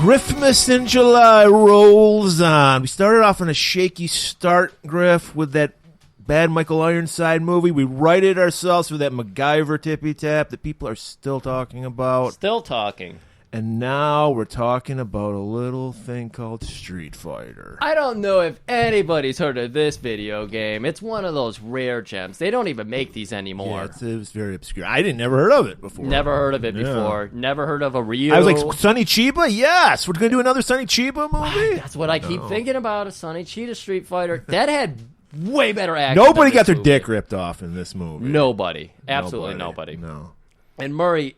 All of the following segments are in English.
Griffmas in July rolls on. We started off on a shaky start, Griff, with that bad Michael Ironside movie. We righted ourselves with that MacGyver tippy-tap that people are still talking about. Still talking. And now we're talking about a little thing called Street Fighter. I don't know if anybody's heard of this video game. It's one of those rare gems. They don't even make these anymore. Yeah, it was very obscure. I never heard of it before. Never heard of it before. Never heard of a Ryu. I was like, Sonny Chiba? Yes! We're going to do another Sonny Chiba movie? That's what I keep thinking about, a Sonny Cheetah Street Fighter. That had way better action. Nobody got their dick ripped off in this movie. Nobody. Absolutely nobody. No. And Murray,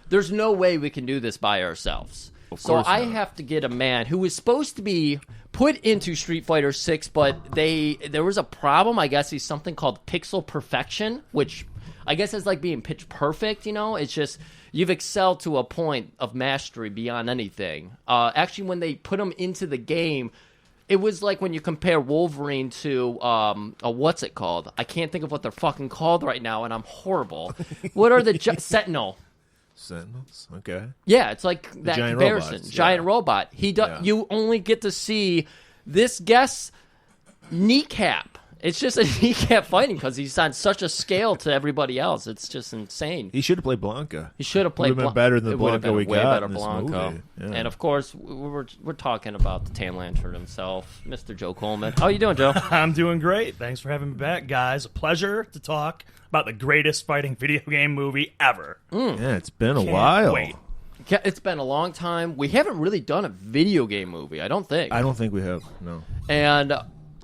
there's no way we can do this by ourselves. So I have to get a man who was supposed to be put into Street Fighter 6, but there was a problem. I guess he's something called pixel perfection, which I guess is like being pitch perfect, you know? It's just you've excelled to a point of mastery beyond anything. Actually, when they put him into the game, it was like when you compare Wolverine to, what's it called? I can't think of what they're fucking called right now, and I'm horrible. What are the Sentinel? Sentinels? Okay. Yeah, it's like that giant comparison. robots, Giant robot. You only get to see this guest's kneecap. It's just a kneecap fighting because he's on such a scale to everybody else. It's just insane. He should have played Blanca. He should have played Blanca. Better than the Blanca we got in this Blanca. movie. Yeah. And of course, we're talking about the Tan Lantern himself, Mr. Joe Coleman. How you doing, Joe? I'm doing great. Thanks for having me back, guys. A pleasure to talk about the greatest fighting video game movie ever. Yeah, it's been a while. Wait. It's been a long time. We haven't really done a video game movie, I don't think. I don't think we have, no. And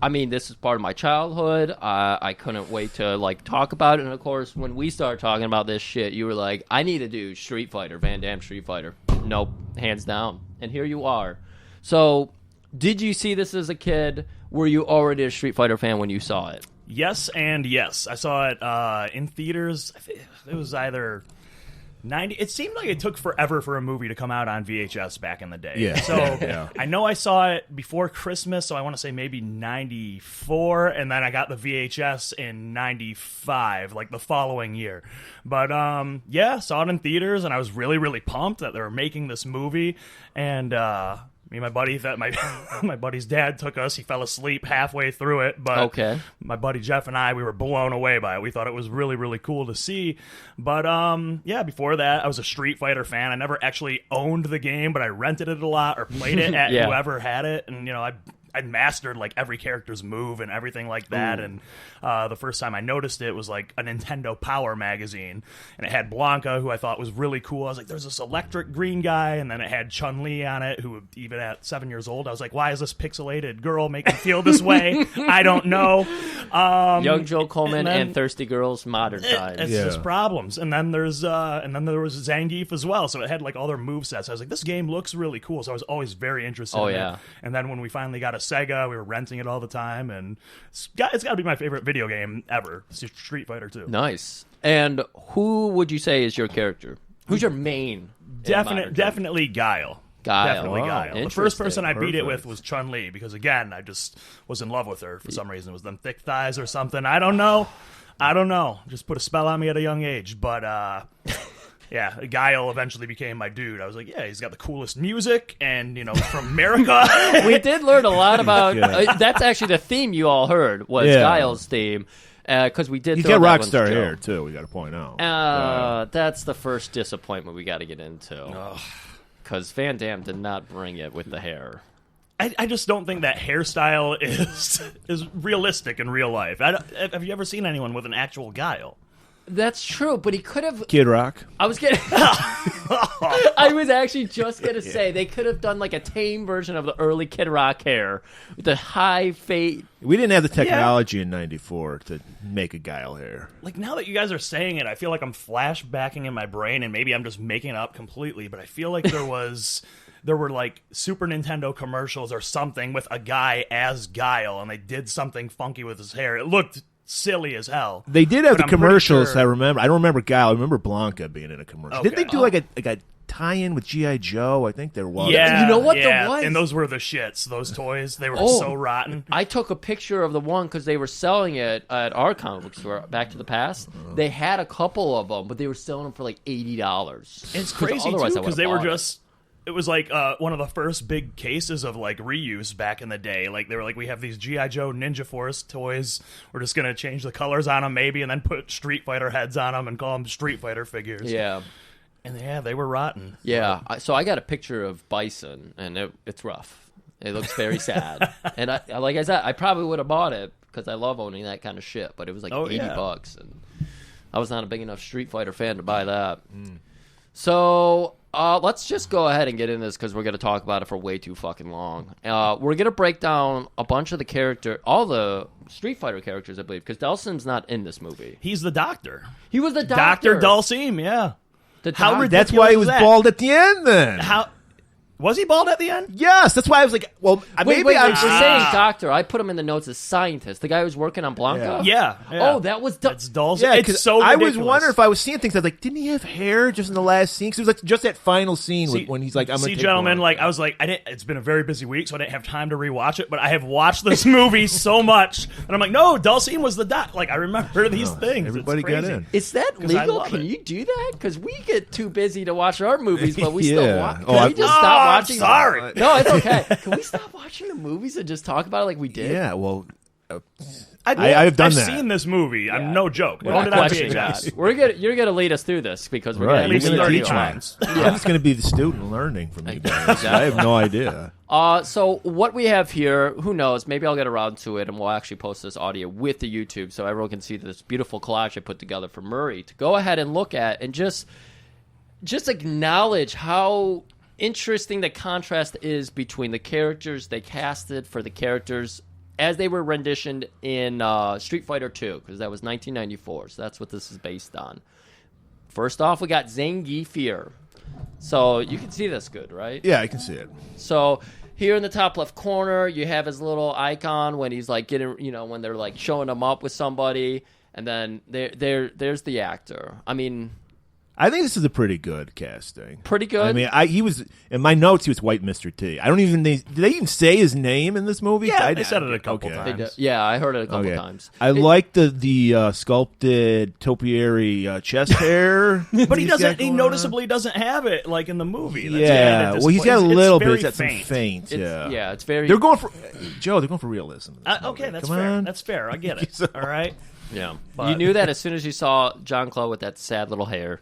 I mean, this is part of my childhood. I couldn't wait to talk about it. And of course, when we started talking about this shit, you were like, I need to do Street Fighter, Van Damme Street Fighter. Nope, hands down. And here you are. So, did you see this as a kid? Were you already a Street Fighter fan when you saw it? Yes and yes. I saw it in theaters. It was either 90. It seemed like it took forever for a movie to come out on VHS back in the day. Yeah. So I know I saw it before Christmas, so I want to say maybe 94, and then I got the VHS in 95, like the following year. But yeah, saw it in theaters, and I was really, really pumped that they were making this movie. And me and my buddy, my buddy's dad took us. He fell asleep halfway through it, but my buddy Jeff and I, we were blown away by it. We thought it was really, really cool to see. But yeah, before that, I was a Street Fighter fan. I never actually owned the game, but I rented it a lot or played it at whoever had it. And I'd mastered like every character's move and everything like that. Ooh. And the first time I noticed it was like a Nintendo Power magazine, and it had Blanca, who I thought was really cool. I was like, there's this electric green guy, and then it had Chun-Li on it, who even at 7 years old, I was like, why is this pixelated girl make me feel this way? I don't know. Young Joe Coleman and Thirsty Girls, modern times. It's just problems. And then there was Zangief as well, so it had like all their movesets. I was like, this game looks really cool, so I was always very interested in it. And then when we finally got a Sega, we were renting it all the time, and it's got to be my favorite video game ever. Street Fighter 2. Nice. And who would you say is your character? Who's your main? Definitely Guile. Definitely Guile. The first person I beat it with was Chun-Li, because again, I just was in love with her for some reason. It was them thick thighs or something. I don't know. Just put a spell on me at a young age, but yeah, Guile eventually became my dude. I was like, yeah, he's got the coolest music, and, from America. We did learn a lot about... that's actually the theme you all heard, was Guile's theme, because we did... He's got Rockstar hair, too, we got to point out. That's the first disappointment we got to get into. Because Van Damme did not bring it with the hair. I just don't think that hairstyle is realistic in real life. Have you ever seen anyone with an actual Guile? That's true, but he could have... Kid Rock. I was actually just going to say, they could have done like a tame version of the early Kid Rock hair with the high fade. We didn't have the technology in 94 to make a Guile hair. Like, now that you guys are saying it, I feel like I'm flashbacking in my brain, and maybe I'm just making it up completely, but I feel like there were like Super Nintendo commercials or something with a guy as Guile, and they did something funky with his hair. It looked silly as hell. They did have the commercials, sure. I remember. I don't remember Guile. I remember Blanca being in a commercial. Okay. Didn't they do like a tie-in with G.I. Joe? I think there was. Yeah, you know what there was? And those were the shits. Those toys, they were so rotten. I took a picture of the one because they were selling it at our comic book store, Back to the Past. They had a couple of them, but they were selling them for like $80. It's crazy, too, because they were just it was like one of the first big cases of like reuse back in the day. Like they were like, we have these G.I. Joe Ninja Force toys. We're just gonna change the colors on them maybe, and then put Street Fighter heads on them and call them Street Fighter figures. Yeah. And yeah, they were rotten. Yeah. So I got a picture of Bison, and it's rough. It looks very sad. And like I said, I probably would have bought it because I love owning that kind of shit. But it was like $80, and I was not a big enough Street Fighter fan to buy that. So let's just go ahead and get into this because we're going to talk about it for way too fucking long. We're going to break down a bunch of all the Street Fighter characters, I believe, because Dhalsim's not in this movie. He's the doctor. He was the doctor. Dr. Dhalsim, yeah. How ridiculous That's why he was is that? bald at the end then. How was he bald at the end? Yes, that's why I was like, well, maybe wait, I we're was saying doctor. I put him in the notes as scientist. The guy who was working on Blanca? Yeah. Oh, that was... It's Dhalsim. Yeah, it's so I ridiculous. was wondering if I was seeing things. I was like, didn't he have hair just in the last scene? Because it was like just that final scene when he's like, "I'm gonna take gentlemen, Blanca." like I was like, it's been a very busy week, so I didn't have time to rewatch it. But I have watched this movie so much, and I'm like, no, Dhalsim was the doc. Like I remember these things. Everybody It's got crazy. in. Is that 'Cause I legal? love Can it. you do that? Because we get too busy to watch our movies, but we Yeah. still watch. Oh, Can we just stop I'm watching? sorry. No, it's okay. Can we stop watching the movies and just talk about it like we did? Yeah, well, I've done that. seen this movie. I'm no joke. We're Owned not it on questioning VHS. that. You're gonna lead us through this because we're right. gonna You're least going to 30 teach times. me. I'm just going to be the student learning from you guys. I have no idea. So what we have here, who knows? Maybe I'll get around to it, and we'll actually post this audio with the YouTube so everyone can see this beautiful collage I put together for Murray to go ahead and look at and just acknowledge how interesting the contrast is between the characters they casted for the characters as they were renditioned in Street Fighter 2, because that was 1994, so that's what this is based on. First off, we got Zangief here. So you can see this good, right? Yeah, I can see it. So here in the top left corner, you have his little icon when he's like getting, when they're like showing him up with somebody, and then there's the actor. I mean, I think this is a pretty good casting. pretty good. I mean, he was in my notes. He was White Mr. T. I don't even. Did they even say his name in this movie? Yeah, I they said it a couple okay. times. Yeah, I heard it a couple times. I like the sculpted topiary chest hair, But he he's got doesn't. He going on. noticeably doesn't have it like in the movie. That's Yeah, it well, he's got a displays- little it's bit. very He's got some faint. faint. Yeah, it's very. They're going for Joe. They're going for realism. in this Okay, movie. that's Come fair. on. That's fair. I get it. All right. Yeah, But- you knew that as soon as you saw John Claude with that sad little hair.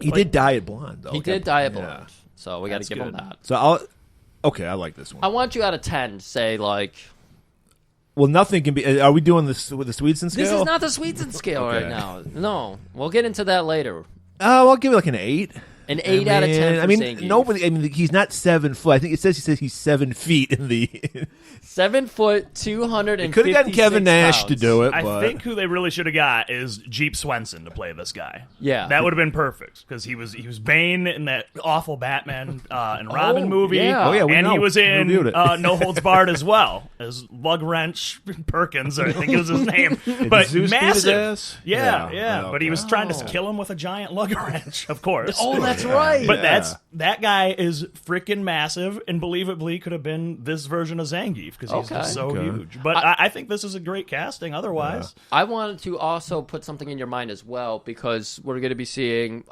He did dye it blonde, though. He did dye it blonde, so we got to give him good. that. So I like this one. I want you out of 10 to say like. Well, nothing can be. Are we doing this with the Sweetson scale? This is not the Sweetson scale Okay. right now. No, we'll get into that later. Oh, I'll give it like an 8. An 8 out of 10 for I mean, Zangief. nobody. I mean, he's not 7 foot. I think it says he's 7 feet in the. 7 foot, 250. It could have gotten Kevin Nash to do it. I but think who they really should have got is Jeep Swenson to play this guy. Yeah. that would have been perfect because he was Bane in that awful Batman and Robin movie. yeah. Oh, yeah, we and know. he was We in reviewed it. No Holds Barred as well as Lug Wrench Perkins. I think it was his name, but Zeus beat his massive. ass? Yeah. Yeah, But he was trying to okay. kill him with a giant lug wrench, of course. Oh, that's right. But Yeah. that guy is freaking massive, and believably could have been this version of Zangief because he's just so Okay. huge. But I think this is a great casting. Otherwise, I wanted to also put something in your mind as well because we're going to be seeing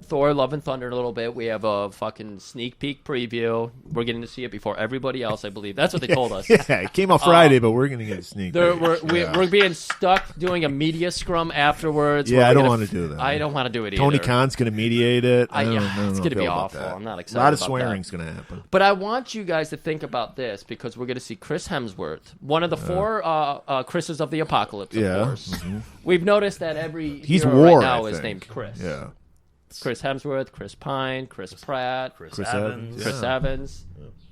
Thor: Love and Thunder in a little bit. We have a fucking sneak peek preview. We're getting to see it before everybody else, I believe. That's what they told us. Yeah, it came out Friday, but we're gonna get a sneak. There, peek. we're being stuck doing a media scrum afterwards. Yeah, where I we're don't gonna want to do that. I don't want to do it Tony either. Khan's gonna mediate it. I don't it's know gonna be about awful. that. I'm not A excited lot of about swearing's gonna happen. But I want you guys to think about this because we're going to see Chris Hemsworth, one of the 4 Chris's of the Apocalypse, of Yeah. course. We've noticed that every He's hero War right now I is think. named Chris. Yeah, Chris Hemsworth, Chris Pine, Chris Pratt, Chris Chris Evans. Evans. Chris Yeah. Evans,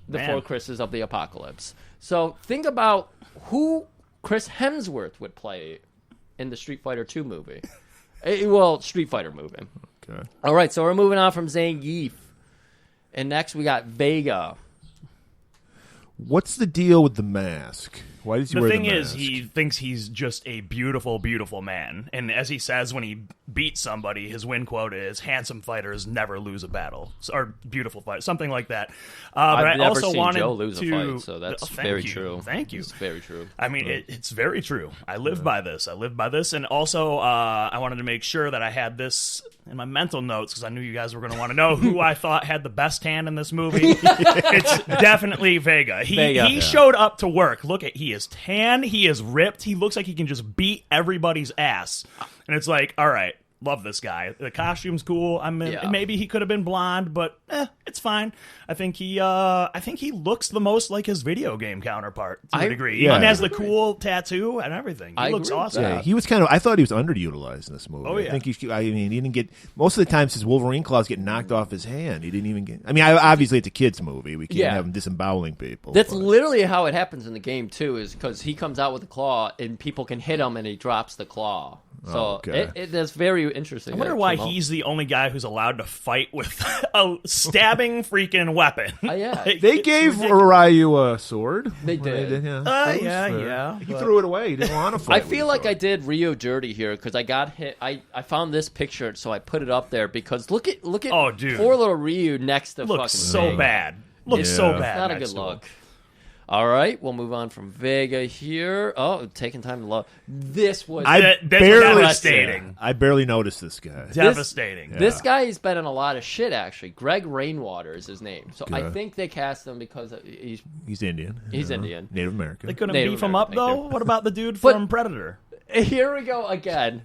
the Man. 4 Chris's of the Apocalypse. So think about who Chris Hemsworth would play in the Street Fighter 2 movie. Well, Street Fighter movie. okay. All right, so we're moving on from Zangief. And next we got Vega. What's the deal with the mask? Why does he The wear thing the is, mask? he thinks he's just a beautiful, beautiful man. And as he says when he beats somebody, his win quote is, handsome fighters never lose a battle. Or beautiful fighters, something like that. But I've I never also seen wanted Joe lose to... a fight, so that's Thank very you. true. Thank you. It's very true. I mean, it's very true. I live by this. And also, I wanted to make sure that I had this in my mental notes because I knew you guys were going to want to know who I thought had the best hand in this movie. It's definitely Vega. He showed up to work. Look at, he is tan, he is ripped, he looks like he can just beat everybody's ass. And it's like, all right, love this guy. The costume's cool. Maybe he could have been blonde, but it's fine. I think he looks the most like his video game counterpart to a degree. Yeah. And has the cool tattoo and everything. He looks awesome. Yeah, he was I thought he was underutilized in this movie. Oh, yeah. I think he didn't get, most of the times his Wolverine claws get knocked off his hand. He didn't even get, obviously it's a kid's movie. We can't have him disemboweling people. That's literally how it happens in the game, too, is because he comes out with a claw and people can hit him and he drops the claw. So that's very interesting. I wonder why he's the only guy who's allowed to fight with a stabbing freaking weapon. Yeah. They gave Ryu a sword. They did. Yeah. He threw it away. He didn't want to fight. I feel like I did Rio dirty here because I got hit. I found this picture, so I put it up there because look at Oh, dude. poor little Ryu next to Looks fucking so Vega. bad. Looks so bad. Not a next good to him. look. All right, we'll move on from Vega here. Oh, taking time to love. This was That's barely devastating. I barely noticed this guy. Devastating. This guy has been in a lot of shit, actually. Greg Rainwater is his name. So I think they cast him because He's Indian. He's Indian. Native American. They couldn't Native beef him up, American, though? thank What about the dude But- from Predator? Here we go again.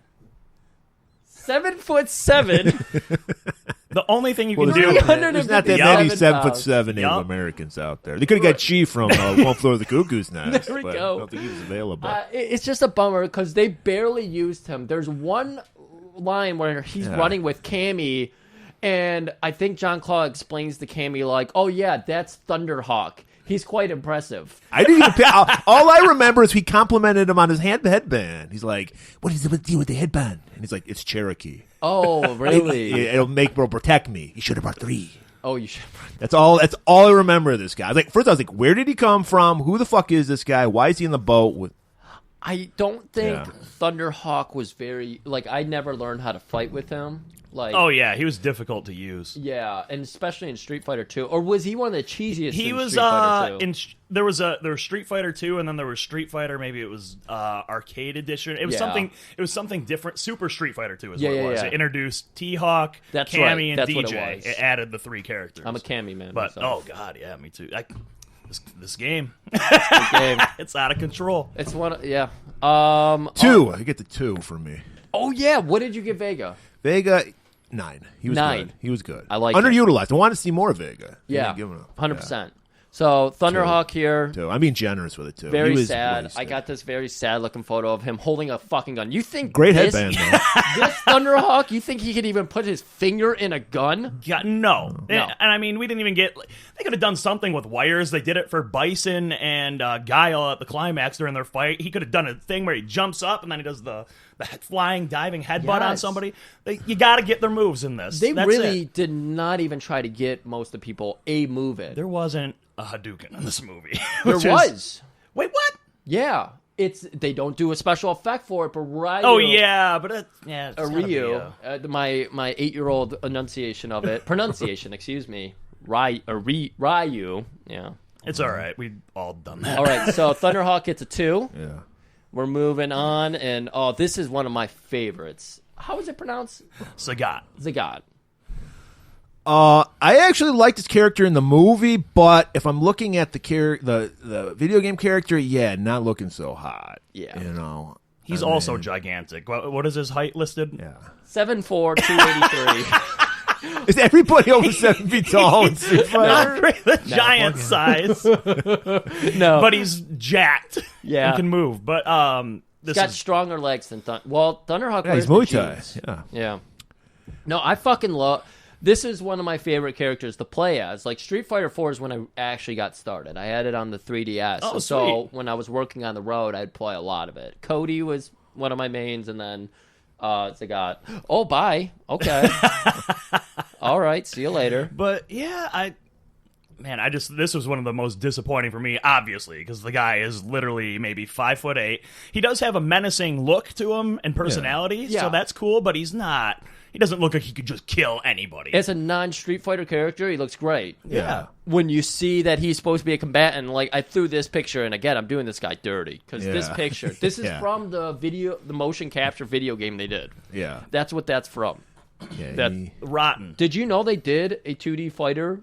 7'7". The only thing you can do... 357 There's not that many pounds. 7'7" Native Yup. Americans out there. They could have got Chief from One Floor of the Cuckoo's Nest. There we but go. I don't think he was available. It's just a bummer because they barely used him. There's one line where he's running with Cammy, and I think John Claw explains to Cammy like, "Oh yeah, that's Thunderhawk. He's quite impressive." I didn't even. All I remember is he complimented him on his headband. He's like, "What is the deal with the headband?" And he's like, "It's Cherokee. Oh, really? It'll protect me. You should have brought 3." Oh, you should. That's all I remember of this guy. First I was like, where did he come from? Who the fuck is this guy? Why is he in the boat with? I don't think Thunderhawk was very I never learned how to fight with him. Oh yeah, he was difficult to use. Yeah, and especially in Street Fighter 2. Or was he one of the cheesiest? He in was Street Fighter 2? There was Street Fighter 2, and then there was Street Fighter. Maybe it was arcade edition. It was something. It was something different. Super Street Fighter 2 is what it was. Yeah. It introduced T-Hawk, That's Cammy, right. and That's DJ. what it was. It added the 3 characters. I'm a Cammy man. But myself. oh god, yeah, me too. This game, Game. it's out of control. It's one. Yeah. 2. I get the 2 from me. Oh yeah. What did you give Vega? Vega 9. He was 9. good. He was good. I like underutilized. I want to see more of Vega. Yeah. Give him 100%. So Thunderhawk here. 2. I'm being generous with it too. Very He was sad. really I got this very sad looking photo of him holding a fucking gun. You think Great this, headband though. this Thunderhawk? You think he could even put his finger in a gun? Yeah, no. And I mean, we didn't even get. They could have done something with wires. They did it for Bison and Guile at the climax during their fight. He could have done a thing where he jumps up and then he does the flying, diving headbutt on somebody. You got to get their moves in this. They That's really it. did not even try to get most of the people a move in. There wasn't a Hadouken in this movie. There was. Wait, what? Yeah. They don't do a special effect for it, but Ryu. Oh yeah, but it's Ryu. My 8-year-old pronunciation, excuse me. Ryu. Yeah. It's all right. We've all done that. All right. So Thunderhawk gets a 2. Yeah. We're moving on, and this is one of my favorites. How is it pronounced? Sagat. Zagat. I actually liked his character in the movie, but if I'm looking at the video game character, not looking so hot. Yeah. You know. He's also gigantic. What is his height listed? Yeah. 7'4", 283. Is everybody over 7 feet tall in Street Fighter? Not really the giant size, No. but he's jacked. Yeah. and can move. But He's got stronger legs than Thunderhawk. Yeah, he's wears Muay the Thai. jeans. Yeah. Yeah. No, I fucking love... This is one of my favorite characters to play as. Street Fighter 4 is when I actually got started. I had it on the 3DS. Oh, so sweet. when I was working on the road, I'd play a lot of it. Cody was one of my mains, and then Zagat. Oh, bye. Okay. All right. See you later. But yeah, Man, this was one of the most disappointing for me, obviously, because the guy is literally maybe 5'8". He does have a menacing look to him and personality, so that's cool, but he's not. He doesn't look like he could just kill anybody. As a non-Street Fighter character, he looks great. Yeah. When you see that he's supposed to be a combatant, like, I threw this picture, and again, I'm doing this guy dirty, because this picture, this is from the motion capture video game they did. Yeah. That's what that's from. Yeah, rotten. Did you know they did a 2D fighter?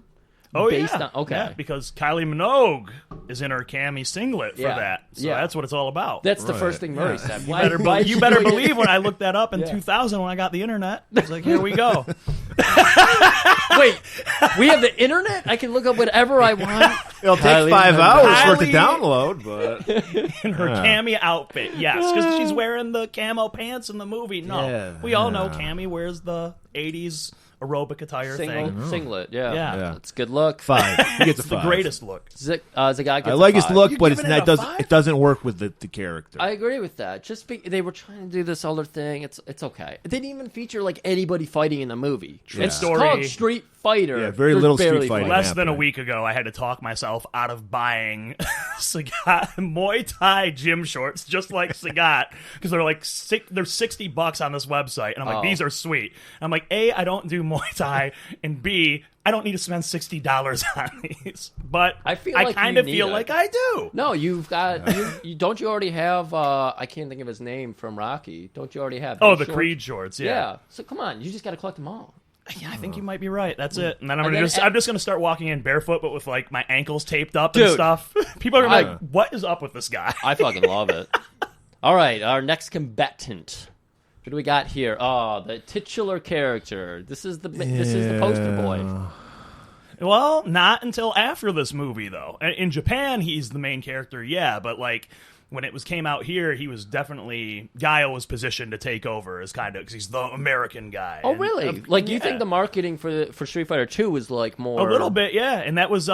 Oh, based yeah. On, okay. Yeah, because Kylie Minogue is in her cami singlet for that. So that's what it's all about. That's the first thing Murray said. You better believe when I looked that up in 2000 when I got the internet. I was like, here we go. Wait, we have the internet? I can look up whatever I want. It'll take 5 hours for it to download, but... in her cami outfit, yes. Because she's wearing the camo pants in the movie. No. We all know Cami wears the 80s... aerobic attire singlet, yeah. It's a good look. 5. He gets a 5. The greatest look. Zagat gets I like a 5. his look, You're but giving it a 5? it doesn't work with the character. I agree with that. They were trying to do this other thing. It's okay. It didn't even feature like anybody fighting in the movie. It's called Street Fighter. Yeah, very little street fighting. Less than a week ago, I had to talk myself out of buying Sagat Muay Thai gym shorts, just like Sagat, because they're like they're $60 on this website, and I'm like, these are sweet. And I'm like, A, I don't do Muay Thai. And B, I don't need to spend $60 on these, but I kind of feel like I do. No, you've got. Don't you already have? I can't think of his name from Rocky. Don't you already have? The shorts? Creed shorts. Yeah. So come on, you just got to collect them all. Yeah, I think you might be right. That's it. And then I'm just gonna start walking in barefoot, but with like my ankles taped up and stuff. People are like, "What is up with this guy?" I fucking love it. All right, our next combatant. What do we got here? Oh, the titular character. This is the poster boy. Well, not until after this movie, though. In Japan, he's the main character, but like when it came out here, he was definitely Guile was positioned to take over as kind of because he's the American guy. Oh, really? You think the marketing for Street Fighter 2 was like more a little bit, yeah. And that was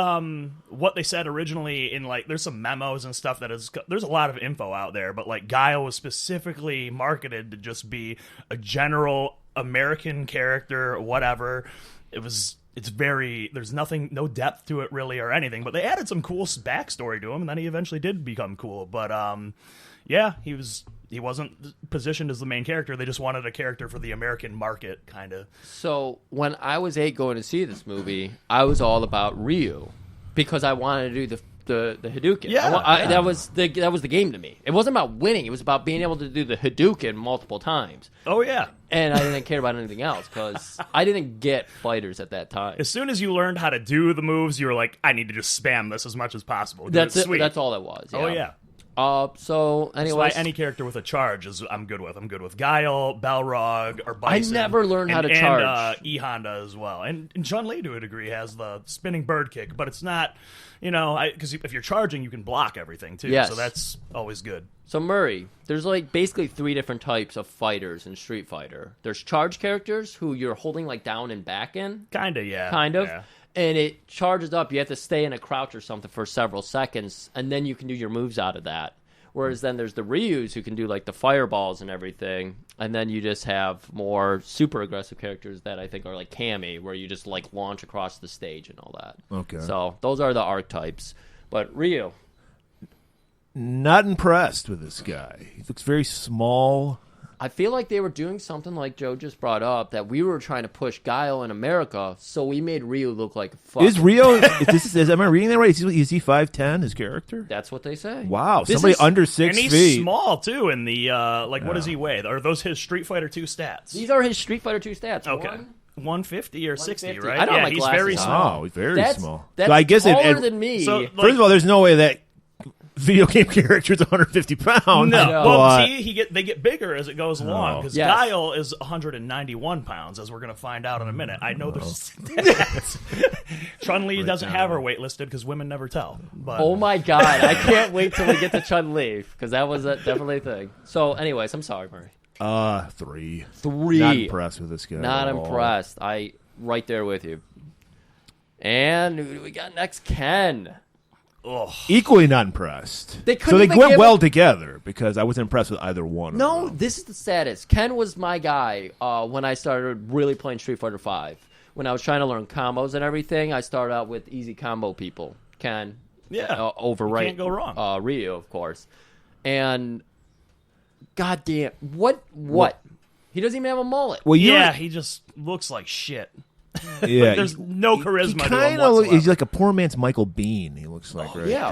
what they said originally in like there's some memos and stuff there's a lot of info out there, but like Guile was specifically marketed to just be a general American character, whatever. There's no depth to it really or anything, but they added some cool backstory to him, and then he eventually did become cool. But he wasn't positioned as the main character. They just wanted a character for the American market, kind of. So when I was 8 going to see this movie, I was all about Ryu because I wanted to do the Hadouken. That was the game to me. It wasn't about winning. It was about being able to do the Hadouken multiple times. Oh, yeah. And I didn't care about anything else because I didn't get fighters at that time. As soon as you learned how to do the moves, you were like, I need to just spam this as much as possible. That's it. That's all it was. Yeah. Oh, yeah. So anyway, any character with a charge I'm good with. I'm good with Guile, Balrog, or Bison. I never learned how to charge. And E Honda as well. And Chun-Li, to a degree, has the spinning bird kick, but it's not, because if you're charging, you can block everything too. Yes. So that's always good. So Murray, there's like basically 3 different types of fighters in Street Fighter. There's charge characters who you're holding like down and back in. Kinda, yeah. Kind of. Yeah. And it charges up. You have to stay in a crouch or something for several seconds, and then you can do your moves out of that. Whereas then there's the Ryus who can do like the fireballs and everything, and then you just have more super aggressive characters that I think are like Cammy, where you just like launch across the stage and all that. Okay. So those are the archetypes. But Ryu, not impressed with this guy. He looks very small. I feel like they were doing something like Joe just brought up, that we were trying to push Guile in America, so we made Ryu look like fuck. Is Ryu? Am I reading that right? Is he 5'10", his character? That's what they say. Wow, somebody under 6 feet. And he's small too. In the what does he weigh? Are those his Street Fighter 2 stats? These are his Street Fighter 2 stats. Okay. 150 or 60, right? I don't have my he's glasses very on. small. Oh, he's very small. That's so I guess taller than me. So, first of all, there's no way that video game character is 150 pounds. No, well, see, they get bigger as it goes along, because Yes. Guile is 191 pounds, as we're going to find out in a minute. I know there's stats. Chun-Li doesn't have her weight listed because women never tell. But Oh my god, I can't wait till we get to Chun-Li, because that was definitely a thing. So anyways, I'm sorry, Murray. 3. 3. Not impressed with this guy. Not at all. impressed. Right there with you. And who do we got next? Ken. Ugh. Equally not impressed. They couldn't so they even went give well him- together because I wasn't impressed with either one. No, of them. this is the saddest. Ken was my guy when I started really playing Street Fighter V. when I was trying to learn combos and everything, I started out with easy combo people. Ken, overwrite. Can't go wrong. Ryu, of course, and goddamn, what? He doesn't even have a mullet. Well, he just looks like shit. Yeah, there's no charisma. He to him kind of whatsoever. he's like a poor man's Michael Biehn. He looks like yeah.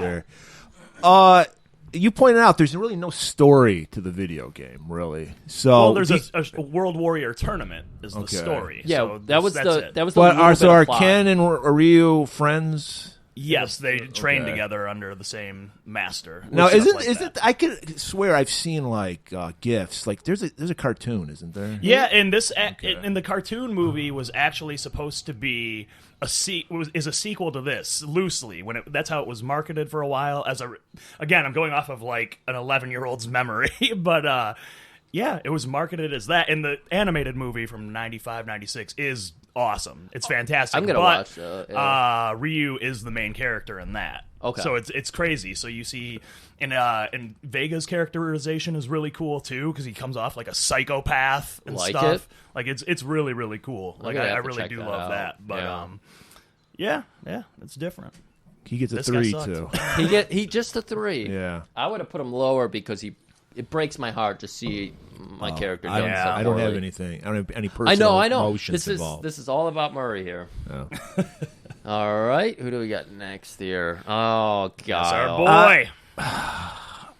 there. You pointed out there's really no story to the video game, really. So Well, there's a World Warrior tournament is the story. Yeah, so that was that's the it. that was the. But little bit are of plot. Ken and Ryu friends? Yes, they train together under the same master. Now, Stuff isn't like isn't that. I could swear I've seen like gifs. Like there's a cartoon, isn't there? Yeah, and this in the cartoon movie was actually supposed to be a sequel to this loosely. That's how it was marketed for a while. Again, I'm going off of like an 11-year-old's memory, but yeah, it was marketed as that. And the animated movie from 95, 96 is awesome. It's fantastic. I'm gonna watch that. Yeah. Ryu is the main character in that. Okay. So it's crazy. So you see, and Vega's characterization is really cool too because he comes off like a psychopath and Like stuff. it? Like it's really really cool. Like gonna I have to really check do that love out. that. But Yeah. yeah, it's different. He gets a This guy 3 sucks. too. He just a 3. Yeah. I would have put him lower because it breaks my heart to see my character doing so I don't have poorly. anything. I don't have any personal I know. emotions involved. This is all about Murray here. Oh. All right, who do we got next here? Oh God, That's our boy.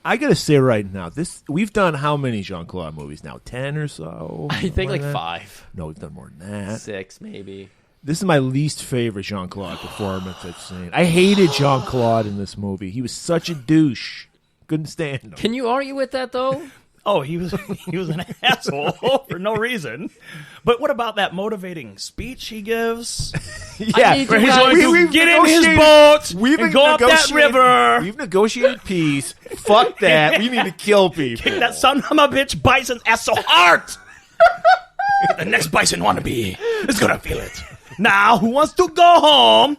I gotta say right now, we've done how many Jean-Claude movies now? 10 or so? I think like that? 5, No, we've done more than that. 6 maybe. This is my least favorite Jean-Claude performance I've seen. I hated Jean-Claude in this movie. He was such a douche. Couldn't stand him. Can you argue with that though? Oh, he was an asshole for no reason. But what about that motivating speech he gives? Yeah, need Where to he's guys- going to get in his negotiated- boat and go up that river. We've negotiated peace. Fuck that. We need to kill people. Kick that son of a bitch bison's ass so hard. The next bison wannabe is going to feel it. Now, who wants to go home?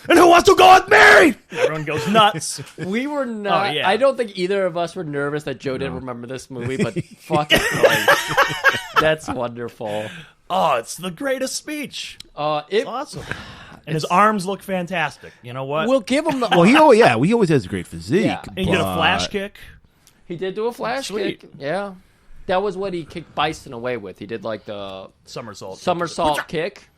And who wants to go with me? Everyone goes nuts. We were not. Oh, yeah. I don't think either of us were nervous that Joe didn't remember this movie, but fucking Christ. That's wonderful. Oh, it's the greatest speech. It's awesome. And his arms look fantastic. You know what? We'll give him the. Well, he always has a great physique. Yeah. and he did a flash kick. He did do a flash Sweet. kick. Yeah, that was what he kicked Bison away with. He did like the Somersault kick.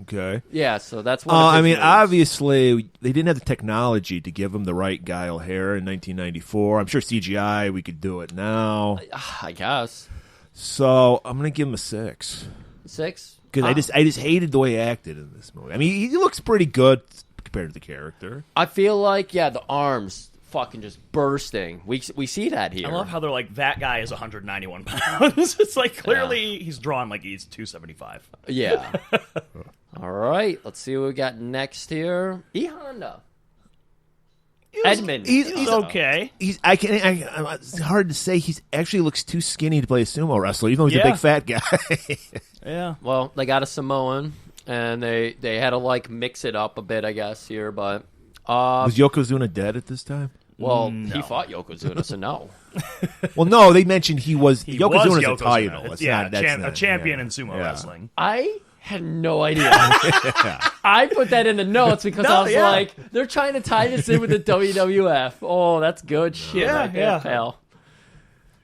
Okay. Yeah, so that's one. Of his I mean, moves. obviously, they didn't have the technology to give him the right guile hair in 1994. I'm sure CGI, we could do it now. I guess So I'm gonna give him a 6 6. because I just hated the way he acted in this movie. I mean, he looks pretty good compared to the character. I feel like the arms fucking just bursting. We see that here. I love how they're like, that guy is 191 pounds. It's like clearly he's drawn like he's 275. Yeah. All right, let's see what we got next here. E Honda. Edmund. He's okay. It's hard to say. He actually looks too skinny to play a sumo wrestler, even though he's a Yeah. big fat guy. Yeah. Well, they got a Samoan, and they had to like mix it up a bit, I guess here. But Was Yokozuna dead at this time? well, No. he fought Yokozuna, so no. Well, no, they mentioned he was He Yokozuna's was a Yokozuna. title. It's- It's yeah, not, that's a not- champion yeah. in sumo Yeah. wrestling. I had no idea. I put that in the notes because I was yeah. like, they're trying to tie this in with the WWF. Oh, that's good shit. Yeah, right there, yeah. pal.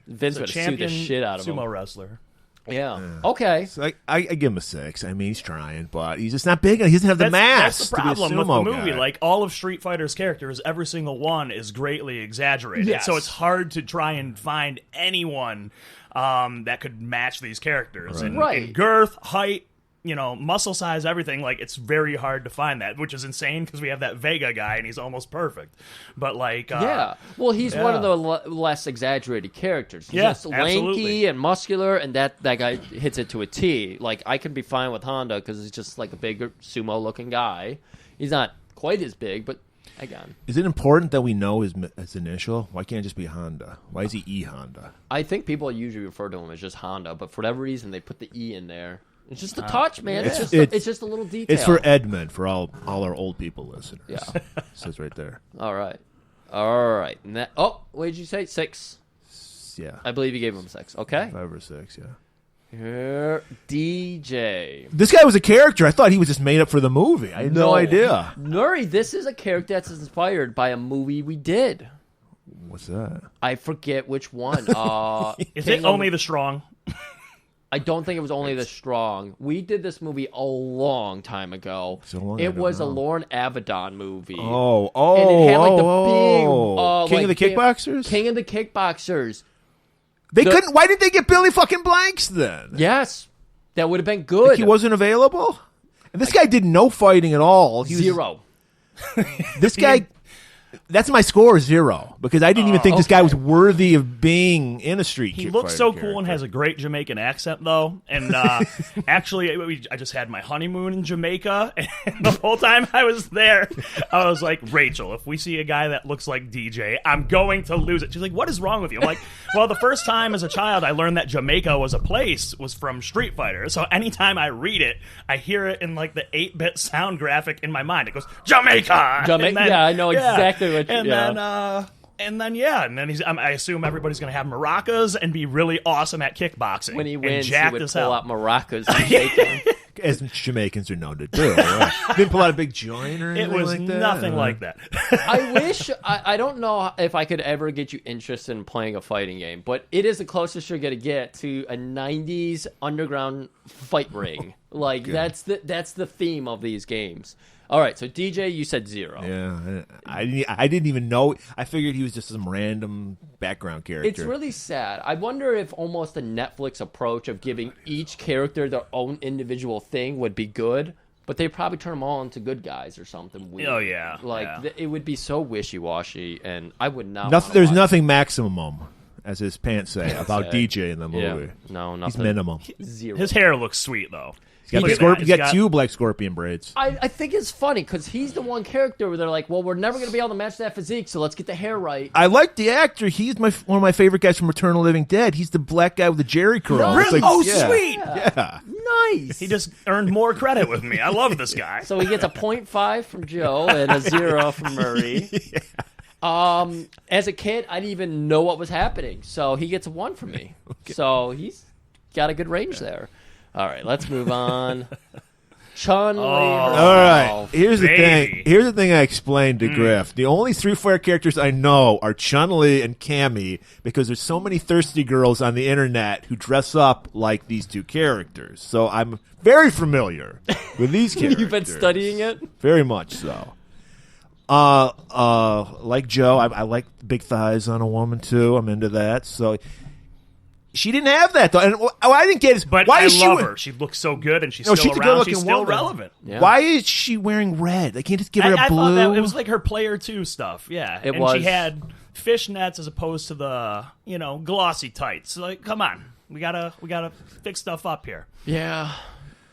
Vince A would sue the champion shit out of sumo him. wrestler. Yeah. Okay. So I give him a 6. I mean, he's trying, but he's just not big enough. He doesn't have the mass That's the to be a problem with sumo the movie. guy. Like, all of Street Fighter's characters, every single one is greatly exaggerated. Yes. So it's hard to try and find anyone that could match these characters. Right. In girth, height, muscle size, everything. Like, it's very hard to find that, which is insane because we have that Vega guy and he's almost perfect. But, like... Yeah. Well, he's one of yeah. the less exaggerated characters. He's Yeah, just lanky absolutely. and muscular, and that guy hits it to a T. Like, I could be fine with Honda because he's just like a bigger sumo-looking guy. He's not quite as big, but again. Is it important that we know his initial? Why can't it just be Honda? Why is he E Honda? I think people usually refer to him as just Honda, but for whatever reason, they put the E in there. It's just a touch, man. It's just a little detail. It's for Edmund, for all our old people listeners. Yeah. It says right there. All right. And what did you say? 6. Yeah. I believe you gave him 6. Okay. 5 or 6, yeah. DJ. This guy was a character. I thought he was just made up for the movie. I had no idea. Nuri, this is a character that's inspired by a movie we did. What's that? I forget which one. Is it Only the Strong? I don't think it was Only the Strong. We did this movie a long time ago. So long, it was a Lorne Avedon movie. And it had like the big King of the Kickboxers? King of the Kickboxers. They couldn't. Why didn't they get Billy fucking Blanks then? Yes, that would have been good. Like he wasn't available. And this guy did no fighting at all. Zero. This guy. That's my score, 0, because I didn't even think this guy was worthy of being in a street. He looks so cool and has a great Jamaican accent, though. And actually, I just had my honeymoon in Jamaica, and the whole time I was there, I was like, Rachel, if we see a guy that looks like DJ, I'm going to lose it. She's like, what is wrong with you? I'm like, well, the first time as a child I learned that Jamaica was a place was from Street Fighter. So anytime I read it, I hear it in like the 8-bit sound graphic in my mind. It goes, Jamaica! Yeah, I know exactly. And then I assume everybody's going to have maracas and be really awesome at kickboxing. When he wins, he would pull hell. out maracas and shake them. As Jamaicans are known to do. Right? Didn't pull out a big joint or anything It was like that? nothing like that. I wish, I don't know if I could ever get you interested in playing a fighting game, but it is the closest you're going to get to a 90s underground fight ring. Like, that's the theme of these games. All right, so DJ, you said 0. Yeah, I didn't even know. I figured he was just some random background character. It's really sad. I wonder if almost a Netflix approach of giving each character their own individual thing would be good, but they probably turn them all into good guys or something weird. Oh, yeah. Like, it would be so wishy-washy, and I would not There's watch nothing maximum, as his pants say, about DJ in the movie. Yeah. No, nothing. He's minimum. 0. His hair looks sweet, though. He's got 2 black scorpion braids. I think it's funny because he's the one character where they're like, well, we're never going to be able to match that physique, so let's get the hair right. I like the actor. He's one of my favorite guys from Return of the Living Dead. He's the black guy with the Jerry curl. Nice. Sweet. Yeah. Nice. He just earned more credit with me. I love this guy. So he gets a 0.5 from Joe and a 0 from Murray. As a kid, I didn't even know what was happening, so he gets a 1 from me. Okay. So he's got a good range there. All right, let's move on. Chun-Li. All right. Here's the thing. Here's the thing I explained to Griff. The only Street Fighter characters I know are Chun-Li and Cammy because there's so many thirsty girls on the internet who dress up like these 2 characters. So I'm very familiar with these characters. You've been studying it? Very much so. Like Joe, I like big thighs on a woman too. I'm into that. So she didn't have that though, and what I didn't get is but why I is love she? her. She looks so good, and she's No, still she's a around. good-looking She's still woman. relevant. Yeah. Why is she wearing red? They can't just give her a I blue. thought that it was like her Player 2 stuff. Yeah, It and was. she had fishnets as opposed to the glossy tights. Like, come on, we gotta fix stuff up here. Yeah.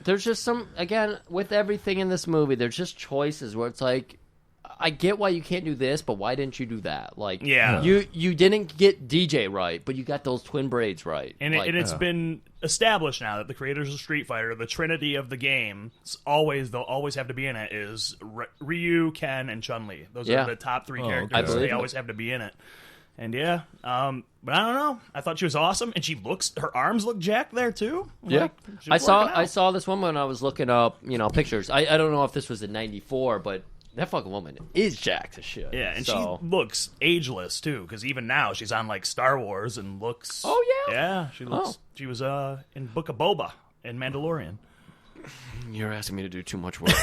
There's just again, with everything in this movie, there's just choices where it's like, I get why you can't do this, but why didn't you do that? Like, you didn't get DJ right, but you got those twin braids right. And it's been established now that the creators of Street Fighter, the trinity of the game, they'll always have to be in it, is Ryu, Ken, and Chun-Li. Those are the top 3 characters. They always have to be in it. And but I don't know. I thought she was awesome, and her arms look jacked there too. Yeah, I saw this woman when I was looking up, pictures. I don't know if this was in '94, but that fucking woman is jacked as shit. Yeah, and she looks ageless too, because even now she's on like Star Wars and looks. Oh yeah, yeah, she looks. Oh. She was in Book of Boba in Mandalorian. You're asking me to do too much work.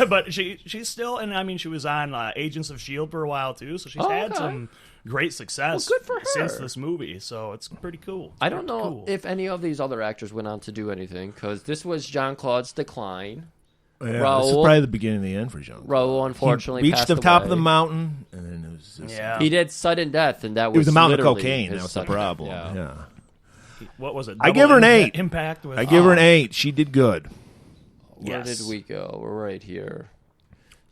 But she's still, and I mean, she was on Agents of S.H.I.E.L.D. for a while too, so she's had some great success good for her. Since this movie, so it's pretty cool. I don't know if any of these other actors went on to do anything, because this was Jean-Claude's decline. Yeah, this is probably the beginning of the end for Jean. Raul unfortunately reached passed the top away. of the mountain, and then it was just, he did sudden death, and that was it was the mountain of literally cocaine. That was the problem. Yeah. What was it? I give her an 8. Impact. With, I give her an 8. She did good. Where did we go? We're right here.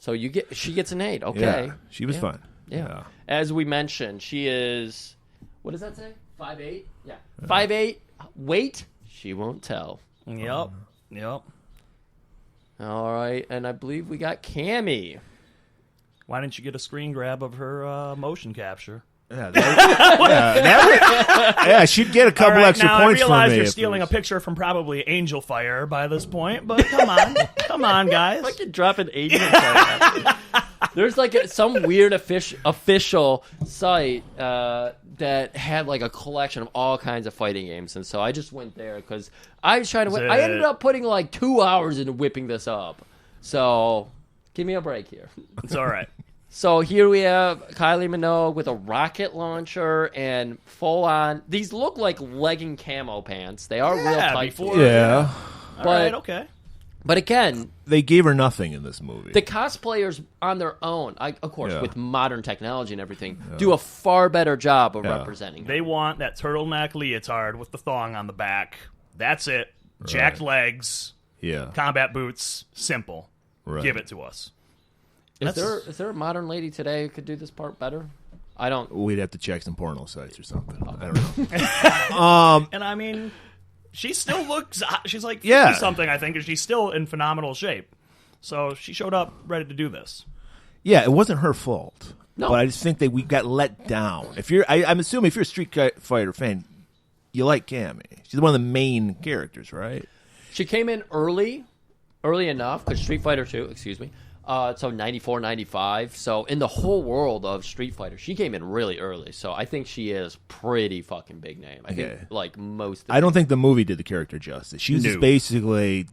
So she gets an 8. Okay, yeah, she was fun. Yeah. As we mentioned, she is. What does that say? 5'8". Yeah, 5'8". Weight, she won't tell. Yep. All right, and I believe we got Cammy. Why didn't you get a screen grab of her motion capture? Yeah, that Yeah, she'd get a couple extra now points I realize from me. you're stealing a picture from probably Angel Fire by this point, but come on, guys. Fucking drop an Angel Fire. There's like some weird official site that had like a collection of all kinds of fighting games, and so I just went there because I was trying to. I ended up putting like 2 hours into whipping this up. So give me a break here. It's all right. So here we have Kylie Minogue with a rocket launcher and full on. These look like legging camo pants. They are real tight. Yeah. All right, okay. But again, they gave her nothing in this movie. the cosplayers on their own, of course, with modern technology and everything, do a far better job of representing her. They want that turtleneck leotard with the thong on the back. That's it. Jacked legs. Yeah. Combat boots. Simple. Right. Give it to us. Is there a modern lady today who could do this part better? I don't. We'd have to check some porno sites or something. I don't know. And I mean, she still looks. She's like 50 Yeah. something, I think, and she's still in phenomenal shape. So she showed up ready to do this. Yeah, it wasn't her fault. No. But I just think that we got let down. If you're, I'm assuming if you're a Street Fighter fan, you like Cammy. She's one of the main characters, right? She came in early enough because Street Fighter 2, excuse me. So 94, 95. So in the whole world of Street Fighter, she came in really early. So I think she is pretty fucking big name. I think like most. I don't think the movie did the character justice. She was just basically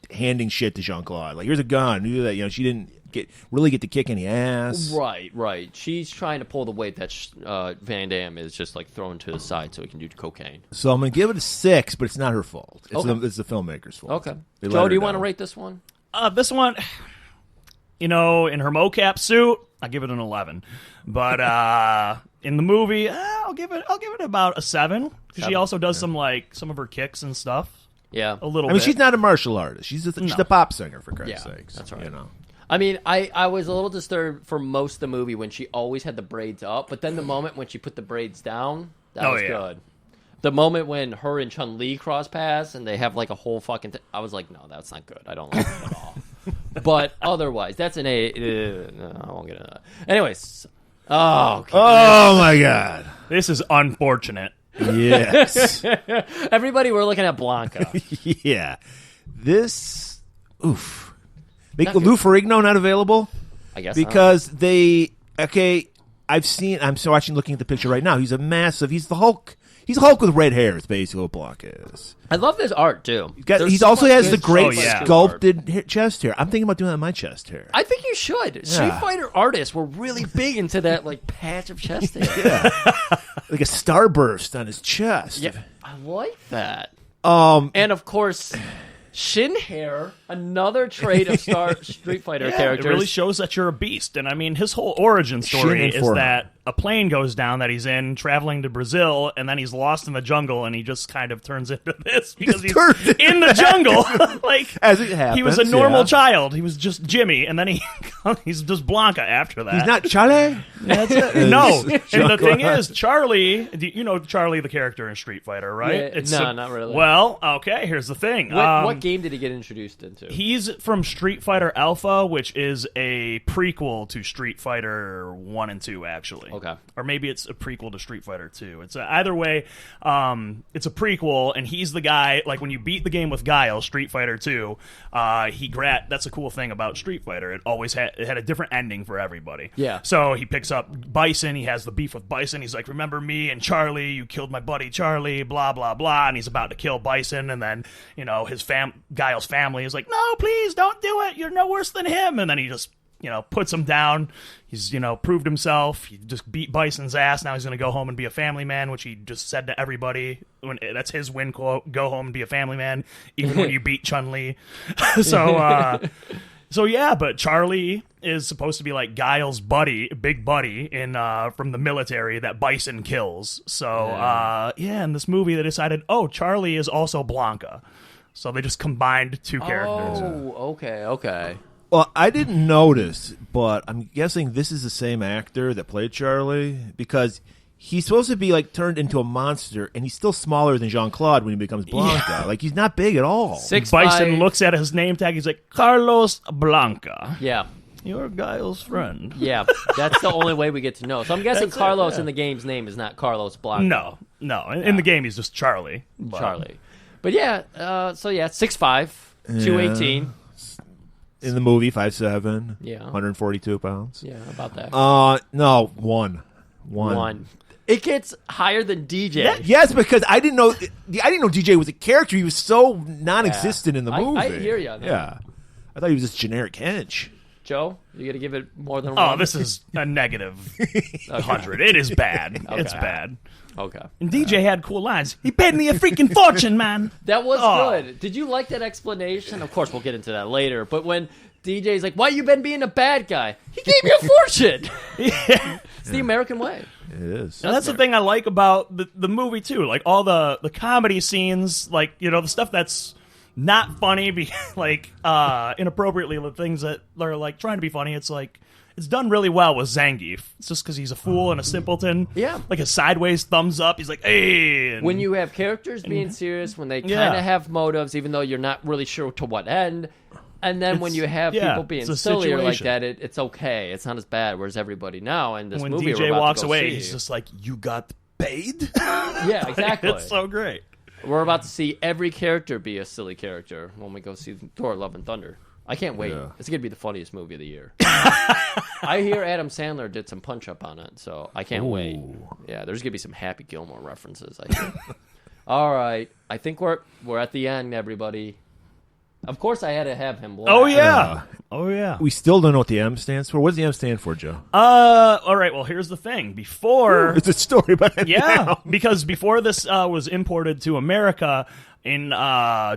handing shit to Jean-Claude. Like, here's a gun. Do that. She didn't really get to kick any ass. Right. She's trying to pull the weight that Van Damme is just like thrown to the side so he can do cocaine. So I'm going to give it a 6, but it's not her fault. It's the filmmaker's fault. Okay. Joe, do you want to rate this one? This one, in her mocap suit, I give it an 11. But in the movie, I'll give it about a 7. Because she also does some of her kicks and stuff. Yeah, a little. I mean, bit. she's not a martial artist. She's a pop singer, for Christ's sakes. That's right. I mean, I was a little disturbed for most of the movie when she always had the braids up, but then the moment when she put the braids down, that was good. The moment when her and Chun-Li cross paths and they have like a whole fucking I was like, no, that's not good. I don't like that at all. But otherwise, that's an A. No, I won't get into that. Anyways. Oh my God. This is unfortunate. Yes. Everybody, we're looking at Blanca. Yeah. This, oof. Lou Ferrigno not available? I guess because I'm looking at the picture right now. He's the Hulk. He's the Hulk with red hair, is basically what Blanca is. I love this art, too. He also has the great sculpted chest hair. I'm thinking about doing that on my chest hair. I think you should. Yeah. Street Fighter artists were really big into that like patch of chest hair. Yeah. Like a starburst on his chest. Yeah, I like that. And, of course, shin hair, another trait of Street Fighter characters. It really shows that you're a beast. And, I mean, his whole origin story is that a plane goes down that he's in, traveling to Brazil, and then he's lost in the jungle, and he just kind of turns into this because he's in the jungle. Like, as it happens, he was a normal child. He was just Jimmy, and then he's just Blanca after that. He's not Charlie? No. And the thing is, Charlie, you know Charlie the character in Street Fighter, right? Yeah, not really. Well, okay, here's the thing. What game did he get introduced into? He's from Street Fighter Alpha, which is a prequel to Street Fighter 1 and 2, actually. Okay. Or maybe it's a prequel to Street Fighter 2. It's either way, it's a prequel, and he's the guy, like when you beat the game with Guile, Street Fighter 2, that's a cool thing about Street Fighter. It always had a different ending for everybody. Yeah. So he picks up Bison, he has the beef with Bison, he's like, remember me and Charlie, you killed my buddy Charlie, blah, blah, blah, and he's about to kill Bison, and then, his Guile's family is like, no, please, don't do it, you're no worse than him, and then he just puts him down. He's, proved himself. He just beat Bison's ass. Now he's going to go home and be a family man, which he just said to everybody. That's his win quote. Go home and be a family man, even when you beat Chun-Li. But Charlie is supposed to be like Guile's big buddy from the military that Bison kills. So, in this movie they decided, Charlie is also Blanca. So they just combined two characters. Oh, okay. Well, I didn't notice, but I'm guessing this is the same actor that played Charlie because he's supposed to be like turned into a monster, and he's still smaller than Jean-Claude when he becomes Blanca. Yeah. Like, he's not big at all. Bison looks at his name tag. He's like, Carlos Blanca. Yeah. You're Guile's friend. Yeah, that's the only way we get to know. So I'm guessing Carlos in the game's name is not Carlos Blanca. No, in the game he's just Charlie. Charlie. But yeah, 6'5", 218. In the movie, 5'7", Yeah. 142 pounds. Yeah, about that. No, one. It gets higher than DJ. Yes, because I didn't know DJ was a character. He was so non-existent in the movie. I hear you. Yeah, I thought he was just generic hench. Joe, you got to give it more than one? Oh, this is a negative 100. It is bad. It's bad. Okay. And DJ had cool lines. He paid me a freaking fortune, man. That was good. Did you like that explanation? Of course, we'll get into that later. But when DJ's like, why you been being a bad guy? He gave you a fortune. It's the American way. It is. And that's the thing I like about the movie, too. Like, all the comedy scenes, like, you know, the stuff that's not funny, like, inappropriately, the things that are, like, trying to be funny, it's like, it's done really well with Zangief. It's just because he's a fool and a simpleton. Yeah. Like a sideways thumbs up. He's like, hey. And when you have characters being serious, when they kind of have motives, even though you're not really sure to what end, and then when you have people being sillier like that, it's okay. It's not as bad. Whereas everybody now in this when movie, DJ walks away, he's just like, you got paid? Yeah, exactly. It's so great. We're about to see every character be a silly character when we go see Thor: Love and Thunder. I can't wait. Yeah. It's going to be the funniest movie of the year. I hear Adam Sandler did some punch-up on it, so I can't wait. Yeah, there's going to be some Happy Gilmore references, I think. All right. I think we're at the end, everybody. Of course, I had to have him laugh. Oh, yeah. Oh, yeah. We still don't know what the M stands for. What does the M stand for, Joe? All right, well, here's the thing. Before... It's a story about it. Yeah, because before this was imported to America, in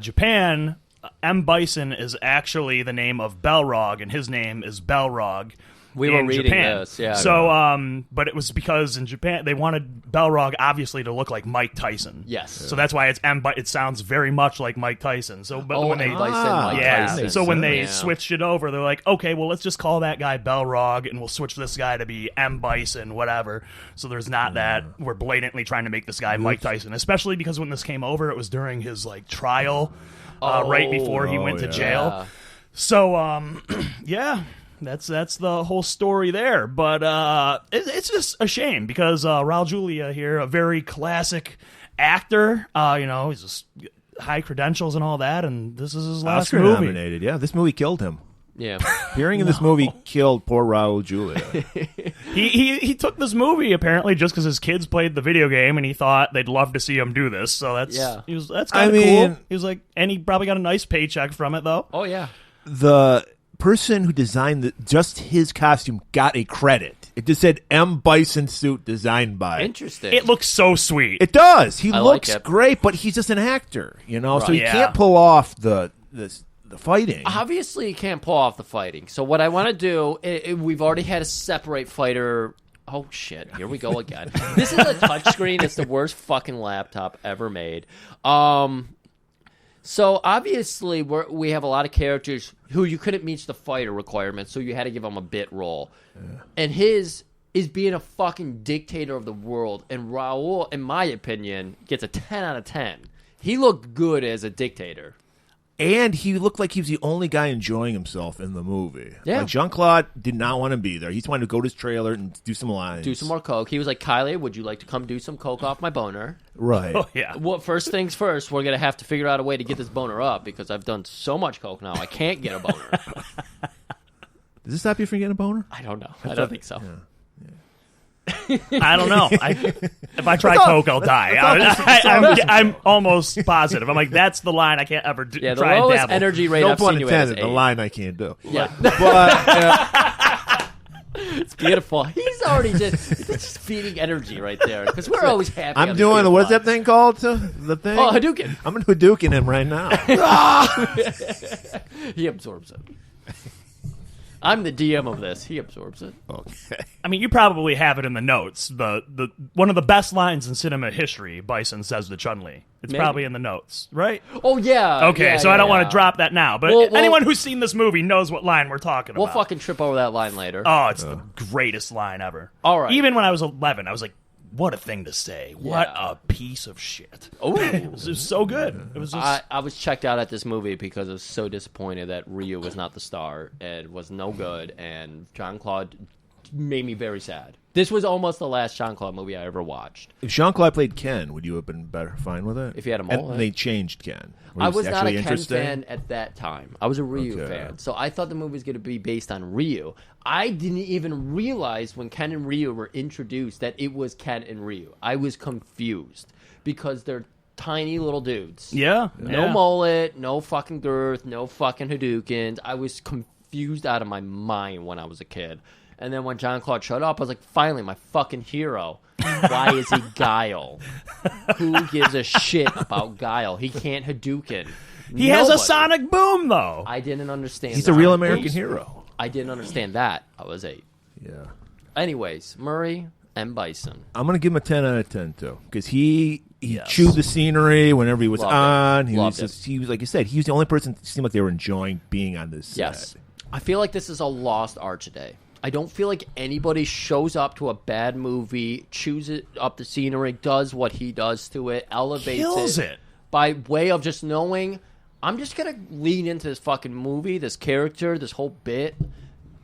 Japan... M. Bison is actually the name of Balrog, and his name is Balrog. We were reading Japan. this, yeah. So, but it was because in Japan they wanted Balrog obviously to look like Mike Tyson. Yes. So that's why it's M. It sounds very much like Mike Tyson. So, but when they Tyson. So when they switched it over, they're like, okay, well, let's just call that guy Balrog, and we'll switch this guy to be M. Bison, whatever. So there's not that we're blatantly trying to make this guy Mike Tyson, especially because when this came over, it was during his trial. Right before he went to jail. Yeah. So, yeah, that's the whole story there. But it's just a shame because Raul Julia here, a very classic actor, he's just high credentials and all that, and this is his last Oscar movie. Nominated, yeah. This movie killed him. Yeah. Appearing in this movie killed poor Raul Julia. He took this movie apparently just because his kids played the video game and he thought they'd love to see him do this. So that's kind of cool. He was like, and he probably got a nice paycheck from it though. Oh yeah. The person who designed just his costume got a credit. It just said M. Bison suit designed by. Interesting. It looks so sweet. It does. He looks like great, but he's just an actor, Right. So he can't pull off the fighting. Obviously, you can't pull off the fighting. So what I want to do, we've already had a separate fighter. Oh, shit. Here we go again. This is a touchscreen. It's the worst fucking laptop ever made. So obviously, we have a lot of characters who you couldn't meet the fighter requirements, so you had to give them a bit role. Yeah. And his is being a fucking dictator of the world. And Raul, in my opinion, gets a 10 out of 10. He looked good as a dictator. And he looked like he was the only guy enjoying himself in the movie. Yeah. Like Jean-Claude did not want to be there. He just wanted to go to his trailer and do some lines. Do some more coke. He was like, Kylie, would you like to come do some coke off my boner? Right. Oh, yeah. Well, first things first, we're going to have to figure out a way to get this boner up because I've done so much coke now, I can't get a boner. Does this stop you from getting a boner? I don't know. I don't think so. Yeah. I don't know. If I try coke, I'll die. I'm almost positive. I'm like, that's the line I can't ever do. Yeah, the try lowest and dabble. energy rate No I've pun seen you at is intended. The 8. line I can't do. Yeah. But It's beautiful. He's already just feeding energy right there because we're always happy. I'm doing what's that thing called? The thing? Oh, Hadouken. I'm Hadouken him right now. He absorbs it. I'm the DM of this. He absorbs it. Okay. I mean, you probably have it in the notes. The one of the best lines in cinema history, Bison says to Chun-Li. It's probably in the notes, right? Oh, yeah. Okay, so I don't want to drop that now. But anyone who's seen this movie knows what line we're talking about. We'll fucking trip over that line later. Oh, it's the greatest line ever. All right. Even when I was 11, I was like, what a thing to say. What a piece of shit. Oh, it was so good. It was just... I was checked out at this movie because I was so disappointed that Ryu was not the star and was no good, and Jean-Claude made me very sad. This was almost the last Jean-Claude movie I ever watched. If Jean-Claude played Ken, would you have been fine with it? If he had a mullet? And they changed Ken. I was not a Ken fan at that time. I was a Ryu Okay. fan. So I thought the movie was going to be based on Ryu. I didn't even realize when Ken and Ryu were introduced that it was Ken and Ryu. I was confused because they're tiny little dudes. Yeah. No mullet, no fucking girth, no fucking Hadoukens. I was confused out of my mind when I was a kid. And then when Jean-Claude showed up, I was like, finally, my fucking hero. Why is he Guile? Who gives a shit about Guile? He can't Hadouken. He has a sonic boom, though. I didn't understand He's that. a real American hero. I didn't understand that. I was 8. Yeah. Anyways, Murray and Bison. I'm going to give him a 10 out of 10, too. Because he Yes. chewed the scenery whenever he was Loved it. on. Loved He was, like you said, he was the only person that seemed like they were enjoying being on this set. Yes. I feel like this is a lost art today. I don't feel like anybody shows up to a bad movie, chews it up the scenery, does what he does to it, elevates Kills it. by way of just knowing, I'm just going to lean into this fucking movie, this character, this whole bit.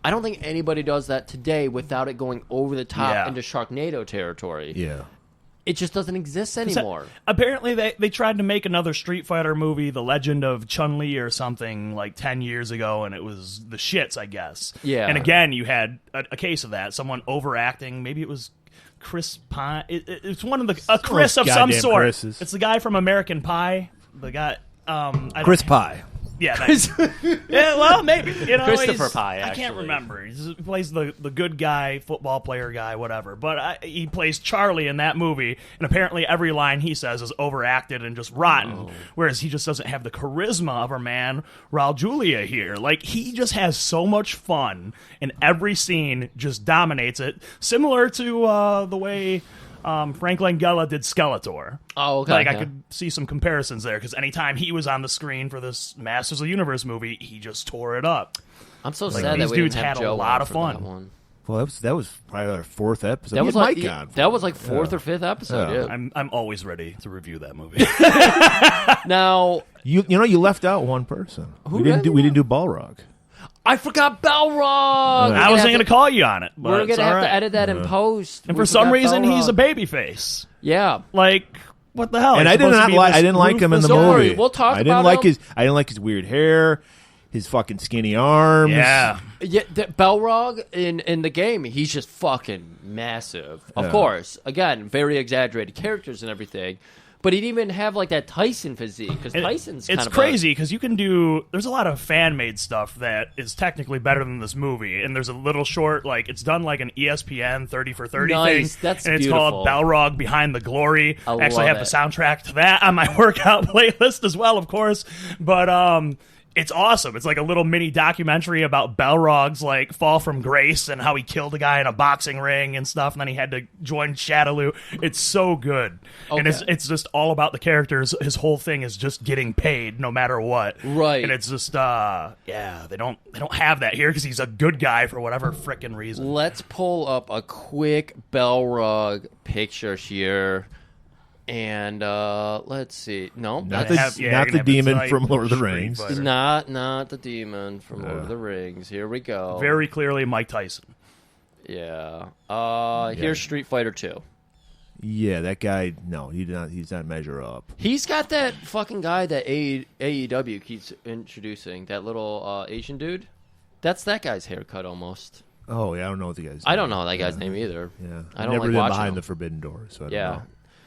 I don't think anybody does that today without it going over the top Yeah. into Sharknado territory. Yeah. It just doesn't exist anymore. Apparently, they tried to make another Street Fighter movie, The Legend of Chun-Li or something, like 10 years ago, and it was the shits, I guess. Yeah. And again, you had a case of that. Someone overacting. Maybe it was Chris Pine. It's one of the... Chris of some goddamn sort. Chris's. It's the guy from American Pie. The guy... Chris Pie. Yeah, yeah, well, maybe. You know, Christopher Pie, I can't actually. remember. He plays the good guy, football player guy, whatever. But he plays Charlie in that movie, and apparently every line he says is overacted and just rotten, whereas he just doesn't have the charisma of our man Raul Julia here. Like, he just has so much fun, and every scene just dominates it, similar to the way... Frank Langella did Skeletor. Oh, okay. Like, I could see some comparisons there, because anytime he was on the screen for this Masters of the Universe movie, he just tore it up. I'm so Like, sad these that we dudes didn't have had a Joe lot on of for fun. that one. Well, that was probably our 4th episode. That We was had like Mike on. that was like 4th Yeah. or 5th episode. Yeah. Yeah. I'm always ready to review that movie. Now You left out one person. Who we didn't did? do Balrog. I forgot Balrog. I wasn't going to call you on it, but We're it's gonna all have right. to edit that in post. And We for some forgot reason, he's Balrog. a babyface. Yeah. Like, what the hell? And He's I did supposed to not be like. this I didn't like him in the Don't worry, movie. we'll talk I didn't about like him. his. I didn't like his weird hair, his fucking skinny arms. Yeah. Yeah, Balrog in the game, he's just fucking massive. Of Yeah. course, again, very exaggerated characters and everything, but he didn't even have like that Tyson physique because Tyson's kind It's of crazy because you can do. There's a lot of fan made stuff that is technically better than this movie, and there's a little short like it's done like an ESPN 30 for 30 Nice, thing, that's and it's beautiful. called Balrog Behind the Glory. I actually love have it. the soundtrack to that on my workout playlist as well, of course. But it's awesome. It's like a little mini documentary about Balrog's like fall from grace and how he killed a guy in a boxing ring and stuff, and then he had to join Shadaloo. It's so good, and Okay. it's just all about the characters. His whole thing is just getting paid no matter what, Right. And it's just they don't have that here because he's a good guy for whatever frickin' reason. Let's pull up a quick Balrog picture here. And let's see. No, Not that's the, not the demon from Lord of the Street Rings. Fighter. not the demon from Lord of the Rings. Here we go. Very clearly Mike Tyson. Yeah. Here's Street Fighter 2. Yeah, that guy. No, he did not. He's not measure up. He's got that fucking guy that AEW keeps introducing. That little Asian dude. That's that guy's haircut almost. Oh yeah, I don't know what the guy's. I don't know that guy's name either. Yeah, I don't never like been watching behind him. the forbidden door. So I don't Yeah. know.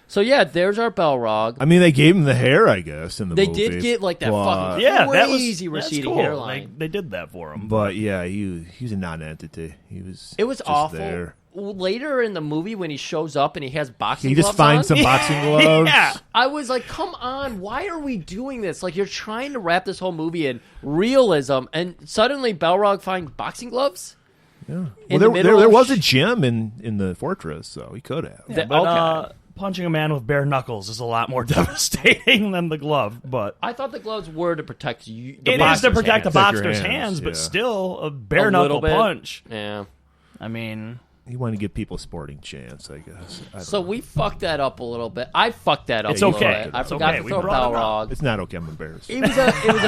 So yeah, there's our Balrog. I mean, they gave him the hair, I guess, in the They movie. did get like that but, fucking Yeah, that was crazy that's receding cool. hairline. They did that for him. But yeah, he was a non-entity. He was. It was just awful. There. Later in the movie, when he shows up and he has boxing He gloves just finds on, some boxing gloves. Yeah. I was like, come on, why are we doing this? Like, you're trying to wrap this whole movie in realism, and suddenly Balrog finds boxing gloves? Yeah. In Well, the there middle of was a gym in the fortress, so he could have. That- But okay. punching a man with bare knuckles is a lot more devastating than the glove. But I thought the gloves were to protect you. The it is to boxer's protect the hands. Protect your boxer's hands, hands, but yeah. still a A bare little knuckle bit. punch. Yeah. I mean, He wanted to give people a sporting chance, I guess. So we fucked that up a little bit. I fucked that up. It's a little okay. bit. I It's forgot okay. to We throw brought it up. Balrog. It's not okay. I'm embarrassed. It was a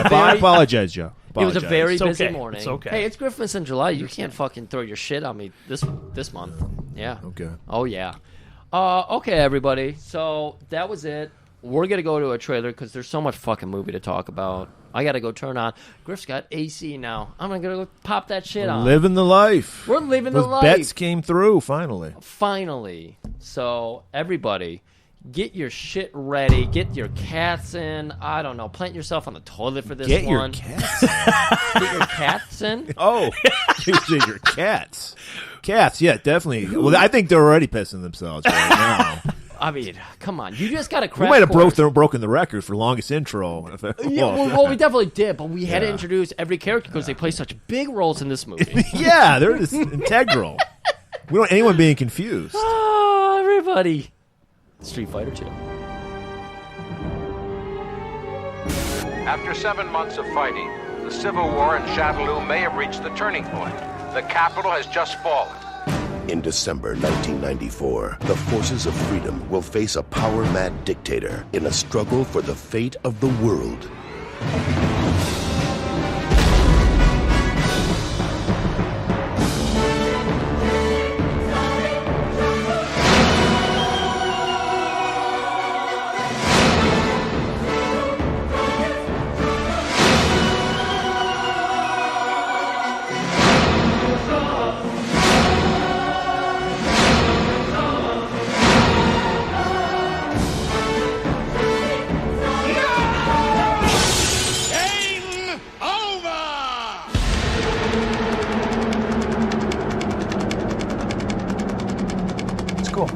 I very apologize, Joe. It was a very It's busy okay. morning. It's okay. Hey, it's Christmas in July. You can't fucking throw your shit on me this month. Yeah. Okay. Oh yeah. Okay, everybody. So that was it. We're gonna go to a trailer because there's so much fucking movie to talk about. I gotta go turn on. Griff's got AC now. I'm gonna go pop that shit on. Living the life. We're living the Those life. bets came through, finally. Finally. So everybody, get your shit ready. Get your cats in. I don't know. Plant yourself on the toilet for this Get one. your cats. Get your cats in. Oh, get your cats. Cats, yeah, definitely. Well, I think they're already pissing themselves right now. I mean, come on. You just got to crash We might have course. broken the record for longest intro. Yeah, well, we definitely did, but we had to Yeah. introduce every character because they play such big roles in this movie. Yeah, they're just integral. We don't want anyone being confused. Oh, everybody. Street Fighter 2. After 7 months of fighting, the civil war in Shōryūken may have reached the turning point. The capital has just fallen. In December 1994, the forces of freedom will face a power-mad dictator in a struggle for the fate of the world. It's cool.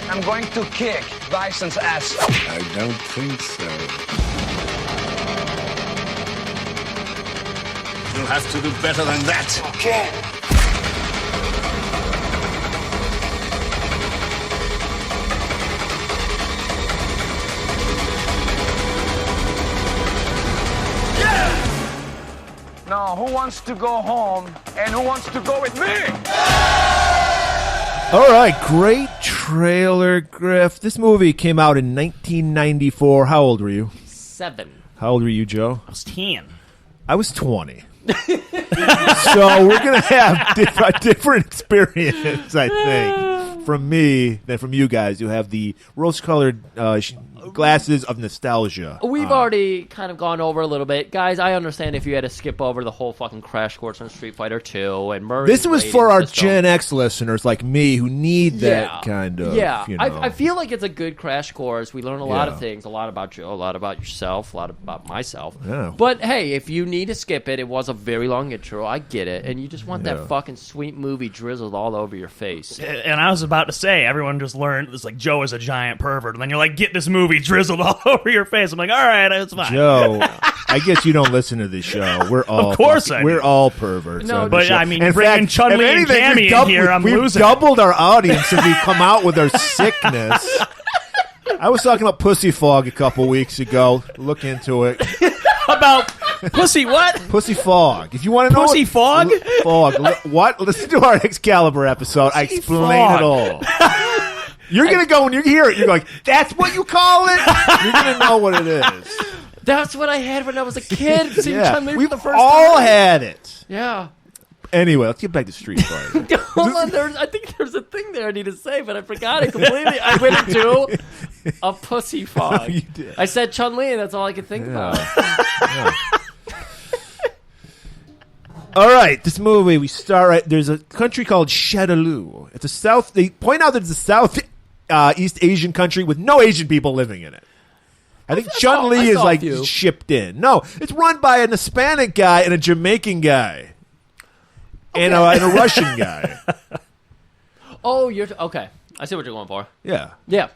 I'm going to kick Bison's ass. I don't think so. You'll have to do better than that. Okay. Now, who wants to go home and who wants to go with me? All right, great trailer, Griff. This movie came out in 1994. How old were you? 7. How old were you, Joe? I was 10. I was 20. So we're going to have a different experience, I think, from me than from you guys who have the rose-colored glasses of nostalgia. We've already kind of gone over a little bit. Guys, I understand if you had to skip over the whole fucking crash course on Street Fighter 2 and Murray's This was rating for our system. Gen X listeners like me who need that kind of, Yeah, you know. I feel like it's a good crash course. We learn a lot of Yeah. things, a lot about Joe, a lot about yourself, a lot about myself. Yeah. But hey, if you need to skip it, it was a very long intro. I get it. And you just want Yeah. that fucking sweet movie drizzled all over your face. And I was about to say, everyone just learned it's like Joe is a giant pervert, and then you're like, get this movie drizzled all over your face. I'm like, all right, it's fine. Joe, I guess you don't listen to this show. We're all Of course I do. we're all perverts. No, on but this show. I mean, In bringing fact, Chun-Li if and anything, Cammy we've in here, I'm we've losing. doubled our audience and we've come out with our sickness. I was talking about Pussy Fog a couple weeks ago. Look into it. About pussy what? Pussy Fog. If you want to know Pussy Fog? Fog. What? Listen to our Excalibur episode. I explain Fog. it all. You're going to go when you hear it. You're like, that's what you call it? You're going to know what it is. That's what I had when I was a kid. Seeing Yeah. Chun-Li We've for the first all time. had it. Yeah. Anyway, let's get back to Street Fighter. Hold on, I think there's a thing there I need to say, but I forgot it completely. I went into a pussy fog. You did. I said Chun-Li, and that's all I could think about. All right, this movie, we start right. There's a country called Shōryūken. It's a south. They point out that it's a South East Asian country with no Asian people living in it. I think Chun-Li I is saw a like few. shipped in. No, it's run by an Hispanic guy and a Jamaican guy. And a Russian guy. Oh, you're okay. I see what you're going for. Yeah. Yeah.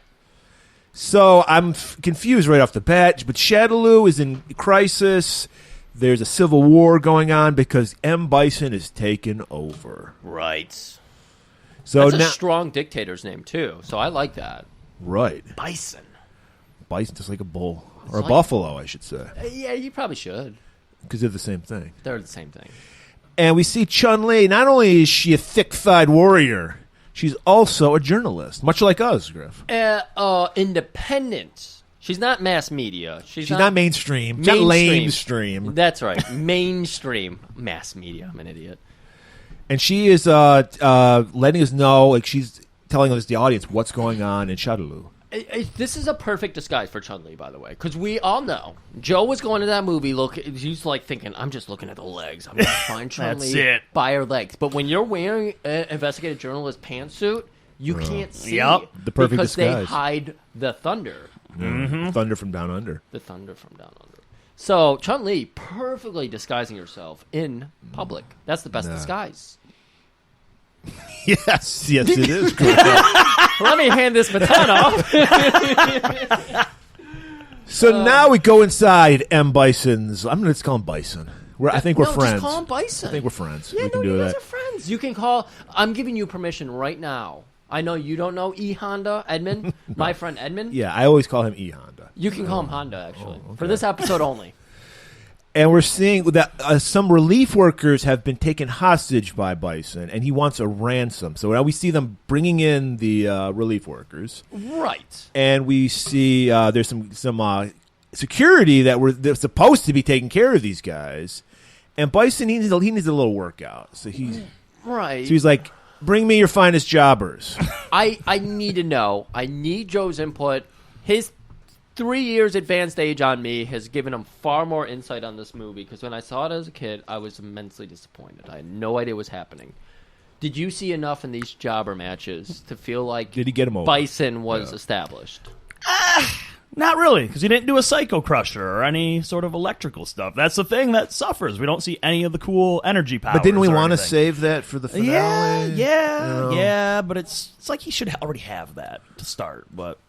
So I'm confused right off the bat. But Shōryūken is in crisis. There's a civil war going on because M. Bison is taken over. Right. So That's a now, strong dictator's name too. So I like that. right, Bison. Bison just like a bull or a like- buffalo, I should say, Yeah, you probably should. because they're the same thing. They're the same thing. And we see Chun-Li. Not only is she a thick-thighed warrior, she's also a journalist, much like us, Griff. Independent. She's not mass media. She's not mainstream. She's not lamestream. That's right. Mainstream. Mass media. I'm an idiot. And she is letting us know, like she's telling us, the audience, what's going on in Shādaloo. This is a perfect disguise for Chun-Li, by the way, because we all know Joe was going to that movie. He's like thinking, "I'm just looking at the legs. I'm going to find Chun-Li by her legs." But when you're wearing an investigative journalist pantsuit, you can't see the perfect because disguise. they hide the thunder. Mm-hmm. Thunder from down under. The thunder from down under. So Chun-Li perfectly disguising herself in public. That's the best disguise. Yes, it is. Let me hand this baton off. So now we go inside M. Bison's. I'm going to call him Bison. I think we're friends. Just call him Bison. I think we're friends. Yeah, we can do you that. guys are friends. You can call. I'm giving you permission right now. I know you don't know E. Honda, Edmund, my friend Edmund. Yeah, I always call him E. Honda. You can call him Honda, actually, for this episode only. And we're seeing that some relief workers have been taken hostage by Bison, and he wants a ransom. So now we see them bringing in the relief workers. Right. And we see there's some security they're supposed to be taking care of these guys. And Bison, he needs a little workout. So he's like, bring me your finest jobbers. I need to know. I need Joe's input. His 3 years advanced age on me has given him far more insight on this movie, because when I saw it as a kid, I was immensely disappointed. I had no idea what was happening. Did you see enough in these jobber matches to feel like Did he get him over? Bison was established? Not really, because he didn't do a Psycho Crusher or any sort of electrical stuff. That's the thing that suffers. We don't see any of the cool energy powers. But didn't we want to save that for the finale? Yeah, but it's like he should already have that to start. But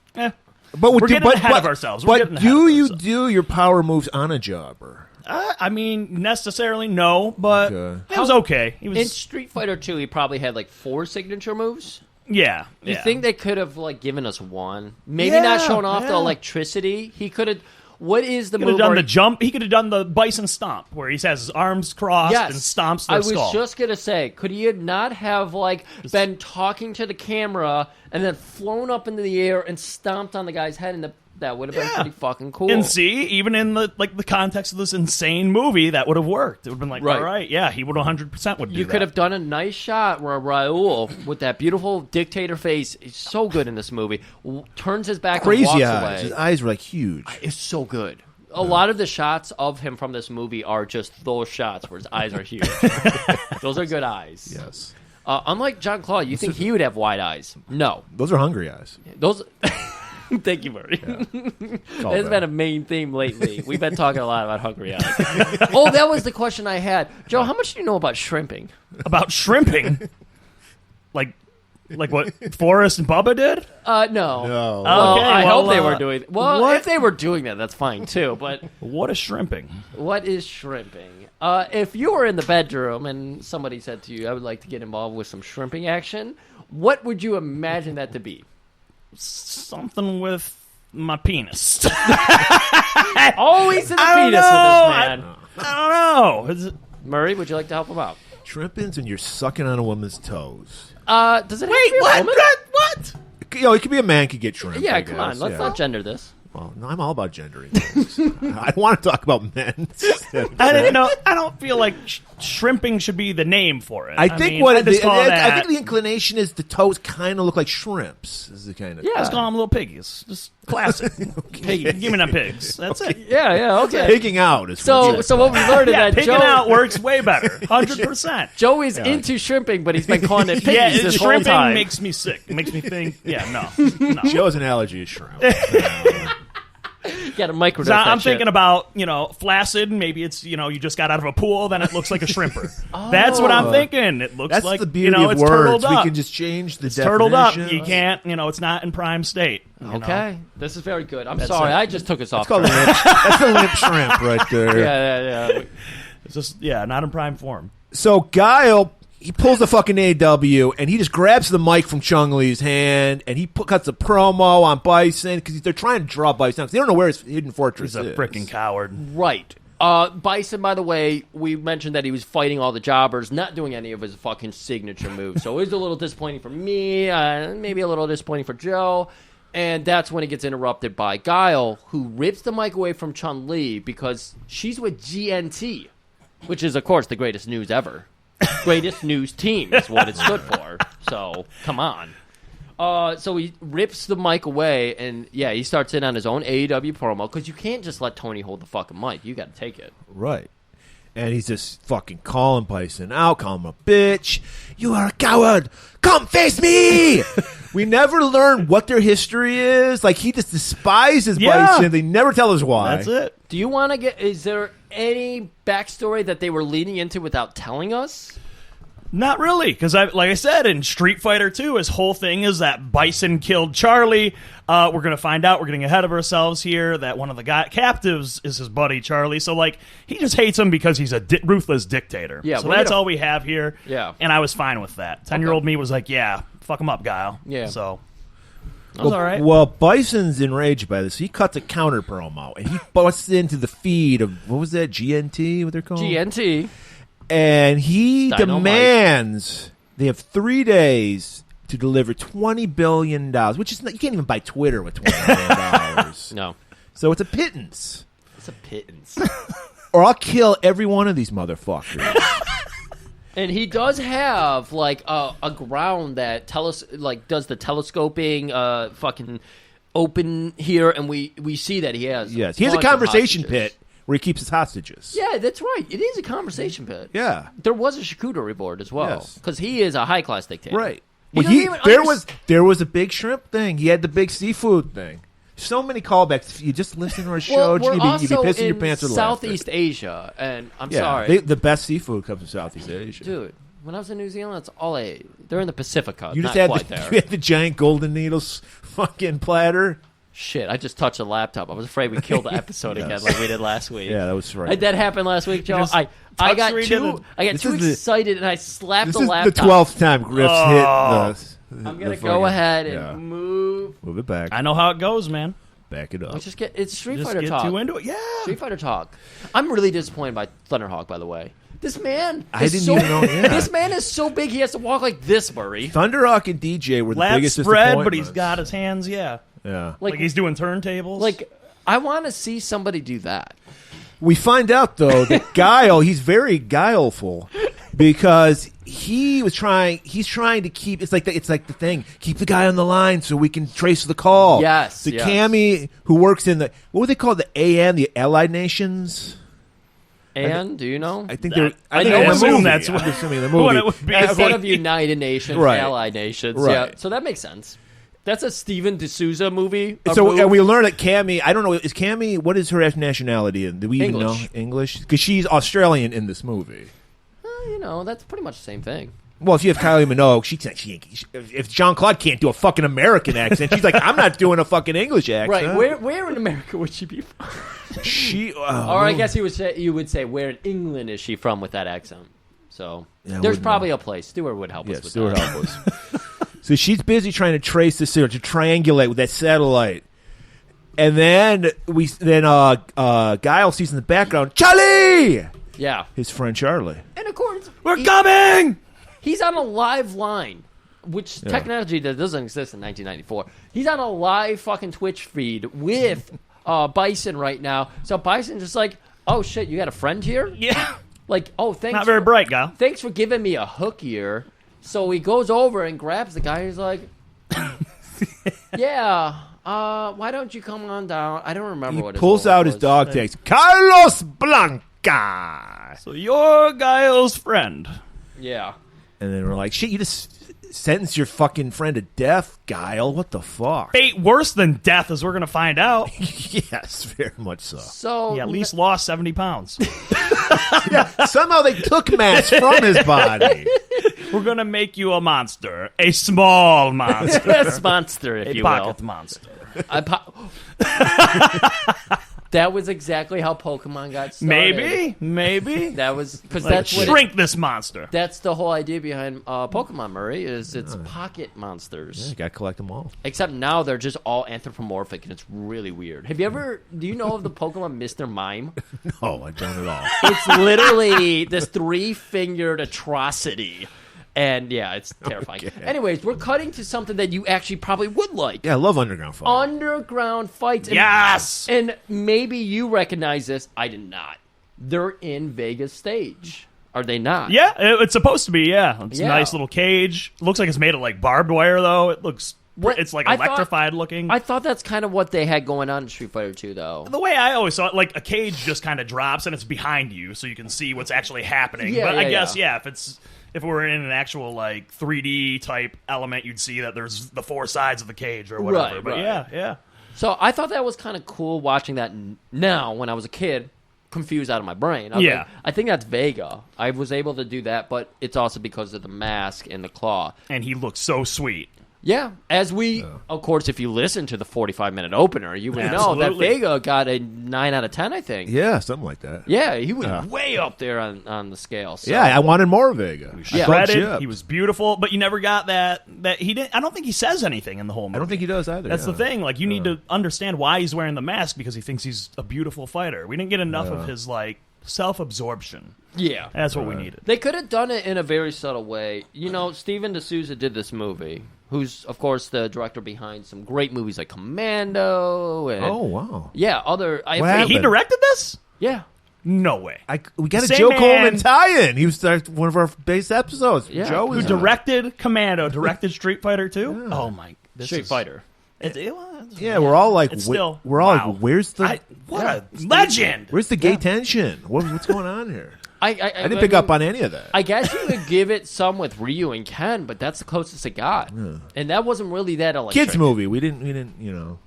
we're getting ahead of ourselves. But do you do your power moves on a jobber? I mean, necessarily no, but it was okay. In Street Fighter 2, he probably had like 4 signature moves. Yeah. You think they could have given us one? Maybe not showing off the electricity. He could have. What is the move? He could have done the jump. He could have done the Bison Stomp, where he has his arms crossed and stomps their skull. I was just gonna say, could he not have been talking to the camera and then flown up into the air and stomped on the guy's head, and that would have been pretty fucking cool. And see, even in the context of this insane movie, that would have worked. It would have been all right, yeah, he would 100% would do that. You could have done a nice shot where Raul, with that beautiful dictator face, he's so good in this movie, turns his back and walks away. His eyes were huge. It's so good. A lot of the shots of him from this movie are just those shots where his eyes are huge. Those are good eyes. Yes. Unlike Jean-Claude, you think he would have wide eyes. No. Those are hungry eyes. Those... Thank you, Murray. That's been a main theme lately. We've been talking a lot about hungry eyes. Oh, that was the question I had. Joe, how much do you know about shrimping? About shrimping? like what Forrest and Bubba did? No. No. Well, Okay, I hope they were doing... Well, what? if they were doing that, that's fine, too. But what is shrimping? What is shrimping? If you were in the bedroom and somebody said to you, I would like to get involved with some shrimping action, what would you imagine that to be? Something with my penis. Always in the penis with this man. I don't know. Murray, would you like to help him out? Shrimpins and you're sucking on a woman's toes. Does it have to be a woman? What? It could be a man could get shrimp. Yeah, I come guess. on. Let's not gender this. Well, no, I'm all about gendering things. I want to talk about men. I didn't know. I don't feel like shrimping should be the name for it. I think mean, I think the inclination is the toes kind of look like shrimps. Is the kind of Let's call them little piggies. Just classic. Piggy. Give me them pigs. That's it. Yeah, okay. Pigging out is so what we learned is that pigging Joe out works way better. 100%. Joe is into shrimping, but he's been calling it piggies this whole shrimping time. makes me sick. It makes me think. No. Joe's analogy is shrimp. You got a microdose. So I'm thinking about, flaccid. Maybe it's, you just got out of a pool, then it looks like a shrimper. That's what I'm thinking. It looks That's like, the beauty of it's words. turtled up. We can just change the definition. Turtled up. You can't, it's not in prime state. Okay. This is very good. I'm sorry. I just took us off. That's the limp shrimp right there. Yeah. It's just, not in prime form. So Guile, he pulls the fucking AW and he just grabs the mic from Chun-Li's hand and he cuts a promo on Bison because they're trying to draw Bison out. They don't know where his hidden fortress He's a is. freaking coward. Right. Bison, by the way, we mentioned that he was fighting all the jobbers, not doing any of his fucking signature moves. So it was a little disappointing for me, maybe a little disappointing for Joe. And that's when it gets interrupted by Guile, who rips the mic away from Chun-Li because she's with GNT, which is, of course, the greatest news ever. Greatest news team is what it stood for. So, come on. So he rips the mic away, and yeah, he starts in on his own AEW promo, because you can't just let Tony hold the fucking mic. You got to take it. Right. And he's just fucking calling Bison out, calling him a bitch. You are a coward. Come face me. We never learn what their history is. Like, he just despises Bison. They never tell us why. That's it. Do you want to get... Is there any backstory that they were leading into without telling us? Not really, because like I said, in Street Fighter 2, his whole thing is that Bison killed Charlie. We're going to find out, we're getting ahead of ourselves here, that one of the captives is his buddy Charlie. So, like, he just hates him because he's a ruthless dictator. Yeah, so that's all we have here. Yeah. And I was fine with that. 10-year-old me was like, yeah, fuck him up, Guile. Yeah. So... That was all right. Well, Bison's enraged by this. He cuts a counter promo, and he busts into the feed of, what was that, GNT, what they're called? GNT. And he Dynamite. demands they have 3 days to deliver $20 billion, which is not, you can't even buy Twitter with $20 billion. No. So it's a pittance. It's a pittance. Or I'll kill every one of these motherfuckers. And he does have, like, a ground that does the telescoping fucking open here, and we see that he has. Yes, he has a bunch of conversation hostages. pit where he keeps his hostages. Yeah, that's right. It is a conversation pit. Yeah. There was a charcuterie board as well, Yes. because he is a high-class dictator. Right. He Well, doesn't even there was a big shrimp thing. He had the big seafood thing. So many callbacks. If you just listen to our show, Well, we're you'd be also pissing in your pants with Southeast laughter. Asia, and I'm Yeah, sorry. the best seafood comes from Southeast Asia. Dude, when I was in New Zealand, that's all I ate. They're in the Pacifica, You just not had quite the, there. you had the giant golden needles fucking platter. Shit, I just touched a laptop. I was afraid we killed the episode again like we did last week. Yeah, that was right. That happened last week, Joe. just I got touch too This is excited, and I slapped This the is laptop. the 12th time Griff's hit the I'm going to the go fucking- ahead and yeah. move. Move it back. I know how it goes, man. Back it up. Let's just get... It's Street Just Fighter get talk. too into it. Yeah. Street Fighter talk. I'm really disappointed by Thunderhawk, by the way. This man I is didn't so... even know, yeah. This man is so big, he has to walk like this, Murray. Thunderhawk and DJ were the Lab biggest spread, but disappointments. he's got his hands, yeah. Yeah. Like he's doing turntables. Like, I want to see somebody do that. We find out though that Guile, he's very guileful because he's trying to keep it's like the thing, keep the guy on the line so we can trace the call. Yes, The yes. Cammy who works in the what would they call the AN, the Allied Nations? And, do you know? I think That- they're I think in the assume movie. that's I'm what- assuming the movie. what it would be. Instead of United Nations, Right. Allied Nations. Right. Yeah, so that makes sense. That's a Steven D'Souza movie. So and we learn that Cammy, I don't know, is Cammy, what is her nationality? And do we even know English. English? Because she's Australian in this movie. That's pretty much the same thing. Well, if you have Kylie Minogue, if Jean-Claude can't do a fucking American accent, she's like, I'm not doing a fucking English accent. Right. Where in America would she be from? She, Or I guess you would say, where in England is she from with that accent? So Yeah, I there's wouldn't know. A place. Stuart would help us with Stuart that. help us. So she's busy trying to trace this, to triangulate with that satellite. And then Guile sees in the background, Charlie! Yeah. His friend Charlie. And of course, we're coming! He's on a live line, which technology that doesn't exist in 1994. He's on a live fucking Twitch feed with Bison right now. So Bison's just like, oh shit, you got a friend here? Yeah. Like, oh, thanks. Not very bright, Guile. Thanks for giving me a hook here. So he goes over and grabs the guy. He's like, yeah, why don't you come on down? I don't remember what He his pulls role out his was. dog tags. Carlos Blanca! So you're Guile's friend. Yeah. And then we're like, shit, you just sentenced your fucking friend to death, Guile. What the fuck? Fate worse than death, as we're going to find out. Yes, very much so. So He at least lost 70 pounds. Yeah, somehow they took mass from his body. We're going to make you a monster. A small monster. That's monster, if A you pocket will. monster. That was exactly how Pokemon got started. Maybe. That was because Like that's what Shrink this monster. that's the whole idea behind Pokemon, Murray, is it's pocket monsters. You gotta collect them all. Except now they're just all anthropomorphic, and it's really weird. Have you ever? Do you know of the Pokemon Mr. Mime? No, I don't at all. It's literally this 3-fingered atrocity. And yeah, it's terrifying. Okay. Anyways, we're cutting to something that you actually probably would like. Yeah, I love underground fighting. Underground fights. And, Yes! And maybe you recognize this. I did not. They're in Vegas stage. Are they not? Yeah, it's supposed to be, yeah. It's Yeah. a nice little cage. Looks like it's made of like barbed wire, though. It looks... It's like electrified looking. I thought that's kind of what they had going on in Street Fighter 2, though. The way I always saw it, like a cage just kind of drops and it's behind you, so you can see what's actually happening. Yeah, but yeah, I guess, yeah. if we're in an actual like 3D type element, you'd see that there's the 4 sides of the cage or whatever. Right, but right. yeah. So I thought that was kind of cool watching that now when I was a kid, confused out of my brain. I was Yeah. like, I think that's Vega. I was able to do that, but it's also because of the mask and the claw. And he looks so sweet. Yeah, as we, of course, if you listen to the 45-minute opener, you would know that Absolutely. Vega got a 9 out of 10, I think. Yeah, something like that. Yeah, he was way up there on the scale. So. Yeah, I wanted more Vega. Yeah. Shredded, he was beautiful, but you never got that he didn't. I don't think he says anything in the whole movie. I don't think he does either. That's yeah. the thing. Like, you need to understand why he's wearing the mask because he thinks he's a beautiful fighter. We didn't get enough of his like self-absorption. Yeah. That's what we needed. They could have done it in a very subtle way. You know, Steven D'Souza did this movie, who's, of course, the director behind some great movies like Commando. And, Oh, wow. yeah, other... I What forget- happened? He directed this? Yeah. No way. We got a Same Joe man. Coleman tie-in. He was one of our base episodes. Yeah. Joe Who was directed Commando, directed Street Fighter 2? Oh my! Street Fighter. Yeah, we're all like, It's still- we're all wow. like, where's the What a legend! where's the gay tension? What's going on here? I didn't pick up on any of that. I guess you could give it some with Ryu and Ken, but that's the closest it got. And that wasn't really that electric. Kids movie. We didn't. You know,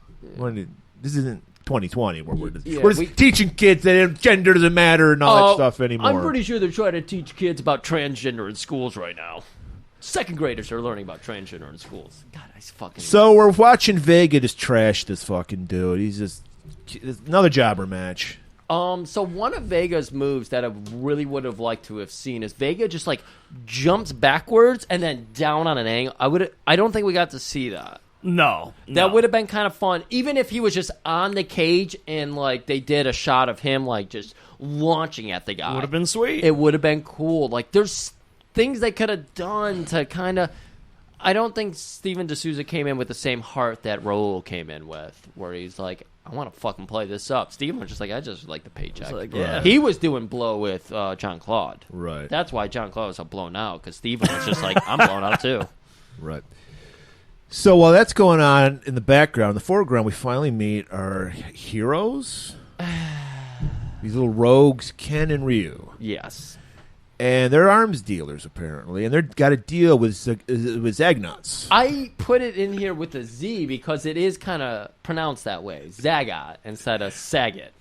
this isn't 2020 where we're just, Yeah, we're just teaching kids that gender doesn't matter and all that stuff anymore. I'm pretty sure they're trying to teach kids about transgender in schools right now. Second graders are learning about transgender in schools. God, I fucking... So we're watching Vega just trash this fucking dude. He's just another jobber match. So one of Vega's moves that I really would have liked to have seen is Vega just like jumps backwards and then down on an angle. I don't think we got to see that. No, That would have been kind of fun, even if he was just on the cage and like they did a shot of him like just launching at the guy. Would have been sweet. It would have been cool. Like there's things they could have done to kind of. I don't think Steven D'Souza came in with the same heart that Raul came in with, where he's like, I want to fucking play this up. Steven was just like, I just like the paycheck. yeah. He was doing blow with John Claude. Right. That's why John Claude was so blown out, because Steven was just like, I'm blown out too. Right. So while that's going on in the background, in the foreground, we finally meet our heroes. These little rogues, Ken and Ryu. Yes. And they're arms dealers, apparently. And they've got a deal with Zagnuts. I put it in here with a Z because it is kind of pronounced that way. Zagat instead of Saget.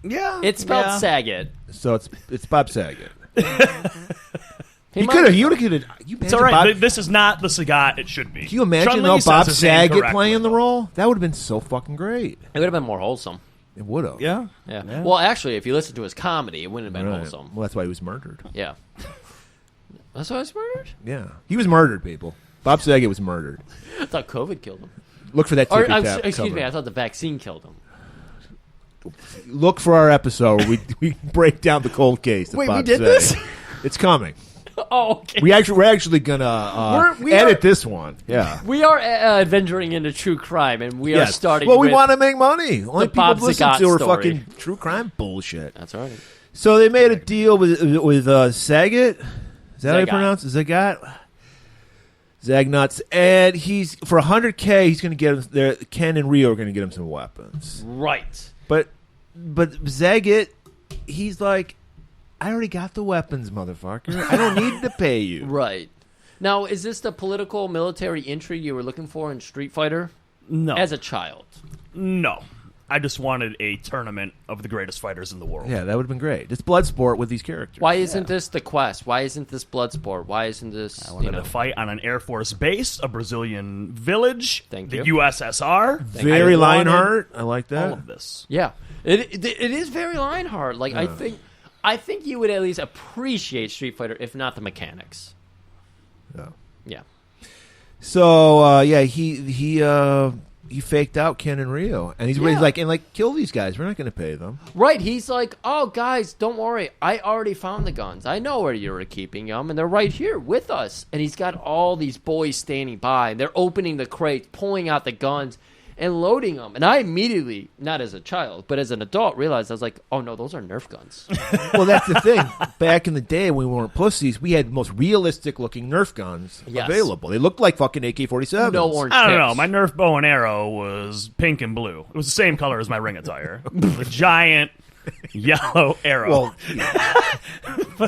Yeah, It's spelled Saget. So it's Bob Saget. He He might- could have. You could have. It's all right. This is not the Sagat it should be. Can you imagine Chun-Li though says Bob his name Saget correctly. playing the role? That would have been so fucking great. It would have been more wholesome. It would have. Yeah. Yeah. Well, actually, if you listen to his comedy, it wouldn't have been Right. wholesome. Well, that's why he was murdered. Yeah. That's why I was murdered? Yeah, he was murdered. People. Bob Saget was murdered. I thought COVID killed him. Look for that. Or, tippy tap excuse cover. me, I thought the vaccine killed him. Look for our episode where we break down the cold case. Of Wait, we Bob did Saget. this? It's coming. Oh, okay. We're actually gonna We edit are- this one. Yeah. We are venturing into true crime, and we are Yes. starting Well, we with- want to make money. Only the people Bob listen Saget to are story. fucking true crime bullshit. That's right. So they made a deal with Saget. Is that how you Zagat. pronounce it? Zagat? Zagnuts. And he's for $100K. He's going to get him. Ken and Ryu are going to get him some weapons. Right. But Zagat, he's like, I already got the weapons, motherfucker. I don't need to pay you. Right. Now, is this the political military intrigue you were looking for in Street Fighter? No. As a child. No. I just wanted a tournament of the greatest fighters in the world. Yeah, that would have been great. It's Bloodsport with these characters. Why isn't this the quest? Why isn't this Bloodsport? Why isn't this, I wanted to fight on an Air Force base, a Brazilian village, Thank the you. USSR. Very I wanted Lionheart. I like that. all of this. Yeah. It is very Lionheart. Like I think you would at least appreciate Street Fighter, if not the mechanics. Yeah. So he faked out Ken and Ryo, and he's like kill these guys. We're not going to pay them. Right. He's like, oh guys, don't worry. I already found the guns. I know where you were keeping them, and they're right here with us. And he's got all these boys standing by, and they're opening the crates, pulling out the guns, and loading them. And I immediately, not as a child, but as an adult, realized I was like, oh no, those are Nerf guns. Well, that's the thing. Back in the day when we weren't pussies, we had the most realistic looking Nerf guns available. They looked like fucking AK-47s. No orange I don't tips. know. My Nerf bow and arrow was pink and blue. It was the same color as my ring attire. The giant yellow arrow.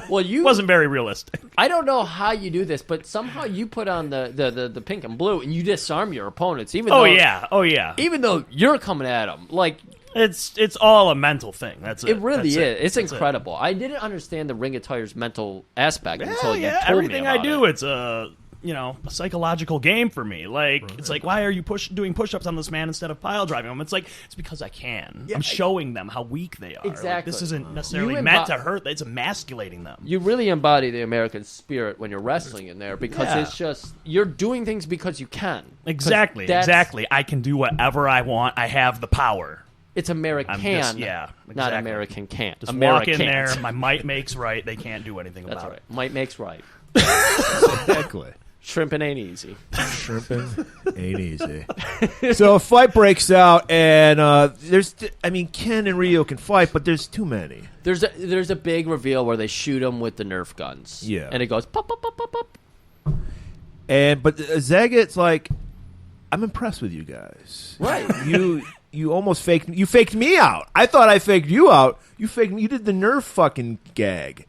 Well, you wasn't very realistic. I don't know how you do this, but somehow you put on the pink and blue and you disarm your opponents. Even though even though you're coming at them, like it's all a mental thing. That's it. It really is. It's That's incredible. I didn't understand the ring attire's mental aspect until you told everything me about I do, it. it's a psychological game for me. Like it's like, why are you doing push-ups on this man instead of pile driving him? It's like it's because I can. I'm showing them how weak they are. Exactly. Like, this isn't necessarily meant to hurt. It's emasculating them. You really embody the American spirit when you're wrestling in there because it's just you're doing things because you can. Exactly. I can do whatever I want. I have the power. It's American, exactly. not American can't. Just American walk in there. My might makes right. They can't do anything That's about right. Might makes right. Exactly. Shrimping ain't easy. Shrimping ain't easy. So a fight breaks out, and Ken and Ryo can fight, but there's too many. There's a big reveal where they shoot them with the Nerf guns. Yeah. And it goes pop, pop, pop, pop, pop. But Zagat's like, I'm impressed with you guys. Right. You almost faked me out. I thought I faked you out. You did the Nerf fucking gag.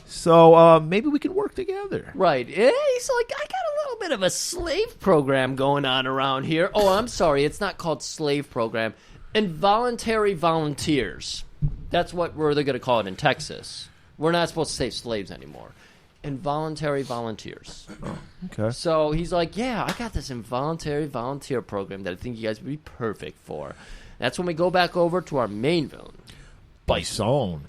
So maybe we can work together. Right. He's like, I got a little bit of a slave program going on around here. Oh, I'm sorry. It's not called slave program. Involuntary volunteers. That's what they're going to call it in Texas. We're not supposed to say slaves anymore. Involuntary volunteers. Oh, okay. So he's like, yeah, I got this involuntary volunteer program that I think you guys would be perfect for. That's when we go back over to our main villain. Bison.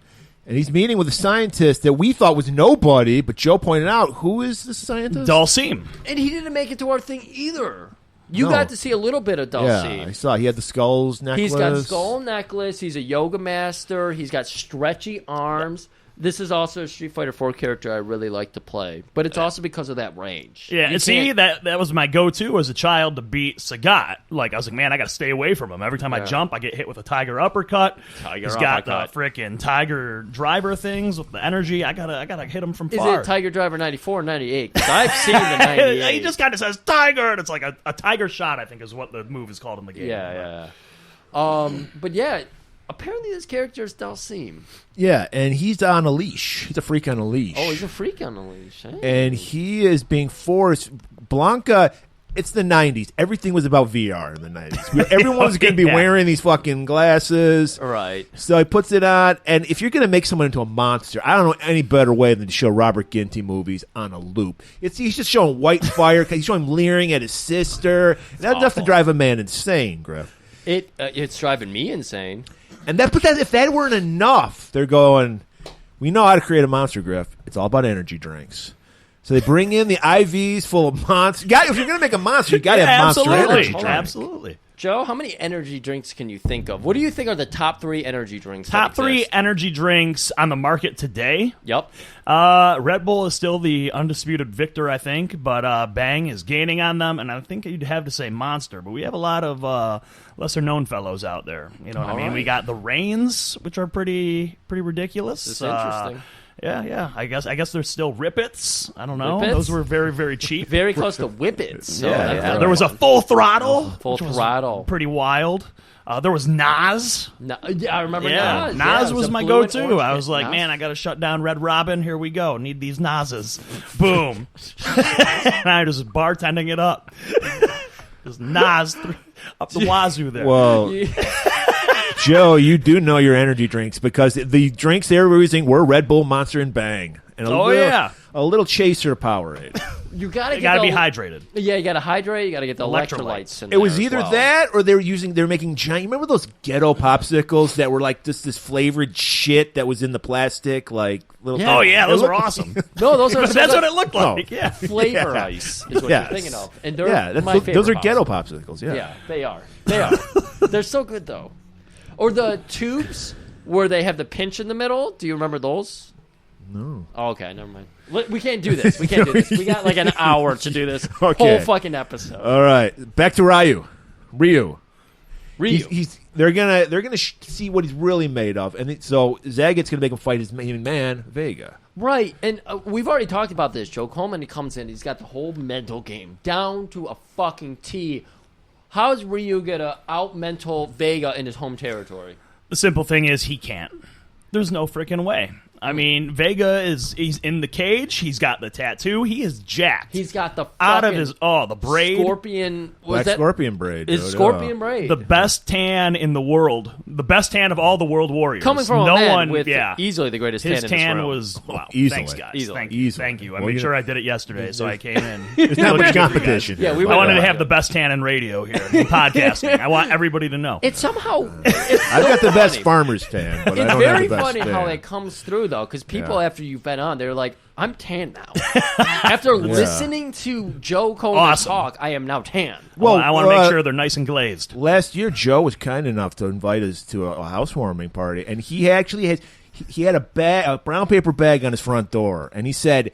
And he's meeting with a scientist that we thought was nobody, but Joe pointed out, who is the scientist? Dulcim. And he didn't make it to our thing either. You got to see a little bit of Dulcim. Yeah, I saw. He had the skulls necklace. He's got skull necklace. He's a yoga master. He's got stretchy arms. This is also a Street Fighter 4 character I really like to play, but it's also because of that range. Yeah, and see, that was my go-to as a child to beat Sagat. Like, I was like, man, I got to stay away from him. Every time I jump, I get hit with a tiger uppercut. He's got the freaking tiger driver things with the energy. I gotta hit him from far. Is it Tiger Driver 94 or 98? Because I've seen the 98. He just kind of says tiger, and it's like a tiger shot, I think is what the move is called in the game. Yeah. But yeah, apparently this character is Dulcim. Yeah, and he's on a leash. He's a freak on a leash. Oh, he's a freak on a leash. Hey. And he is being forced. Blanca, it's the 90s. Everything was about VR in the 90s. Everyone's going to be wearing these fucking glasses. Right. So he puts it on. And if you're going to make someone into a monster, I don't know any better way than to show Robert Ginty movies on a loop. He's just showing white fire. He's showing him leering at his sister. That's enough to drive a man insane, Griff. It's driving me insane. And if that weren't enough, they're going, we know how to create a monster, Griff. It's all about energy drinks. So they bring in the IVs full of monsters. If you're going to make a monster, you got to have monster energy drinks. Absolutely. Joe, how many energy drinks can you think of? What do you think are the top 3 energy drinks? Top 3 energy drinks on the market today? Yep. Red Bull is still the undisputed victor, I think, but Bang is gaining on them, and I think you'd have to say Monster. But we have a lot of lesser-known fellows out there. You know what I mean? Right. We got the Reigns, which are pretty ridiculous. It's interesting. Yeah. I guess there's still Rippets. I don't know. Whippets? Those were very, very cheap. Very close to Whippets. So yeah. There was a Full Throttle. Full Throttle. Pretty wild. There was Nas. I remember Nas. Nas was my go-to. I was like, man, I got to shut down Red Robin. Here we go. Need these Nases. Boom. And I was just bartending it up. Just Nas up the wazoo there. Whoa. Joe, you do know your energy drinks because the drinks they were using were Red Bull, Monster, and Bang. And a little Chaser Powerade. You gotta be hydrated. Yeah, you gotta hydrate. You gotta get the electrolytes. In it was there either as well. that or they're making giant. You remember those ghetto popsicles that were like this flavored shit that was in the plastic, like little. Yeah. Oh yeah, those were awesome. No, those are That's what it looked like. Yeah, flavor ice is what you're thinking of, and they're my favorite. Those are ghetto popsicles. Yeah, they are. They are. They're so good though. Or the tubes where they have the pinch in the middle. Do you remember those? No. Oh, okay, never mind. We can't do this. We can't do this. We got like an hour to do this Okay. whole fucking episode. All right, back to Ryu. Ryu. They're gonna see what he's really made of, and so Zagat's gonna make him fight his main man, Vega. Right, and we've already talked about this. Joe Coleman, he comes in, he's got the whole mental game down to a fucking T. How's Ryu gonna out-mental Vega in his home territory? The simple thing is he can't. There's no freaking way. I mean, Vega he's in the cage. He's got the tattoo. He is jacked. He's got the fucking out of his the braid. Scorpion. Black scorpion braid. Is scorpion braid. The best tan in the world. The best tan of all the world warriors. Coming from a man with easily the greatest his tan in this room. was wow. Easily. Thanks, guys. Easily. Thank you. I made sure I did it yesterday, so I came in. There's not much competition. Yeah, I wanted to have the best tan in radio here, in podcasting. I want everybody to know. It's somehow. I've got the best farmer's tan, but I It's don't very have the best funny tan. how it comes through, though, because people, after you've been on, they're like, I'm tan now. After listening to Joe Coleman talk, I am now tan. Well, I want to make sure they're nice and glazed. Last year, Joe was kind enough to invite us to a housewarming party, and he actually has. He had a brown paper bag on his front door, and he said,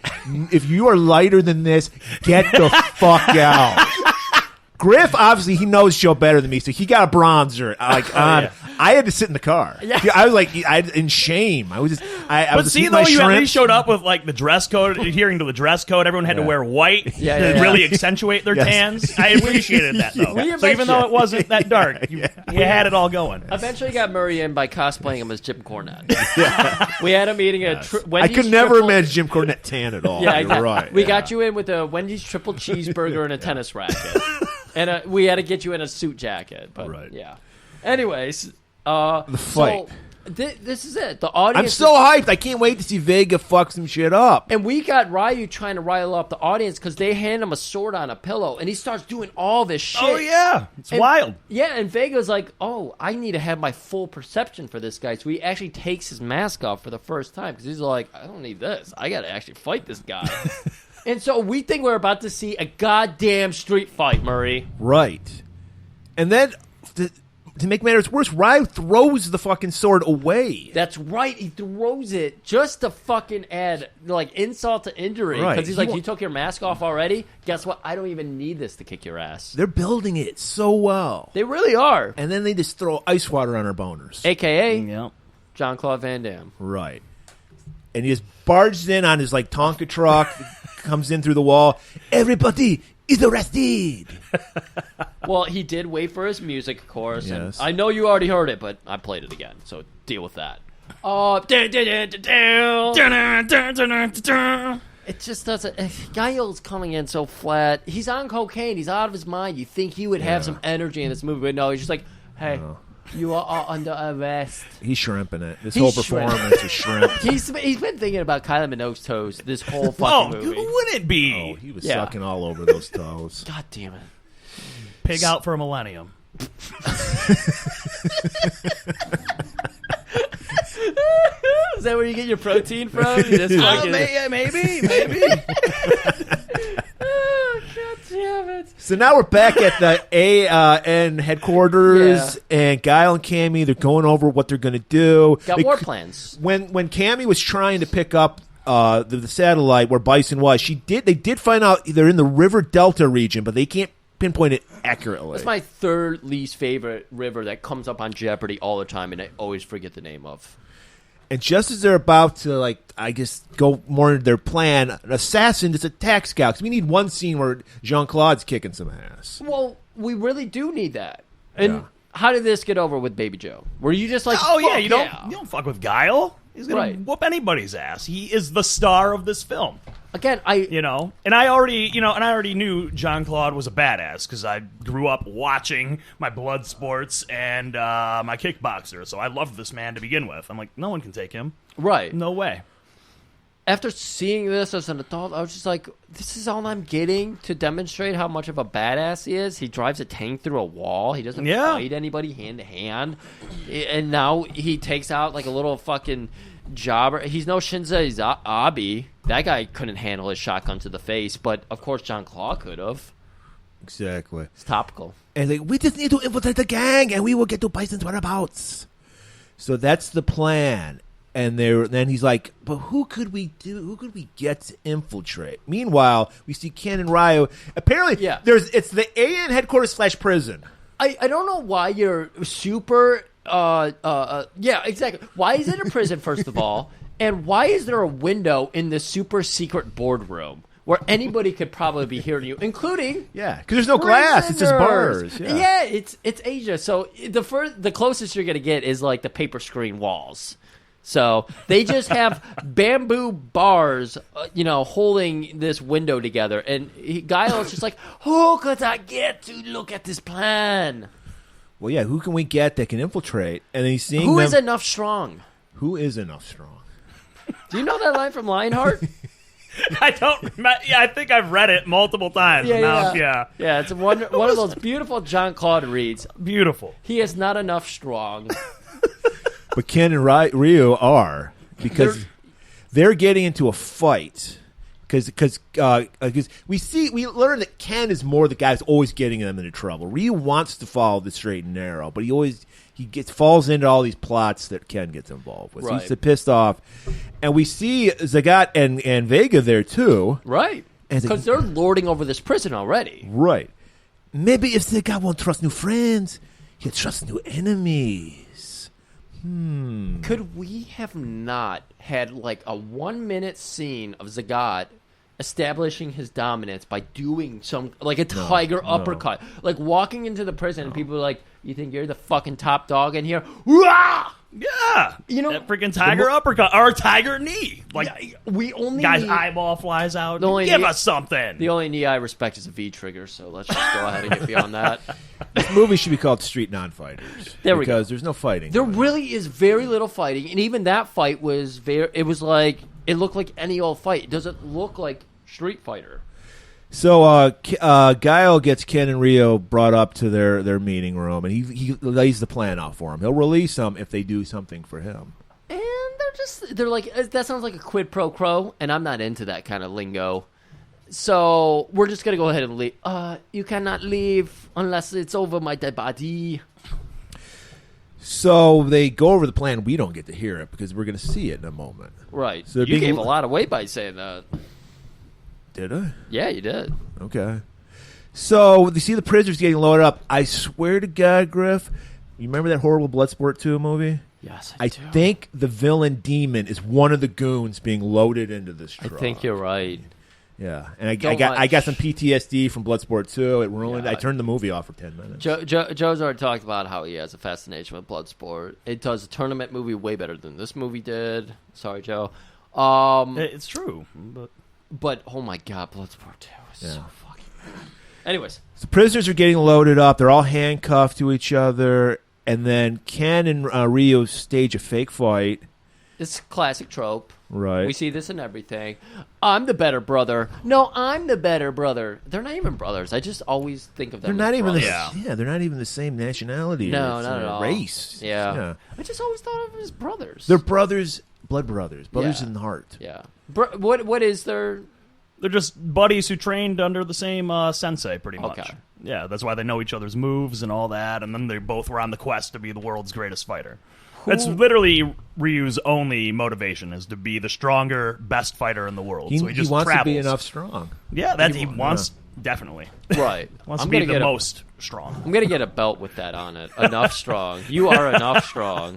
"If you are lighter than this, get the fuck out." Griff, obviously, he knows Joe better than me, so he got a bronzer. I had to sit in the car. Yeah. I was like, in shame. I was just, I But was see, eating though, my you at shrimp. least showed up with like the dress code, adhering to the dress code. Everyone had to wear white to really accentuate their tans. I appreciated that, though. So even though it wasn't that dark, you had it all going. Eventually got Murray in by cosplaying him as Jim Cornette. We had him eating a I Wendy's could never triple- imagine Jim Cornette tan at all. Yeah, You're right. We got you in with a Wendy's triple cheeseburger and a tennis racket. And we had to get you in a suit jacket. But yeah. Anyways, the fight. So, this is it. The audience. I'm so hyped. I can't wait to see Vega fuck some shit up. And we got Ryu trying to rile up the audience because they hand him a sword on a pillow, and he starts doing all this shit. Oh, yeah. It's wild. Yeah, and Vega's like, oh, I need to have my full perception for this guy. So he actually takes his mask off for the first time because he's like, I don't need this. I got to actually fight this guy. And so we think we're about to see a goddamn street fight, Murray. Right. And then, to make matters worse, Ryu throws the fucking sword away. That's right. He throws it just to fucking add, like, insult to injury. Because Right. he's like, you took your mask off already? Guess what? I don't even need this to kick your ass. They're building it so well. They really are. And then they just throw ice water on our boners. A.K.A. Jean-Claude Van Damme. Right. And he just barges in on his, like, Tonka truck, comes in through the wall. Everybody is arrested. Well, he did wait for his music, of course. Yes. And I know you already heard it, but I played it again, so deal with that. It just doesn't. Guile's coming in so flat. He's on cocaine. He's out of his mind. You think he would have some energy in this movie, but no, he's just like, hey, you are under arrest. He's shrimping it. This He's whole performance is shrimp. He's been thinking about Kylie Minogue's toes this whole fucking movie. Who would it be? Oh, he was sucking all over those toes. God damn it. Pig out for a millennium. Is that where you get your protein from? You just fucking... maybe. Oh, God damn it. So now we're back at the AN headquarters, and Guile and Cammy, they're going over what they're going to do. Got war plans. When Cammy was trying to pick up the satellite where Bison was, they did find out they're in the River Delta region, but they can't pinpoint it accurately. It's my third least favorite river that comes up on Jeopardy all the time, and I always forget the name of. And just as they're about to, like, I guess, go more into their plan, an assassin just attacks Scout. 'Cause we need one scene where Jean-Claude's kicking some ass. Well, we really do need that. And how did this get over with Baby Joe? Were you just like, you don't fuck with Guile. He's gonna whoop anybody's ass. He is the star of this film. Again, and I already knew Jean-Claude was a badass because I grew up watching my blood sports and my kickboxer, so I loved this man to begin with. I'm like, no one can take him. Right. No way. after seeing this as an adult, I was just like, this is all I'm getting to demonstrate how much of a badass he is. He drives a tank through a wall. He doesn't fight anybody hand to hand. And now he takes out like a little fucking jobber. He's no Shinzo Abe. That guy couldn't handle his shotgun to the face, but of course John Claw could have. Exactly. It's topical. And like, we just need to infiltrate the gang, and we will get to Bison's whereabouts. So that's the plan. And then he's like, but who could we get to infiltrate? Meanwhile, we see Ken and Ryu. Apparently, it's the AN headquarters / prison. I don't know why you're super... yeah, exactly. Why is it a prison, first of all? And why is there a window in the super secret boardroom where anybody could probably be hearing you, including... Yeah, because there's no glass. It's just bars. Yeah, it's Asia. So the closest you're going to get is like the paper screen walls. So they just have bamboo bars, holding this window together. And Guile's just like, who could I get to look at this plan? Well, yeah, who can we get that can infiltrate? And then he's seeing Who is enough strong? Who is enough strong? Do you know that line from Lionheart? I don't remember. Yeah, I think I've read it multiple times. Yeah, it's one of those beautiful John Claude reads. Beautiful. He is not enough strong. But Ken and Ryu are, because they're getting into a fight. Because we learn that Ken is more the guy who's always getting them into trouble. Ryu wants to follow the straight and narrow, but he falls into all these plots that Ken gets involved with. Right. So he's pissed off, and we see Zagat and Vega there too. Right, because they're lording over this prison already. Right. Maybe if Zagat won't trust new friends, he'll trust new enemies. Could we have not had like a 1-minute scene of Zagat establishing his dominance by doing a tiger uppercut, like walking into the prison and people are like, "You think you're the fucking top dog in here?" Wah! Yeah, that freaking tiger uppercut or tiger knee. Like we only guy's eyeball flies out. Give us something. The only knee I respect is a V trigger, so let's just go ahead and get beyond that. This movie should be called Street Non-Fighters. There we go. Because there's no fighting. There really is very little fighting, and even that fight was it looked like any old fight. It doesn't look like Street Fighter. So Guile gets Ken and Ryu brought up to their meeting room, and he lays the plan out for them. He'll release them if they do something for him. And they're like, that sounds like a quid pro quo, and I'm not into that kind of lingo. So we're just going to go ahead and leave. You cannot leave unless it's over my dead body. So they go over the plan. We don't get to hear it because we're going to see it in a moment. Right. So you gave a lot away by saying that. Did I? Yeah, you did. Okay. So you see the prisoners getting loaded up. I swear to God, Griff, you remember that horrible Bloodsport 2 movie? Yes, I do. think the villain demon is one of the goons being loaded into this truck. I think you're right. Yeah, and I got some PTSD from Bloodsport 2. It ruined. I turned the movie off for 10 minutes. Joe's already talked about how he has a fascination with Bloodsport. It does a tournament movie way better than this movie did. Sorry, Joe. It's true, but oh my God, Bloodsport 2 is so fucking bad. Anyways, so prisoners are getting loaded up. They're all handcuffed to each other, and then Ken and Ryu stage a fake fight. It's a classic trope. Right. We see this in everything. I'm the better brother. No, I'm the better brother. They're not even brothers. I just always think of them they're not as even brothers. they're not even the same nationality. No, not at all. Race. Yeah. I just always thought of them as brothers. They're brothers, blood brothers in the heart. Yeah. What is their... They're just buddies who trained under the same sensei, pretty much. Okay. Yeah, that's why they know each other's moves and all that, and then they both were on the quest to be the world's greatest fighter. That's literally Ryu's only motivation, is to be the stronger, best fighter in the world. So he just wants travels. to be enough strong. Yeah, he wants, definitely. Right. Wants to be the most strong. I'm going to get a belt with that on it. Enough strong. You are enough strong.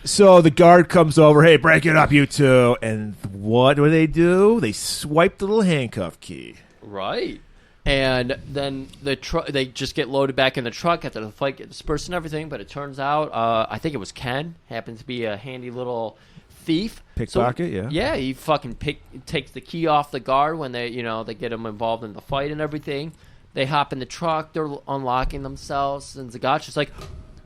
So the guard comes over, hey, break it up, you two. And what do? They swipe the little handcuff key. Right. And then they just get loaded back in the truck after the fight gets dispersed and everything. But it turns out, I think it was Ken, happens to be a handy little thief. Pickpocket, yeah. Yeah, he fucking takes the key off the guard when they get him involved in the fight and everything. They hop in the truck, they're unlocking themselves, and Zagat's just like,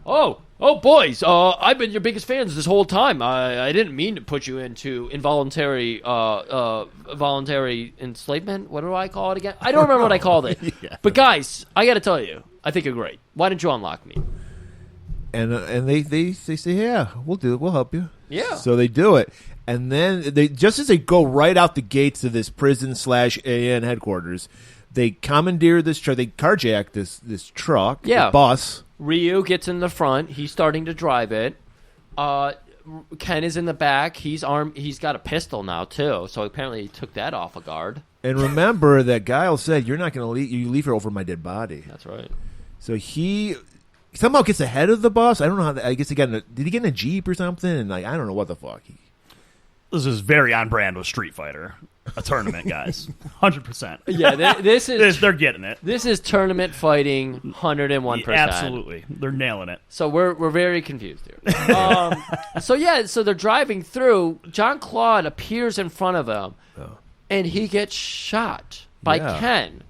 Oh, boys! I've been your biggest fans this whole time. I didn't mean to put you into involuntary, voluntary enslavement. What do I call it again? I don't remember what I called it. Yeah. But guys, I got to tell you, I think you're great. Why didn't you unlock me? And they say, yeah, we'll do it. We'll help you. Yeah. So they do it, and then just as they go right out the gates of this prison/AN headquarters, they commandeer this truck. They carjack this truck. Yeah. The bus. Ryu gets in the front. He's starting to drive it. Ken is in the back. He's armed. He's got a pistol now too. So apparently he took that off of guard. And remember that Guile said, "You're not going to leave. You leave her over my dead body." That's right. So he somehow gets ahead of the bus. I don't know how. I guess did he get in a Jeep or something? And I don't know what the fuck. This is very on brand with Street Fighter. A tournament, guys. 100%. Yeah, this is... They're getting it. This is tournament fighting 101%. Yeah, absolutely. They're nailing it. So we're very confused here. So they're driving through. Jean-Claude appears in front of them, and he gets shot by Ken.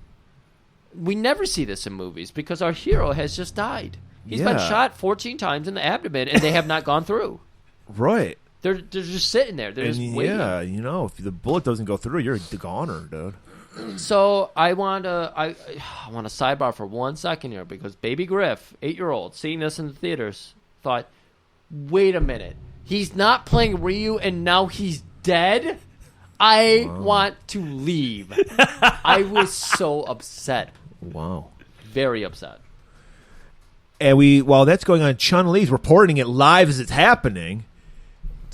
We never see this in movies because our hero has just died. He's been shot 14 times in the abdomen, and they have not gone through. Right. They're just sitting there. They're just waiting. Yeah, if the bullet doesn't go through, you're a goner, dude. So I want to sidebar for 1 second here because baby Griff, 8-year-old, seeing this in the theaters, thought, wait a minute. He's not playing Ryu and now he's dead? I want to leave. I was so upset. Wow. Very upset. And while that's going on, Chun-Li's reporting it live as it's happening.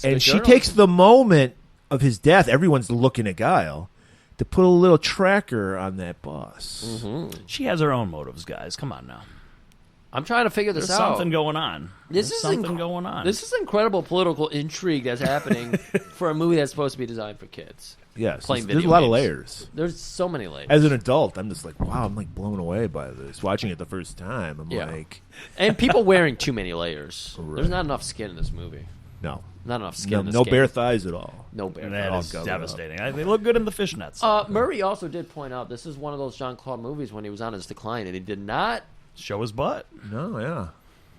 And she takes the moment of his death, everyone's looking at Guile, to put a little tracker on that bus. Mm-hmm. She has her own motives, guys. Come on now. I'm trying to figure this There's out. Something going on. This is incredible political intrigue that's happening for a movie that's supposed to be designed for kids. Yes, there's a lot of layers. There's so many layers. As an adult, I'm just like, wow, I'm like blown away by this. Watching it the first time, I'm like... And people wearing too many layers. Right. There's not enough skin in this movie. No. Not enough skin. No bare thighs at all. No bare thighs. That is devastating. They look good in the fishnets. Murray also did point out this is one of those Jean-Claude movies when he was on his decline, and he did not show his butt. No, yeah.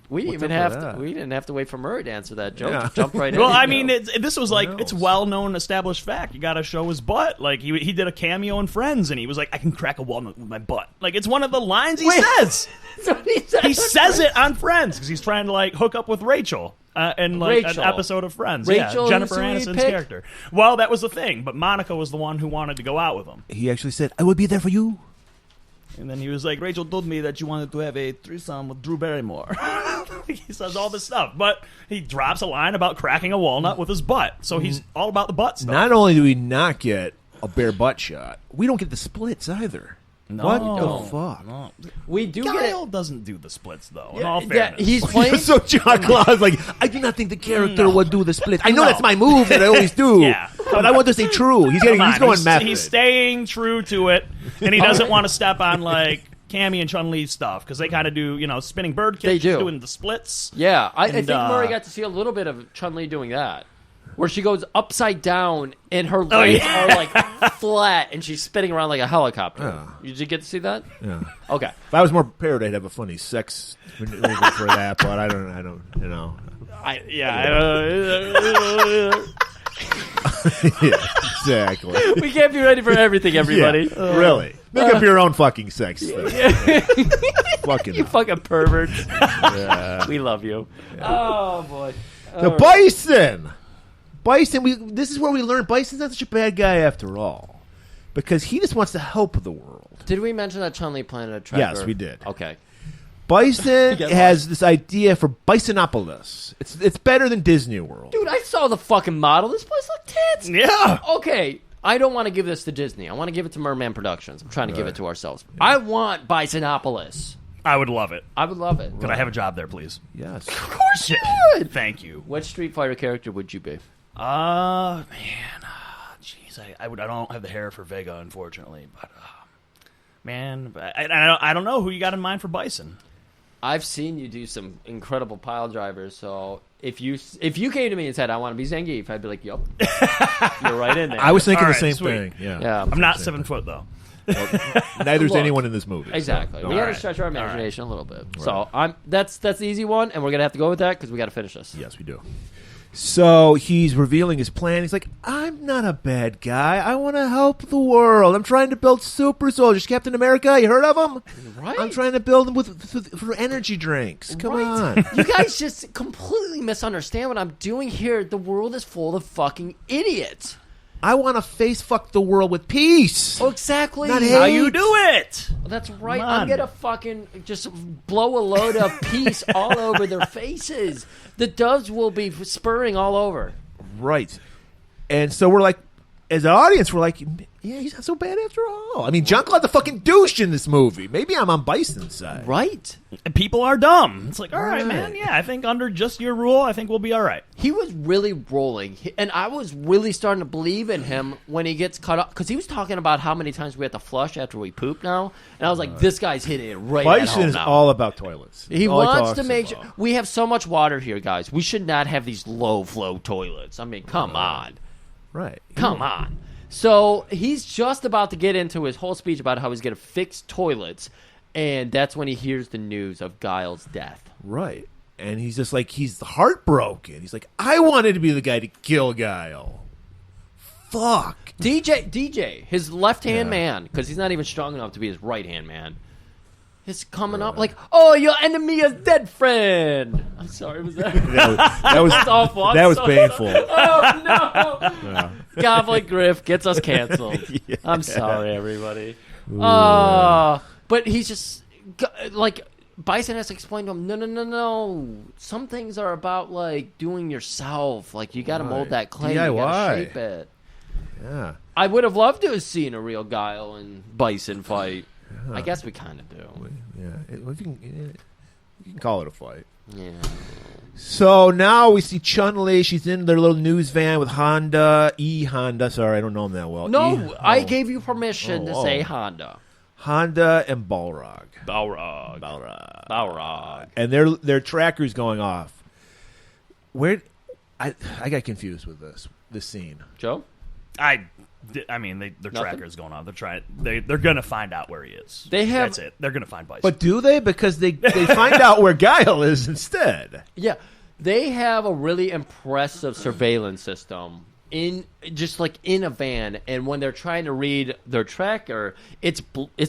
We didn't have to wait for Murray to answer that joke. Yeah. Jump right in. Well, I mean, this was like it's well-known, established fact. You got to show his butt. Like he did a cameo in Friends, and he was like, "I can crack a walnut with my butt." Like it's one of the lines he says. He says it on Friends because he's trying to like hook up with Rachel. In like an episode of Friends. Rachel, Jennifer Aniston's character. Well, that was the thing, but Monica was the one who wanted to go out with him. He actually said, "I will be there for you." And then he was like, "Rachel told me that you wanted to have a threesome with Drew Barrymore." He says all this stuff, but he drops a line about cracking a walnut with his butt. So he's all about the butt stuff. Not only do we not get a bare butt shot, we don't get the splits either. No. What the fuck? No. We do Guile doesn't do the splits, though, in all fairness. He's playing... So Jean-Claude's like, I do not think the character would do the splits. I know that's my move that I always do, but I want to stay true. He's going method. He's staying true to it, and he doesn't want to step on, like, Cammy and Chun-Li's stuff, because they kind of do, spinning bird kicks. They do. Doing the splits. Yeah, I think Murray got to see a little bit of Chun-Li doing that. Where she goes upside down and her legs are like flat and she's spinning around like a helicopter. Yeah. Did you get to see that? Yeah. Okay. If I was more prepared, I'd have a funny sex maneuver for that, but I don't, yeah, exactly. We can't be ready for everything, everybody. Yeah, really. Make up your own fucking sex thing. You fucking pervert. Yeah. We love you. Yeah. Oh, boy. The Bison! Bison, this is where we learn Bison's not such a bad guy after all. Because he just wants to help the world. Did we mention that Chun-Li planted a tracker? Yes, we did. Okay. Bison has this idea for Bisonopolis. It's better than Disney World. Dude, I saw the fucking model. This place looked tits. Yeah. Okay, I don't want to give this to Disney. I want to give it to Merman Productions. I'm trying to give it to ourselves. I want Bisonopolis. I would love it. I would love it. Could I have a job there, please? Yes. Of course you would. Thank you. What Street Fighter character would you be? Man. Jeez, I don't have the hair for Vega, unfortunately. But, man, I don't know who you got in mind for Bison. I've seen you do some incredible pile drivers, so if you came to me and said, I want to be Zangief, I'd be like, yup. You're right in there. I was thinking the same thing. Yeah. I'm not 7 foot, though. Neither's Look, anyone in this movie. Exactly. So, We got to stretch our imagination a little bit. So that's the easy one, and we're gonna have to go with that because we got to finish this. Yes, we do. So he's revealing his plan. He's like, I'm not a bad guy. I want to help the world. I'm trying to build super soldiers. Captain America, you heard of him? Right. I'm trying to build them for energy drinks. Come on. You guys just completely misunderstand what I'm doing here. The world is full of fucking idiots. I want to face fuck the world with peace. Oh, exactly. Not How hate. you do it? That's right. Come I'm on. going to fucking just blow a load of peace all over their faces. The doves will be spurring all over. Right. And so we're like, as an audience, we're like, yeah, he's not so bad after all. I mean, Jean-Claude the fucking douche in this movie. Maybe I'm on Bison's side. Right. And people are dumb. It's like, all right, Right. man. Yeah, I think under just your rule, I think we'll be all right. He was really rolling, and I was really starting to believe in him when he gets cut off, because he was talking about how many times we have to flush after we poop now, and I was like, this guy's hitting it right at Bison home is now. all about toilets. He All wants talks to make about. sure. We have so much water here, guys. We should not have these low-flow toilets. I mean, come on. Right. Come on. So he's just about to get into his whole speech about how he's going to fix toilets, and that's when he hears the news of Guile's death. Right. And he's just like, he's heartbroken. He's like, I wanted to be the guy to kill Guile. Fuck. DJ, his left-hand man, because he's not even strong enough to be his right-hand man, is coming up like, oh, your enemy is dead, friend. I'm sorry, was that? That was That's awful. I'm that was sorry. painful. Oh, no. Goblin Griff gets us canceled. I'm sorry, everybody. But he's just, like, Bison has to explain to him, no. Some things are about, like, doing yourself. Like, you got to mold that clay. You got to shape it. Yeah. I would have loved to have seen a real Guile and Bison fight. Yeah. I guess we kind of do. Yeah. You can call it a fight. Yeah. So now we see Chun-Li. She's in their little news van with Honda. Sorry, I don't know him that well. No, I gave you permission to say Honda. Honda and Balrog. Balrog. And their tracker's going off. Where I got confused with this scene. Joe? I mean, their tracker's going on. They're gonna find out where he is. That's it. They're gonna find Bison. But do they? Because they find out where Guile is instead. Yeah, they have a really impressive surveillance system in a van, and when they're trying to read their tracker, it's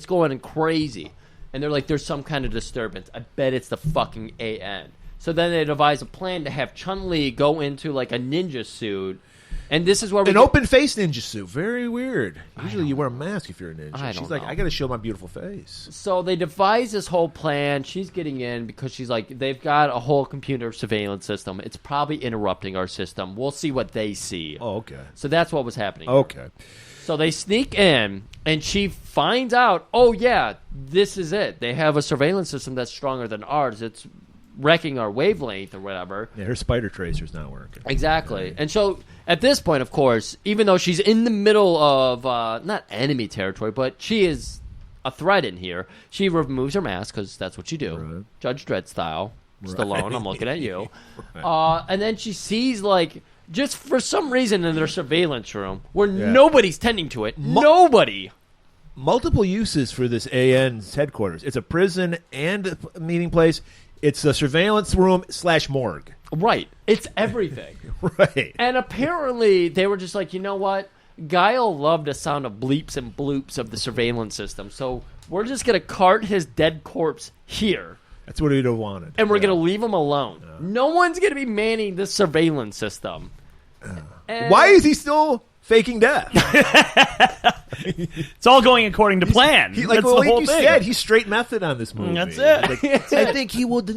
going crazy, and they're like, "There's some kind of disturbance. I bet it's the fucking AN." So then they devise a plan to have Chun-Li go into like a ninja suit. And this is where we open-faced ninja suit. Very weird. Usually you wear a mask if you're a ninja. She's like, I got to show my beautiful face. So they devise this whole plan. She's getting in because she's like, they've got a whole computer surveillance system. It's probably interrupting our system. We'll see what they see. Oh, okay. So that's what was happening. Okay. So they sneak in, and she finds out, oh, yeah, this is it. They have a surveillance system that's stronger than ours. It's wrecking our wavelength or whatever. Yeah, her spider tracer's not working. Exactly. Yeah. And so at this point, of course, even though she's in the middle of not enemy territory, but she is a threat in here, she removes her mask because that's what you do. Right. Judge Dredd style. Right. Stallone, I'm looking at you. Right. And then she sees, like, just for some reason in their surveillance room where nobody's tending to it. Nobody. Multiple uses for this AN's headquarters. It's a prison and a meeting place. It's a surveillance room / morgue. Right. It's everything. Right. And apparently they were just like, you know what? Guile loved the sound of bleeps and bloops of the surveillance system. So we're just going to cart his dead corpse here. That's what he'd have wanted. And we're going to leave him alone. No one's going to be manning this surveillance system. Why is he still faking death? It's all going according to plan. That's the whole thing. Said, he's straight method on this movie. That's it. Like, I think he would,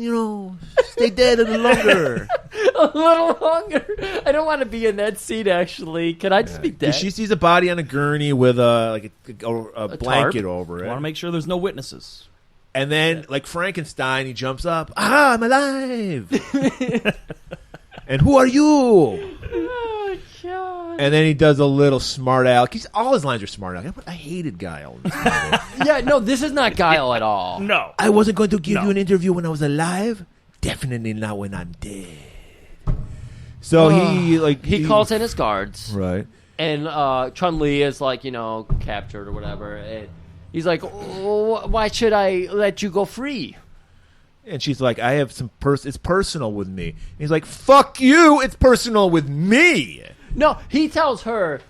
stay dead a little longer. A little longer. I don't want to be in that seat, actually. Can I just be dead? She sees a body on a gurney with a blanket over it. I want to make sure there's no witnesses. And then, like Frankenstein, he jumps up. Ah, I'm alive. And who are you? Oh, God. And then he does a little smart aleck. All his lines are smart aleck. I hated Guile. Yeah, no, this is not Guile at all. No. I wasn't going to give you an interview when I was alive. Definitely not when I'm dead. So he calls in his guards. Right. And Chun-Li is like, captured or whatever. He's like, oh, why should I let you go free? And she's like, I have some it's personal with me. And he's like, fuck you, it's personal with me. No, he tells her,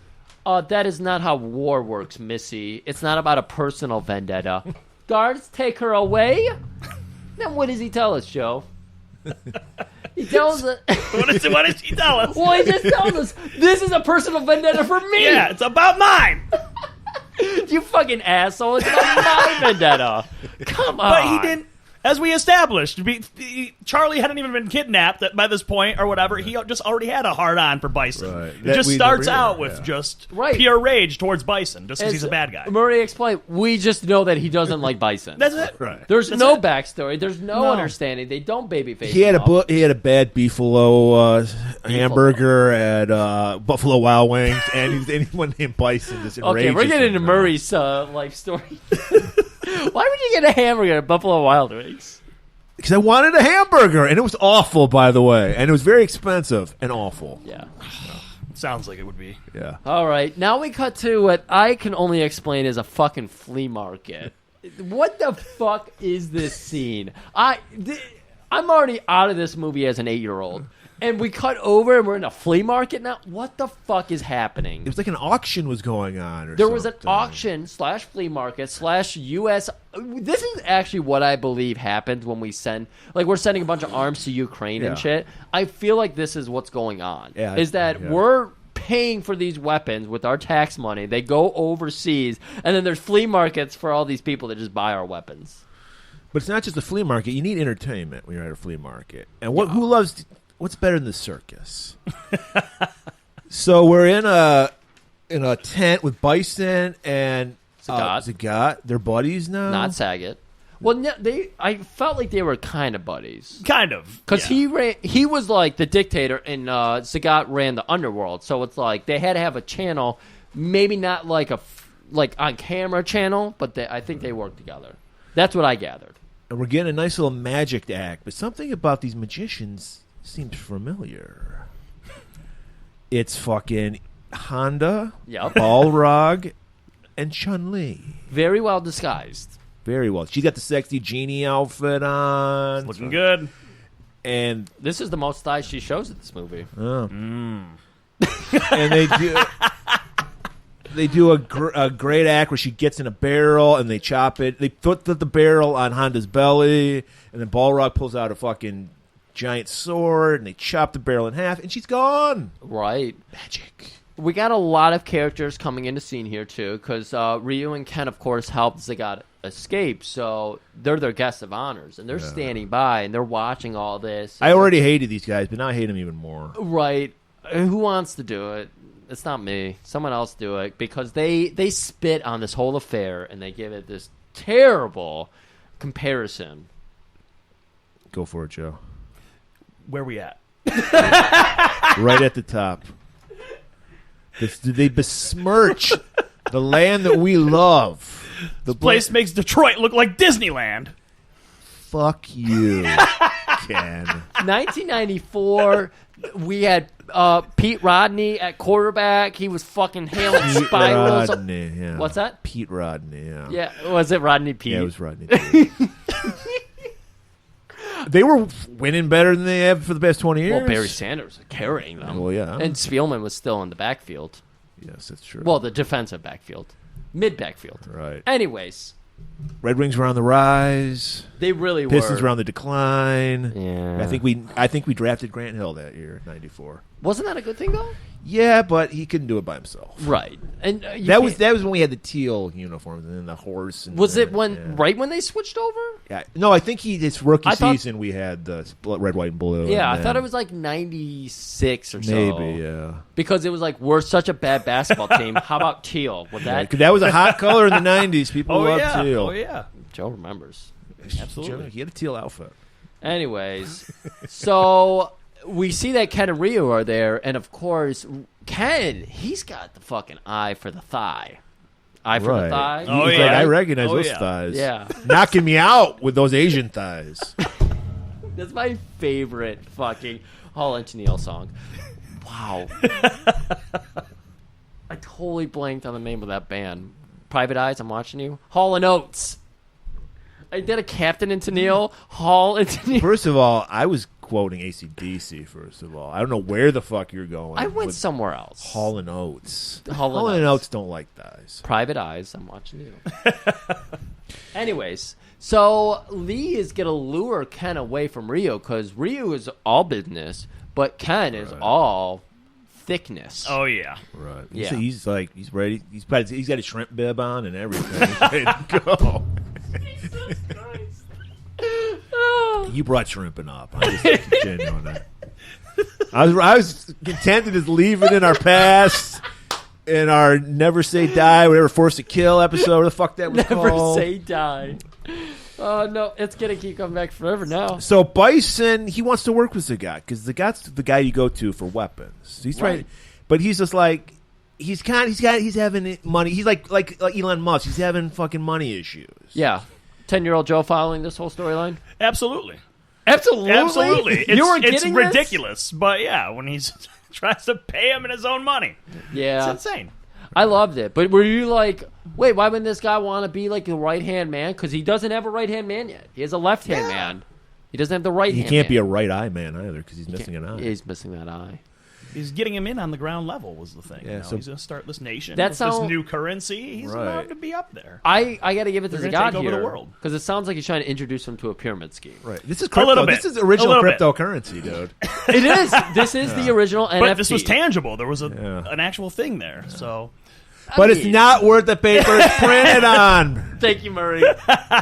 that is not how war works, Missy. It's not about a personal vendetta. Guards, take her away. Then what does he tell us, Joe? He tells us... What does he tell us? Well, he just tells us, this is a personal vendetta for me. Yeah, it's about mine. You fucking asshole. It's about my vendetta. Come on. But he didn't... As we established, Charlie hadn't even been kidnapped by this point or whatever. He just already had a hard-on for Bison. Right. It just starts out with just Right. pure rage towards Bison, just because he's a bad guy. Murray explained, we just know that he doesn't like Bison. That's it. Right. There's That's no it. backstory. There's no understanding. They don't babyface He had him up. he had a bad beefalo hamburger at Buffalo Wild Wings, and anyone named Bison just enrages Okay, we're getting him into now. Murray's life story. Why would you get a hamburger at Buffalo Wild Wings? Because I wanted a hamburger, and it was awful, by the way, and it was very expensive and awful. Yeah. Sounds like it would be. Yeah. All right, now we cut to what I can only explain as a fucking flea market. What the fuck is this scene? I'm already out of this movie as an 8-year-old. And we cut over and we're in a flea market now? What the fuck is happening? It was like an auction was going on or There was an something. auction / flea market / U.S. This is actually what I believe happens when we send... Like, we're sending a bunch of arms to Ukraine and shit. I feel like this is what's going on. Yeah, is that yeah. we're paying for these weapons with our tax money. They go overseas. And then there's flea markets for all these people that just buy our weapons. But it's not just a flea market. You need entertainment when you're at a flea market. And who loves... What's better than the circus? So we're in a tent with Bison and Zagat. They're buddies now. Not Saget. Well, no, I felt like they were kind of buddies. Kind of. Because he was like the dictator, and Zagat ran the underworld. So it's like they had to have a channel, maybe not like on camera channel, but I think they worked together. That's what I gathered. And we're getting a nice little magic act, but something about these magicians seems familiar. It's fucking Honda, Yep. Balrog, and Chun-Li. Very well disguised. Very well. She got the sexy genie outfit on. Looking good. And This is the most thighs she shows in this movie. and they do a great act where she gets in a barrel and they chop it. They put the barrel on Honda's belly, and then Balrog pulls out a fucking giant sword, and they chop the barrel in half, and she's gone. Right. Magic. We got a lot of characters coming into scene here, too, because Ryu and Ken, of course, helped Zagat escape, so they're their guests of honors, and they're standing by, and they're watching all this. I already hated these guys, but now I hate them even more. Right. Who wants to do it? It's not me. Someone else do it, because they spit on this whole affair, and they give it this terrible comparison. Go for it, Joe. Where we at? Right at the top. They besmirch the land that we love. The Place makes Detroit look like Disneyland. Fuck you, Ken. 1994, we had Pete Rodney at quarterback. He was fucking hailing spirals. Rodney, yeah. What's that? Pete Rodney, yeah. Yeah, was it Rodney Pete? Yeah, it was Rodney Pete. They were winning better than they have for the past 20 years. Well, Barry Sanders was carrying them. Well, yeah. And Spielman was still in the backfield. Yes, that's true. Well, the defensive backfield. Mid-backfield. Right. Anyways. Red Wings were on the rise. They really Pistons were. were on the decline. Yeah. I think we drafted Grant Hill that year, 94. Wasn't that a good thing, though? Yeah, but he couldn't do it by himself. Right. And That was when we had the teal uniforms and then the horse. And Was it yeah. right when they switched over? Yeah. No, I think his rookie I thought- season we had the red, white, and blue. Yeah, and I thought then- it was like 96 or so. Maybe, yeah. Because it was like, we're such a bad basketball team. How about teal? Would that... 'Cause that was a hot color in the 90s. People loved yeah. teal. Oh, yeah. Joe remembers. Absolutely. He had a teal outfit. Anyways, so we see that Ken and Ryu are there, and of course, Ken, he's got the fucking eye for the thigh. Eye for the thigh? Oh, He's yeah. like, I recognize Oh, those yeah. thighs. Yeah. Knocking me out with those Asian thighs. That's my favorite fucking Hall and Neil song. Wow. I totally blanked on the name of that band. Private Eyes, I'm watching you. Hall and Oates. I did a Captain and Tennille. Hall and Tennille. First of all, I was quoting AC/DC. First of all, I don't know where the fuck you're going. I went with somewhere else. Hall and Oates. Hall and Oates don't like thighs. Private Eyes, I'm watching you. Anyways, so Lee is going to lure Ken away from Ryu because Ryu is all business, but Ken is all thickness. Oh yeah, Right. Yeah. He's ready. He's got a shrimp bib on and everything. He's ready to go. You brought shrimping up. I'm just continuing that. I was content to just leave it in our past, in our Never Say Die, whatever Force to Kill episode. What the fuck that was Never called. say die. Oh, no, it's going to keep coming back forever now. So Bison, he wants to work with Zagat because Zagat's the guy you go to for weapons. He's trying, but he's just like he's having money. He's like Elon Musk. He's having fucking money issues. Yeah. 10-year-old Joe following this whole storyline? absolutely. Absolutely. It's, You were it's getting this? ridiculous, but yeah, when he's tries to pay him in his own money, Yeah. it's insane. I loved it. But were you like, wait, why wouldn't this guy want to be like the right-hand man? Because he doesn't have a right-hand man yet. He has a left-hand man. He doesn't have the right-hand He can't man. be a right eye man either because he's missing an eye. He's missing that eye. He's getting him in on the ground level was the thing. Yeah, you know? so- He's going to start this nation. That's with how- this new currency. He's Right. allowed to be up there. I got to give it to They're the gonna God take over here the world. because it sounds like he's trying to introduce him to a pyramid scheme. Right. This is A little crypto. bit. This is A original little bit. cryptocurrency, dude. It is. This is the original NFT. But this was tangible. There was Yeah. an actual thing there. So But it's not worth the paper it's printed on. Thank you, Murray.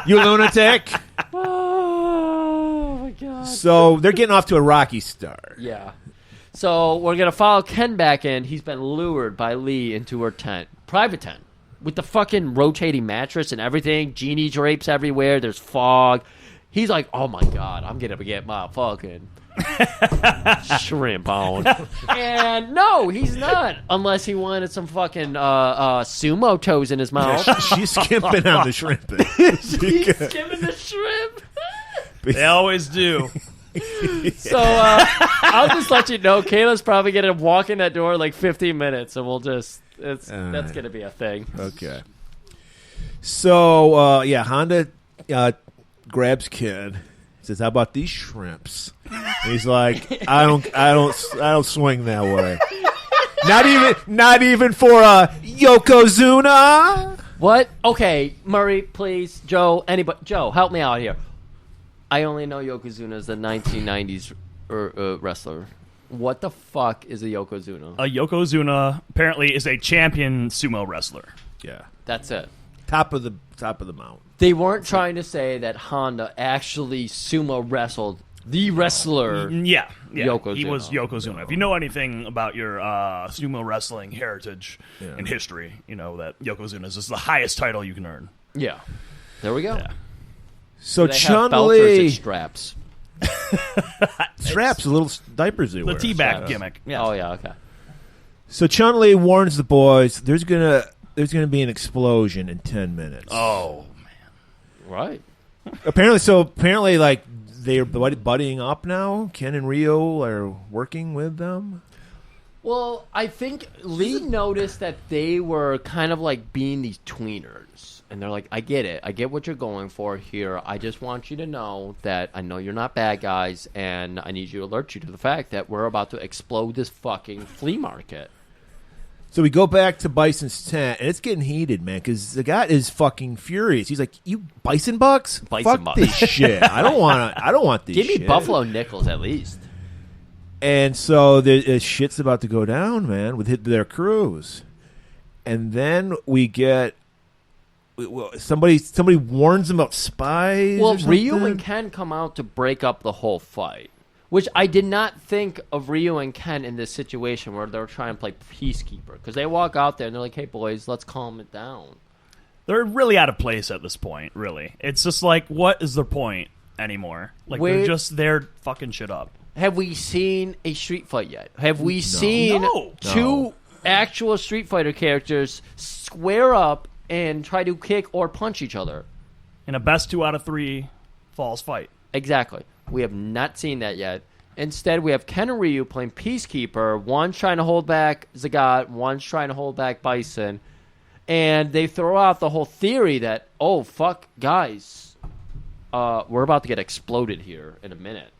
You lunatic. Oh my God. So they're getting off to a rocky start. Yeah. So we're gonna follow Ken back in. He's been lured by Lee into her tent, private tent, with the fucking rotating mattress and everything. Genie drapes everywhere. There's fog. He's like, "Oh my God, I'm gonna get my fucking shrimp on." And no, he's not, unless he wanted some fucking sumo toes in his mouth. She's skimping on the shrimp. He's skimming the shrimp. they always do. So I'll just let you know, Kayla's probably gonna walk in that door in like 15 minutes, and we'll just that's gonna be a thing. Okay. So Honda grabs Kid. Says, "How about these shrimps?" And he's like, "I don't swing that way. Not even for a Yokozuna." What? Okay, Murray, please, Joe, anybody, Joe, help me out here. I only know Yokozuna as the 1990s wrestler. What the fuck is a Yokozuna? A Yokozuna apparently is a champion sumo wrestler. Yeah. That's it. Top of the mountain. They weren't trying to say that Honda actually sumo wrestled the wrestler. Yeah. Yokozuna. He was Yokozuna. If you know anything about your sumo wrestling heritage and history, you know that Yokozuna is the highest title you can earn. Yeah. There we go. Yeah. So Do they have belts or is it Chun-Li straps? straps, the little diapers they The wear. teabag gimmick. Yeah. Oh, yeah, okay. So Chun-Li warns the boys there's gonna be an explosion in 10 minutes. Oh, Right. Apparently, like they're buddying up now. Ken and Rio are working with them. Well, I think Lee noticed that they were kind of like being these tweeners. And they're like, I get it. I get what you're going for here. I just want you to know that I know you're not bad guys, and I need you to alert you to the fact that we're about to explode this fucking flea market. So we go back to Bison's tent, and it's getting heated, man, because the guy is fucking furious. He's like, "You Bison bucks? Bison Fuck bucks. this shit. I don't want this Give me shit." Buffalo Nickels at least. And so the shit's about to go down, man, with their crews. And then we get somebody warns them about spies. Well, or Ryu something? and Ken come out to break up the whole fight, which I did not think of Ryu and Ken in this situation where they're trying to play peacekeeper, because they walk out there and they're like, "Hey boys, let's calm it down." they're really out of place at this point, really. It's just like, what is their point anymore? Like, Wait. they're just there fucking shit up. Have we seen a street fight yet? Have we seen No. two actual Street Fighter characters square up and try to kick or punch each other? In a best 2 out of 3 falls fight. Exactly. We have not seen that yet. Instead, we have Ken and Ryu playing peacekeeper. One's trying to hold back Zagat. One's trying to hold back Bison. And they throw out the whole theory that, oh, fuck, guys, we're about to get exploded here in a minute.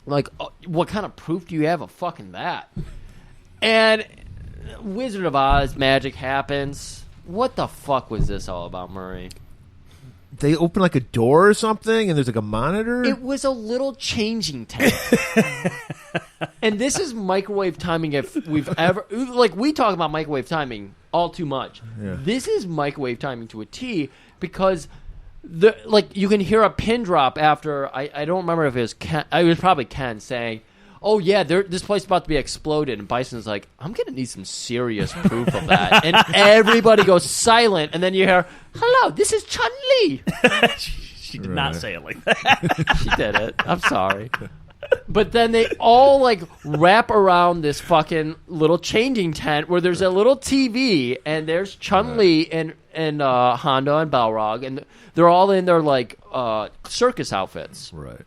Like, what kind of proof do you have of fucking that? And Wizard of Oz magic happens. What the fuck was this all about, Murray? They open like a door or something, and there's like a monitor? It was a little changing tank. And this is microwave timing if we've ever... Like, we talk about microwave timing all too much. Yeah. This is microwave timing to a T because... you can hear a pin drop after... I don't remember if it was Ken... It was probably Ken saying... Oh, yeah, this place is about to be exploded. And Bison's like, I'm going to need some serious proof of that. And everybody goes silent. And then you hear, hello, this is Chun-Li. She did not say it like that. She did it. I'm sorry. But then they all, like, wrap around this fucking little changing tent where there's a little TV. And there's Chun-Li and Honda and Balrog. And they're all in their, like, circus outfits. Right.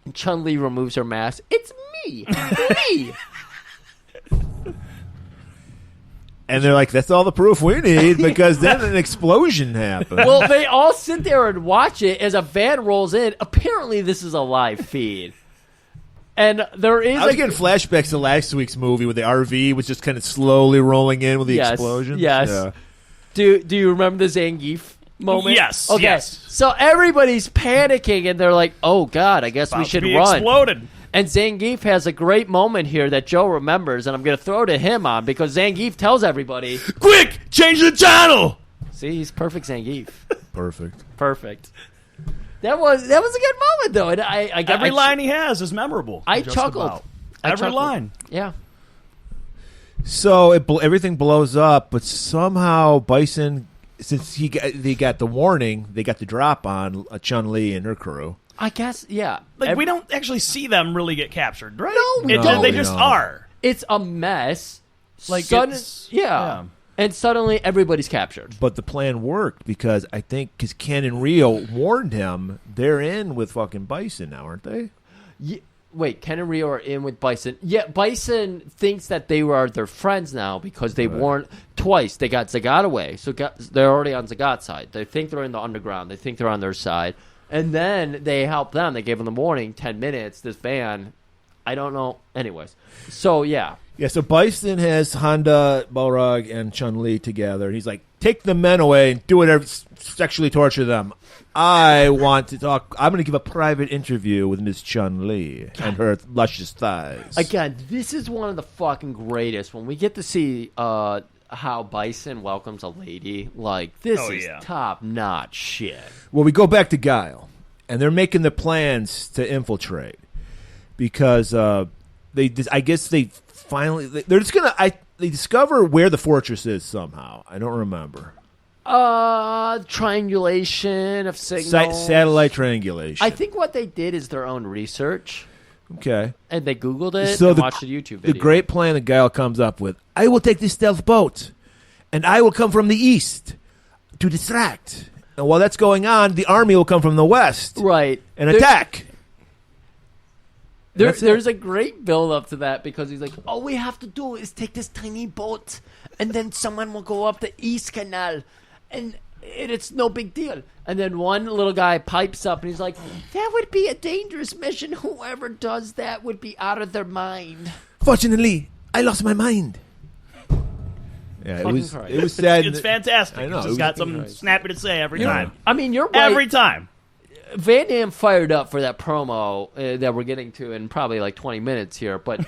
And Chun-Li removes her mask. It's me. And they're like, that's all the proof we need because then an explosion happened. Well, they all sit there and watch it as a van rolls in. Apparently, this is a live feed. And there is... I was getting flashbacks to last week's movie where the RV was just kind of slowly rolling in with the explosion. Yes. Yeah. Do you remember the Zangief moment? Yes. Okay. Yes. So everybody's panicking and they're like, "Oh God, I guess we should run." Exploded. And Zangief has a great moment here that Joe remembers, and I'm going to throw to him on because Zangief tells everybody, "Quick, change the channel." See, he's perfect Zangief. Perfect. That was a good moment though, and every line he has is memorable. I chuckled. Every line. Yeah. So everything blows up, but somehow Bison, since they got the warning, they got the drop on Chun-Li and her crew. I guess, yeah. Like we don't actually see them really get captured, right? No, we don't. They just are. It's a mess. Like yeah. And suddenly everybody's captured. But the plan worked because because Ken and Rio warned him, they're in with fucking Bison now, aren't they? Yeah. Wait, Ken and Rio are in with Bison. Yeah, Bison thinks that they are their friends now because they warned twice. They got Zagat away, so they're already on Zagat's side. They think they're in the underground. They think they're on their side. And then they help them. They gave them the warning, 10 minutes, this van. I don't know. Anyways, so yeah. Yeah, so Bison has Honda, Balrog, and Chun-Li together. He's like, take the men away and do whatever, sexually torture them. I want to talk. I'm going to give a private interview with Miss Chun-Li and her luscious thighs. Again, this is one of the fucking greatest. When we get to see how Bison welcomes a lady, like, this is top-notch shit. Well, we go back to Guile, and they're making the plans to infiltrate because I guess they finally they're just gonna they discover where the fortress is somehow. I don't remember. Triangulation of signals. Satellite triangulation. I think what they did is their own research. Okay. And they Googled it and watched a YouTube video. The great plan that Guile comes up with, I will take this stealth boat, and I will come from the east to distract. And while that's going on, the army will come from the west. Right. And attack. There's a great build-up to that because he's like, all we have to do is take this tiny boat, and then someone will go up the East Canal, and it's no big deal. And then one little guy pipes up, and he's like, that would be a dangerous mission. Whoever does that would be out of their mind. Fortunately, I lost my mind. Yeah, it was sad. It's fantastic. I know. He's got something snappy to say every time. I mean, you're right. Every time. Van Damme fired up for that promo that we're getting to in probably like 20 minutes here, but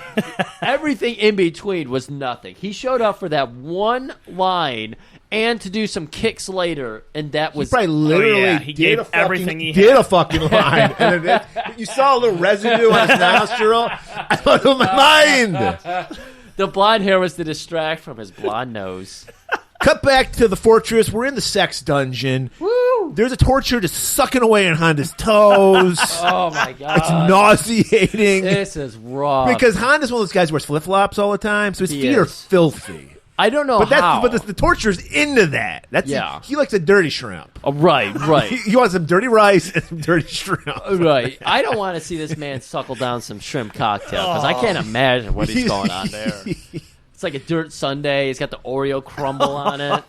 everything in between was nothing. He showed up for that one line and to do some kicks later, and that was... He probably literally he gave everything he did had. a fucking line. And you saw a little residue on his nostril. I lost my mind. The blonde hair was to distract from his blonde nose. Cut back to the fortress. We're in the sex dungeon. Woo! There's a torture just sucking away in Honda's toes. Oh, my God. It's nauseating. This is rough. Because Honda's one of those guys who wears flip-flops all the time, so his feet are filthy. I don't know how. But the torture's into that. He likes a dirty shrimp. Oh, right. He wants some dirty rice and some dirty shrimp. Right. I don't want to see this man suckle down some shrimp cocktail because I can't imagine what he's going on there. It's like a dirt sundae. It's got the Oreo crumble on it.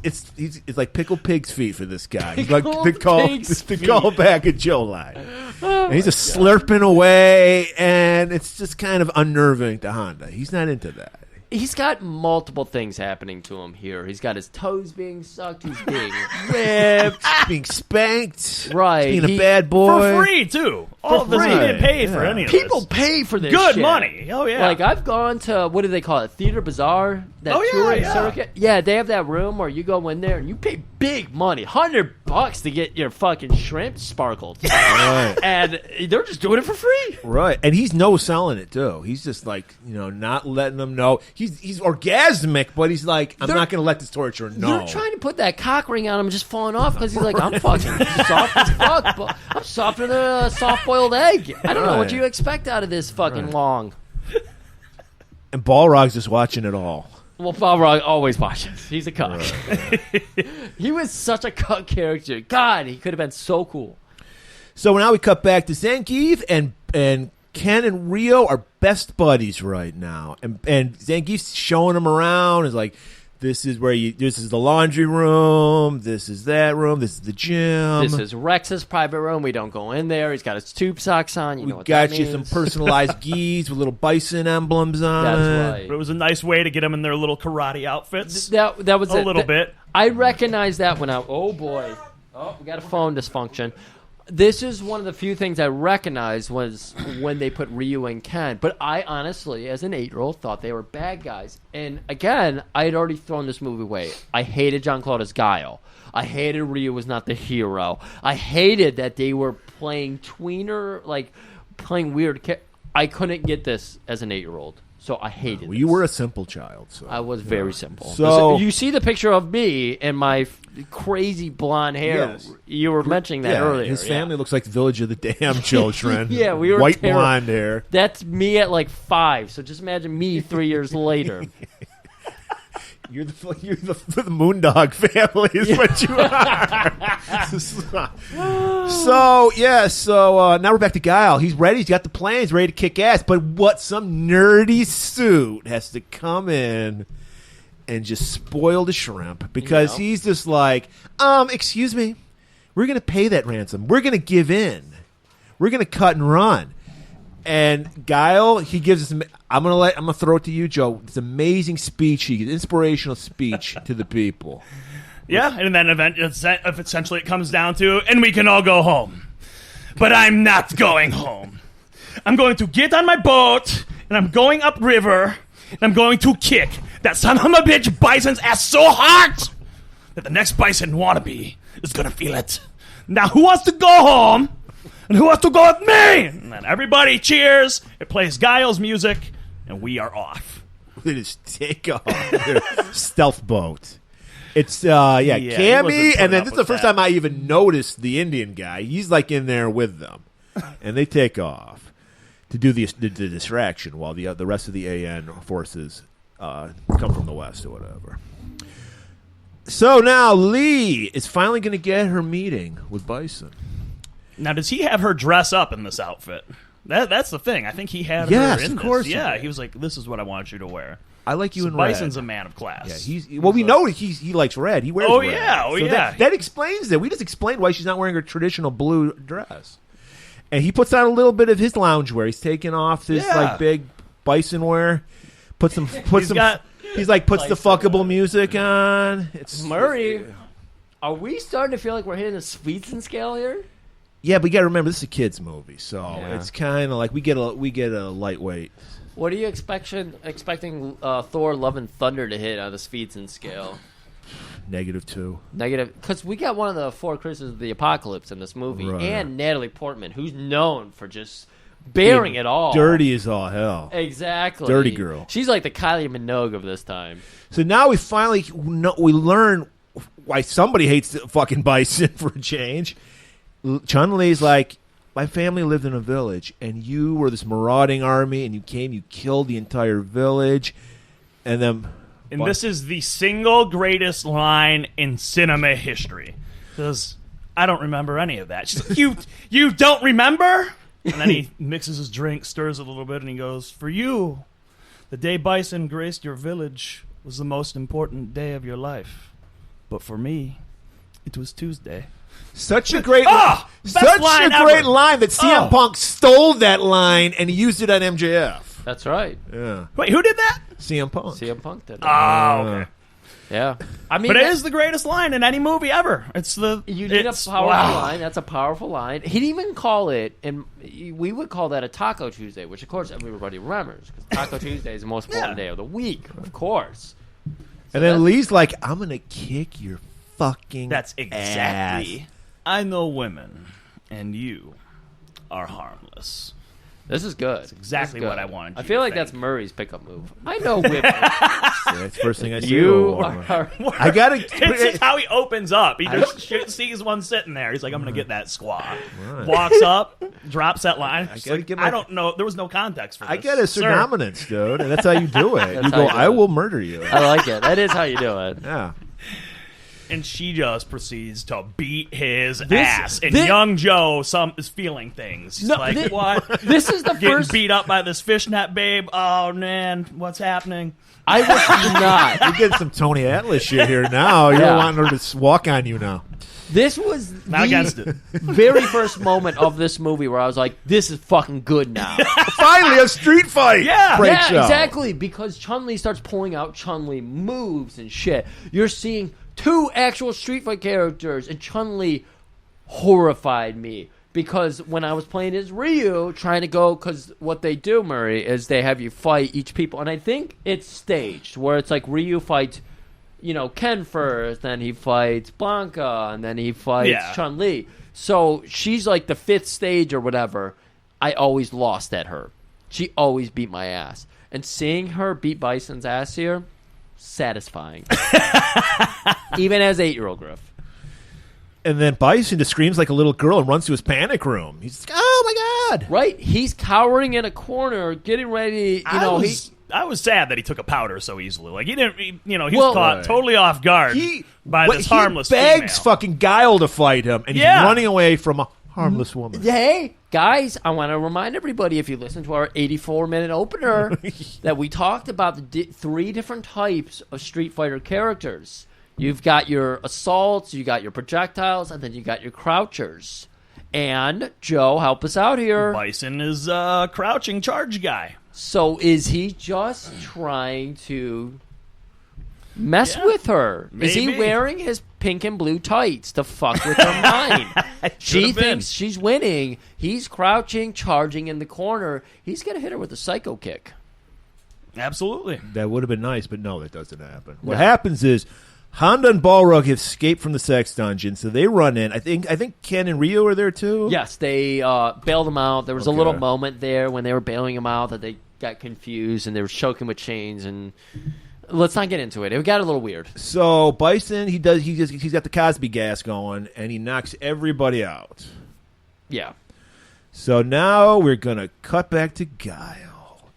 It's like pickled pig's feet for this guy. He's Pickled like pig's the feet. callback of Joe line. And he's just slurping away, and it's just kind of unnerving to Honda. He's not into that. He's got multiple things happening to him here. He's got his toes being sucked. He's being whipped. Being spanked. Right. Being a bad boy. For free, too. All of this, he didn't pay for any of this. People pay for this Good shit. money. Oh, yeah. Like, I've gone to, what do they call it, Theater Bazaar? That touring circuit? Yeah, they have that room where you go in there and you pay big money, $100 to get your fucking shrimp sparkled. Right. And they're just doing it for free. Right. And he's no selling it, too. He's just like, not letting them know. He's orgasmic, but he's like, I'm not going to let this torture know. They're trying to put that cock ring on him and just falling off because he's like, I'm fucking soft as fuck. But I'm softer than a soft-boiled egg. I don't know what you expect out of this fucking long. And Balrog's just watching it all. Well, Balrog always watches. He's a cuck. Right. He was such a cuck character. God, he could have been so cool. So now we cut back to Zangief, and Ken and Rio are best buddies right now. And Zangief's showing him around. Is like, this is the laundry room. This is that room. This is the gym. This is Rex's private room. We don't go in there. He's got his tube socks on. You know what got that you means. some personalized gis with little bison emblems on That's it. right. But it was a nice way to get them in their little karate outfits. That was a little bit. I recognized that when oh boy. Oh, we got a phone dysfunction. This is one of the few things I recognized was when they put Ryu and Ken. But I honestly, as an 8-year-old, thought they were bad guys. And again, I had already thrown this movie away. I hated Jean-Claude as Guile. I hated Ryu was not the hero. I hated that they were playing tweener, like playing weird. I couldn't get this as an 8-year-old. So I hated it. Well, you were a simple child. So. I was very simple. So you see the picture of me and my crazy blonde hair. Yes. You were mentioning that earlier. His family looks like the Village of the Damned Children. Yeah, we were white terrible. blonde hair. That's me at like 5. So just imagine me 3 years later. You're the Moondog family is what you are. So now we're back to Guile. He's ready. He's got the plan. He's ready to kick ass. But some nerdy suit has to come in and just spoil the shrimp because he's just like, excuse me, we're going to pay that ransom. We're going to give in. We're going to cut and run. And Guile, he gives us. I'm gonna throw it to you, Joe. This amazing speech, inspirational speech to the people. Yeah, and then essentially it comes down to, and we can all go home. But I'm not going home. I'm going to get on my boat, and I'm going upriver, and I'm going to kick that son of a bitch bison's ass so hard that the next bison wannabe is gonna feel it. Now, who wants to go home? And who wants to go with me? And then everybody cheers. It plays Guile's music, and we are off. They just take off their stealth boat. It's Cammy, and then this is the first time I even noticed the Indian guy. He's like in there with them, and they take off to do the distraction while the rest of the AN forces come from the west or whatever. So now Lee is finally going to get her meeting with Bison. Now, does he have her dress up in this outfit? That's the thing. I think he had her in of course. this. Yeah, he was like, this is what I want you to wear. I like you in Bison's red. a man of class. Yeah, we know he likes red. He wears red. Yeah. That explains it. We just explained why she's not wearing her traditional blue dress. And he puts on a little bit of his loungewear. He's taking off this like big Bison wear. Puts the fuckable music on. It's Murray, are we starting to feel like we're hitting a Sweetson scale here? Yeah, but you got to remember this is a kids movie, so it's kind of like we get a lightweight. What are you expecting Thor: Love and Thunder to hit on the Sweetson scale? -2. Negative, because we got one of the 4 Chris's of the Apocalypse in this movie, Right. and Natalie Portman, who's known for just bearing it all. Dirty as all hell. Exactly. Dirty girl. She's like the Kylie Minogue of this time. So now we finally we learn why somebody hates the fucking Bison for a change. Chun-Li's like, my family lived in a village, and you were this marauding army, and you killed the entire village, and then... And this is the single greatest line in cinema history. Because I don't remember any of that. She's like, you don't remember? And then he mixes his drink, stirs it a little bit, and he goes, for you, The day Bison graced your village was the most important day of your life. But for me, it was Tuesday. Such a great, best such line a great ever. line that CM Punk stole that line and he used it on MJF. That's right. Yeah, Wait, who did that? CM Punk. CM Punk did. Oh, okay. Yeah. I mean, But it is the greatest line in any movie ever. It's the you need a powerful line. That's a powerful line. He'd even call it, and we would call that a Taco Tuesday, which of course everybody remembers because Taco Tuesday is the most important day of the week, of course. And then Lee's like, "I'm gonna kick your fucking." That's exactly. ass." I know women, and you are harmless. This is good. That's exactly what I wanted. I feel like that's Murray's pickup move. I know women. That's the first thing I see. You are. I gotta. It's just how he opens up. He just sees one sitting there. He's like, I'm going to get that squat. Walks up, drops that line. I don't know. There was no context for this. I get a dominance, dude. And that's how you do it. You how go, you do I it. will murder you. I like it. That is how you do it. Yeah. And she just proceeds to beat his ass. And young Joe is feeling things. He's like, what? This is the Getting first. beat up by this fishnet babe. Oh, man. What's happening? I was not. You're getting some Tony Atlas shit here now. You're Yeah. wanting her to walk on you now. This was Not against the it. very first moment of this movie where I was like, this is fucking good now. Finally, a street fight. Yeah. Great Yeah, show. exactly. Because Chun-Li starts pulling out Chun-Li moves and shit. You're seeing two actual Street Fight characters, and Chun-Li horrified me. Because when I was playing as Ryu, trying to go, because what they do, Murray, is they have you fight each people. And I think it's staged, where it's like Ryu fights, Ken first, then he fights Blanca, and then he fights Chun-Li. So she's like the fifth stage or whatever. I always lost at her. She always beat my ass. And seeing her beat Bison's ass here, satisfying. Even as 8-year-old Griff. And then Bison just screams like a little girl and runs to his panic room. He's like, oh, my God. Right? He's cowering in a corner, getting ready. I was sad that he took a powder so easily. Like, he didn't, he was caught totally off guard by this harmless He begs female. fucking Guile to fight him, and he's running away from a harmless woman. Hey, guys, I want to remind everybody, if you listen to our 84-minute opener, that we talked about the three different types of Street Fighter characters. You've got your assaults, you got your projectiles, and then you got your crouchers. And, Joe, help us out here. Bison is a crouching charge guy. So is he just trying to mess with her? Is he maybe. wearing his pink and blue tights to fuck with her mind? She Should've been. thinks she's winning. He's crouching, charging in the corner. He's going to hit her with a psycho kick. Absolutely. That would have been nice, but no, that doesn't happen. What happens is Honda and Balrog have escaped from the sex dungeon, so they run in. I think Ken and Ryu are there too. Yes, they bailed him out. There was a little moment there when they were bailing him out that they got confused and they were choking with chains. And let's not get into it. It got a little weird. So Bison, he's got the Cosby gas going, and he knocks everybody out. Yeah. So now we're gonna cut back to Guile,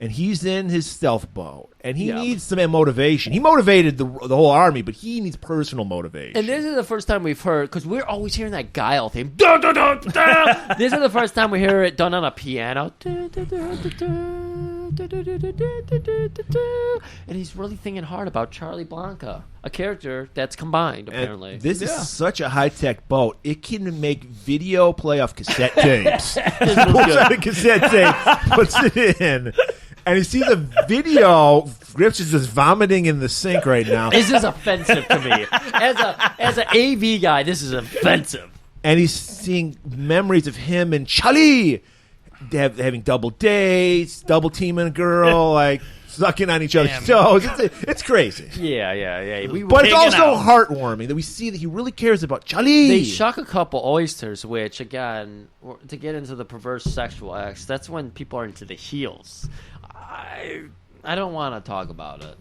and he's in his stealth boat, and he needs some motivation. He motivated the whole army, but he needs personal motivation. And this is the first time we've heard, because we're always hearing that Guile theme. Dun, dun, dun, dun. This is the first time we hear it done on a piano. Dun, dun, dun, dun, dun, dun, dun, dun, dun, dun, dun, dun. And he's really thinking hard about Charlie Blanca, a character that's combined, apparently. And this is such a high-tech boat. It can make video play off cassette tapes. Pulls out a cassette tape, puts it in, and you see the video. Griff's is just vomiting in the sink right now. This is offensive to me. As an AV guy, this is offensive. And he's seeing memories of him and Charlie having double dates, double teaming a girl, like sucking on each other's toes. It's crazy. Yeah. But it's also heartwarming that we see that he really cares about Charlie. They shuck a couple oysters, which, again, to get into the perverse sexual acts, that's when people are into the heels. I don't want to talk about it.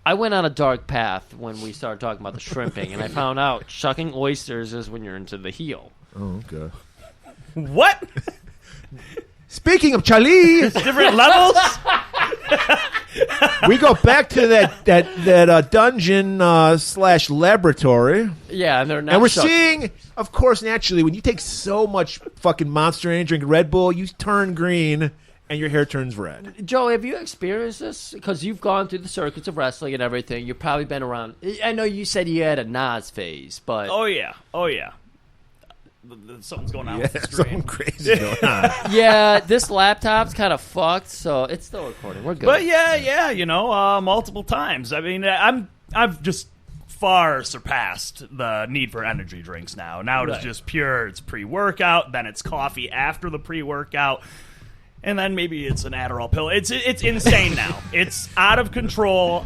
I went on a dark path when we started talking about the shrimping, and I found out shucking oysters is when you're into the heel. Oh, okay. What? Speaking of Charlie, Different levels? we go back to that dungeon / laboratory. Yeah, and they're not. And we're shucked. seeing, of course, naturally, when you take so much fucking Monster Energy, drink Red Bull, you turn green, and your hair turns red. Joe, have you experienced this? Because you've gone through the circuits of wrestling and everything. You've probably been around. I know you said you had a Nas phase, but Oh yeah. Something's going on with the Something screen. crazy going on. yeah, this laptop's kind of fucked, so it's still recording. We're good. But yeah, multiple times. I mean, I've just far surpassed the need for energy drinks now. Now it's just pure. It's pre-workout, then it's coffee after the pre-workout, and then maybe it's an Adderall pill. It's insane now. It's out of control.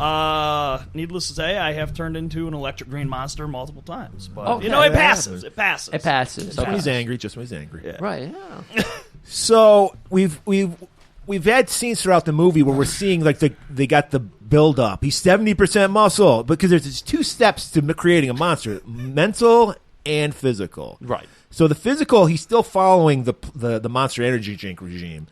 Needless to say, I have turned into an electric green monster multiple times. But Okay. it passes. It passes. it passes. Just when he's Okay. angry. Just when he's angry. Yeah. Right, yeah. So we've had scenes throughout the movie where we're seeing like they got the build up. He's 70% muscle because there's 2 steps to creating a monster: mental and physical. Right. So the physical, he's still following the Monster Energy drink regime,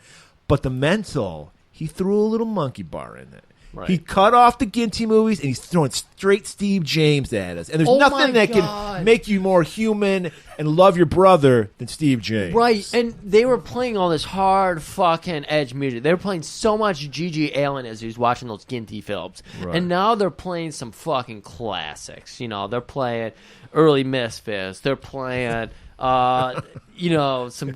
but the mental, he threw a little monkey bar in it. Right. He cut off the Ginty movies and he's throwing straight Steve James at us. And there's Oh nothing my that God. can make you more human and love your brother than Steve James. Right, and they were playing all this hard fucking edge music. They were playing so much G.G. Allen as he was watching those Ginty films. Right. And now they're playing some fucking classics. They're playing early Misfits. They're playing, some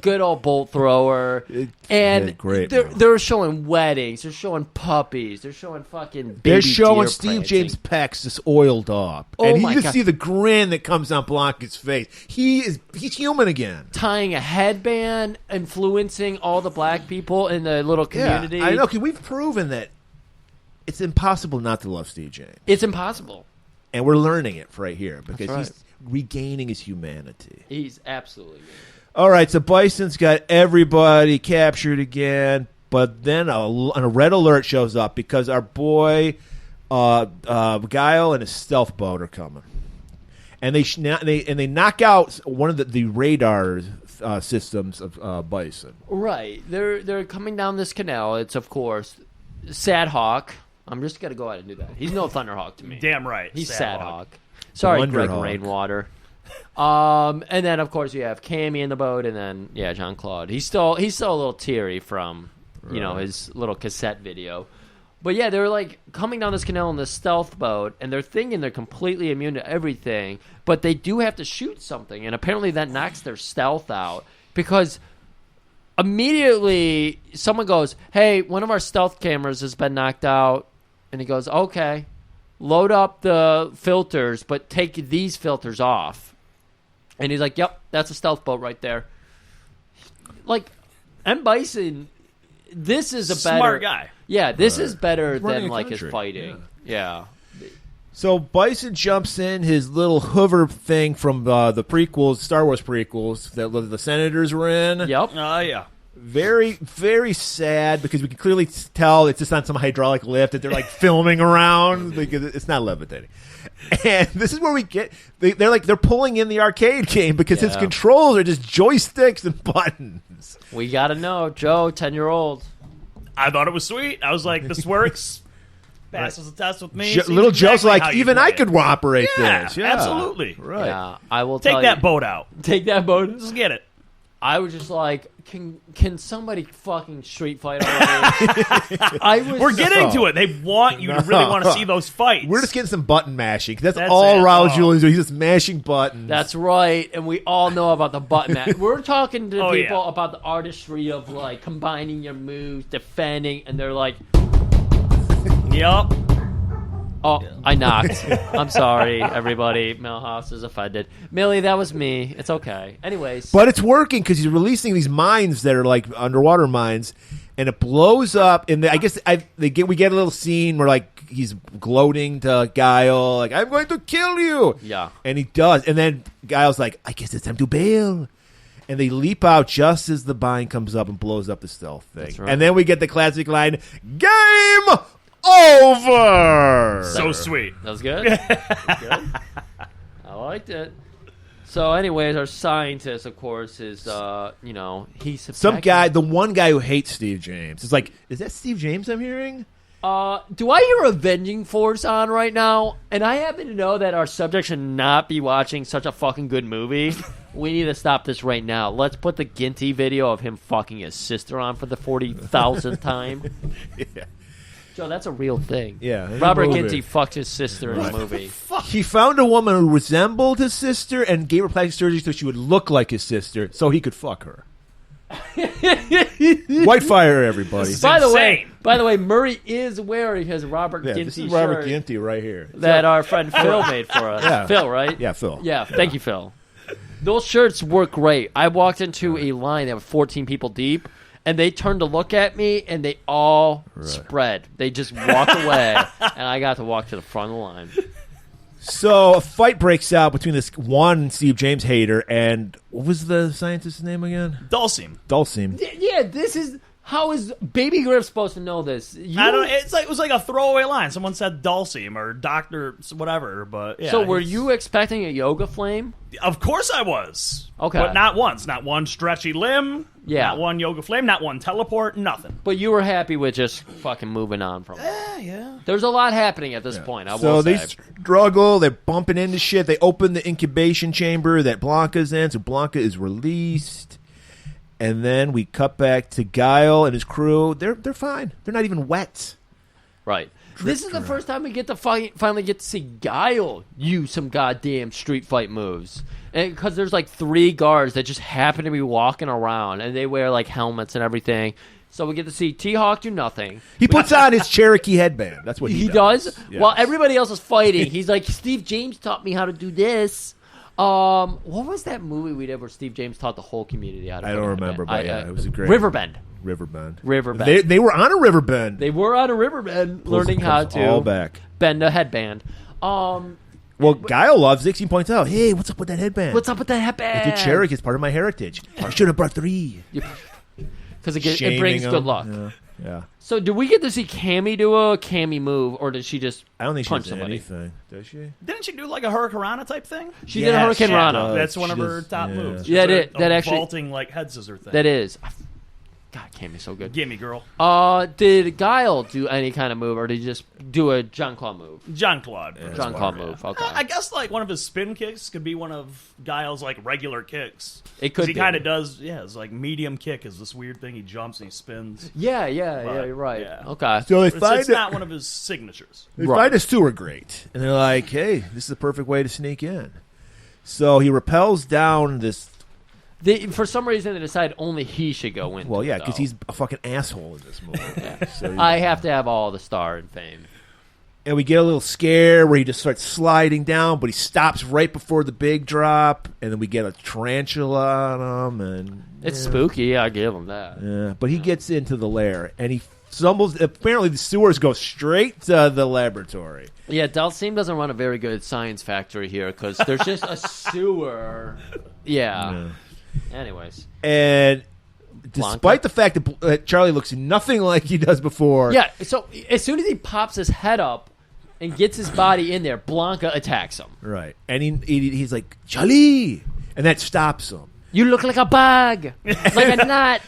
good old Bolt Thrower. And great, they're showing weddings. They're showing puppies. They're showing fucking baby They're showing deer Steve prancing. James' pecs just oiled up. Oh and my you can God. see the grin that comes on Blanca's face. He's human again. Tying a headband, influencing all the black people in the little community. Yeah, I know, because we've proven that it's impossible not to love Steve James. It's impossible. And we're learning it right here because right. he's regaining his humanity. He's absolutely good. All right, so Bison's got everybody captured again, but then a red alert shows up because our boy Guile and his stealth boat are coming, and they knock out one of the radar systems of Bison. Right. They're coming down this canal. It's, of course, Sad Hawk. I'm just going to go ahead and do that. He's no Thunderhawk to me. Damn right. He's Sad Sad Hawk. Hawk. Sorry, Greg Wonderhawk. Rainwater. And then, of course, you have Cammy in the boat, and then, Jean-Claude. He's still a little teary from, his little cassette video. But, yeah, they're, like, coming down this canal in this stealth boat, and they're thinking they're completely immune to everything, but they do have to shoot something, and apparently that knocks their stealth out, because immediately someone goes, hey, one of our stealth cameras has been knocked out, and he goes, okay, load up the filters, but take these filters off. And he's like, yep, that's a stealth boat right there. Like, M. Bison, this is a better... Smart guy. Yeah, this is better Running than, a like, his country. fighting. Yeah. So Bison jumps in his little hover thing from the prequels, Star Wars prequels, that the senators were in. Yep. Yeah. Very, very sad because we can clearly tell it's just on some hydraulic lift that they're like filming around because it's not levitating. And this is where we get they're pulling in the arcade game because its Yeah. controls are just joysticks and buttons. We got to know, Joe, 10-year-old. I thought it was sweet. I was like, this works. Passes the test with me. Seems Little Joe's exactly like, how you even play I it. could operate Yeah, this. Yeah, absolutely. Right. Yeah, I will tell Take that you. boat out. Take that boat. Just get it. I was just like, can somebody fucking Street Fighter? I was. We're getting to it. They want you to really want to see those fights. We're just getting some button mashing. That's That's all it. Raul Oh. Julian's doing. He's just mashing buttons. That's right, and we all know about the button match. We're talking to Oh, people yeah. about the artistry of like combining your moves, defending, and they're like, Yep. "Oh, I knocked. I'm sorry, everybody. Millhouse is offended. Millie, that was me. It's okay." Anyways, But it's working because he's releasing these mines that are like underwater mines, and it blows up. And I guess we get a little scene where like he's gloating to Guile, like "I'm going to kill you." Yeah. and he does. And then Guile's like, "I guess it's time to bail." And they leap out just as the mine comes up and blows up the stealth thing. That's right. And then we get the classic line, "Game over." So sweet. that was good. That was good. I liked it. So, anyways, our scientist, of course, is he's Some guy, the one guy who hates Steve James, is like, "Is that Steve James I'm hearing?" Do I hear Avenging Force on right now? And I happen to know that our subject should not be watching such a fucking good movie. We need to stop this right now. Let's put the Ginty video of him fucking his sister on for the 40,000th time. Yeah. Joe, that's a real thing. Yeah, Robert movie. Ginty fucked his sister in a movie. He found a woman who resembled his sister and gave her plastic surgery so she would look like his sister so he could fuck her. Whitefire, everybody. By the way, Murray is wearing his Robert Ginty this is Robert shirt Ginty right here. that our friend Phil made for us. Yeah. Phil, right? Yeah, Phil. Yeah, thank you, Phil. Those shirts work great. I walked into a line that was 14 people deep, and they turned to look at me, and they all spread. They just walked away, and I got to walk to the front of the line. So a fight breaks out between this one Steve James hater and what was the scientist's name again? Dulcim. Yeah, this is... How is Baby Griff supposed to know this? I don't. It was like a throwaway line. Someone said Dulcim or Doctor whatever. But yeah, So were you expecting a yoga flame? Of course I was. Okay. But not once. Not one stretchy limb. Yeah. Not one yoga flame. Not one teleport. Nothing. But you were happy with just fucking moving on from it. Yeah. There's a lot happening at this point. I So will they say. struggle. They're bumping into shit. They open the incubation chamber that Blanca's in. So Blanca is released. And then we cut back to Guile and his crew. They're fine. They're not even wet. Right. This is the first time we get to finally get to see Guile use some goddamn street fight moves. And because there's like 3 guards that just happen to be walking around, and they wear like helmets and everything. So we get to see T-Hawk do nothing. He puts on his Cherokee headband. That's what he does. Yes. While everybody else is fighting, he's like, Steve James taught me how to do this. What was that movie we did where Steve James taught the whole community how to I don't remember, but yeah, it was a great Riverbend. Riverbend. They were on a riverbend. They were on a riverbend learning how to all back. bend a headband. Well, Guile loves it. He points out, hey, what's up with that headband? What's up with that headband? I did Cherokee. It's part of my heritage. I should have brought 3. Because it brings good luck. Yeah. So, do we get to see Cammy do a Cammy move, or did she just I don't think she punch does somebody? anything. Does she? Didn't she do like a Hurricanrana type thing? She did a Hurricane Rana. That's one of She her does, top yeah. moves. Yeah, She's that actually- vaulting like head scissor thing. That is. God, Cammy's so good. Gimme, girl. Did Guile do any kind of move, or did he just do a John Claw move? John Claude. John Claw move. Okay. I guess like one of his spin kicks could be one of Guile's like regular kicks. It could He be. kind of does. Yeah, it's like medium kick is this weird thing. He jumps and he spins. Yeah, you're right. yeah. Okay. So they It's find not one of his signatures. They find a sewer grate, and they're like, hey, this is the perfect way to sneak in. So he rappels down this. For some reason, they decide only he should go in. Well, yeah, because he's a fucking asshole in this movie. So I have to have all the star and fame. and we get a little scare where he just starts sliding down, but he stops right before the big drop, and then we get a tarantula on him, and It's spooky. I give him that. yeah, but he gets into the lair, and he stumbles. Apparently, the sewers go straight to the laboratory. Yeah, Dalsim doesn't run a very good science factory here because there's just a sewer. Yeah. Anyways. And despite Blanca? the fact that Charlie looks nothing like he does before, Yeah, so as soon as he pops his head up and gets his body in there, Blanca attacks him. right, and he's like, Charlie, and that stops him. You look like a bug, like a nut.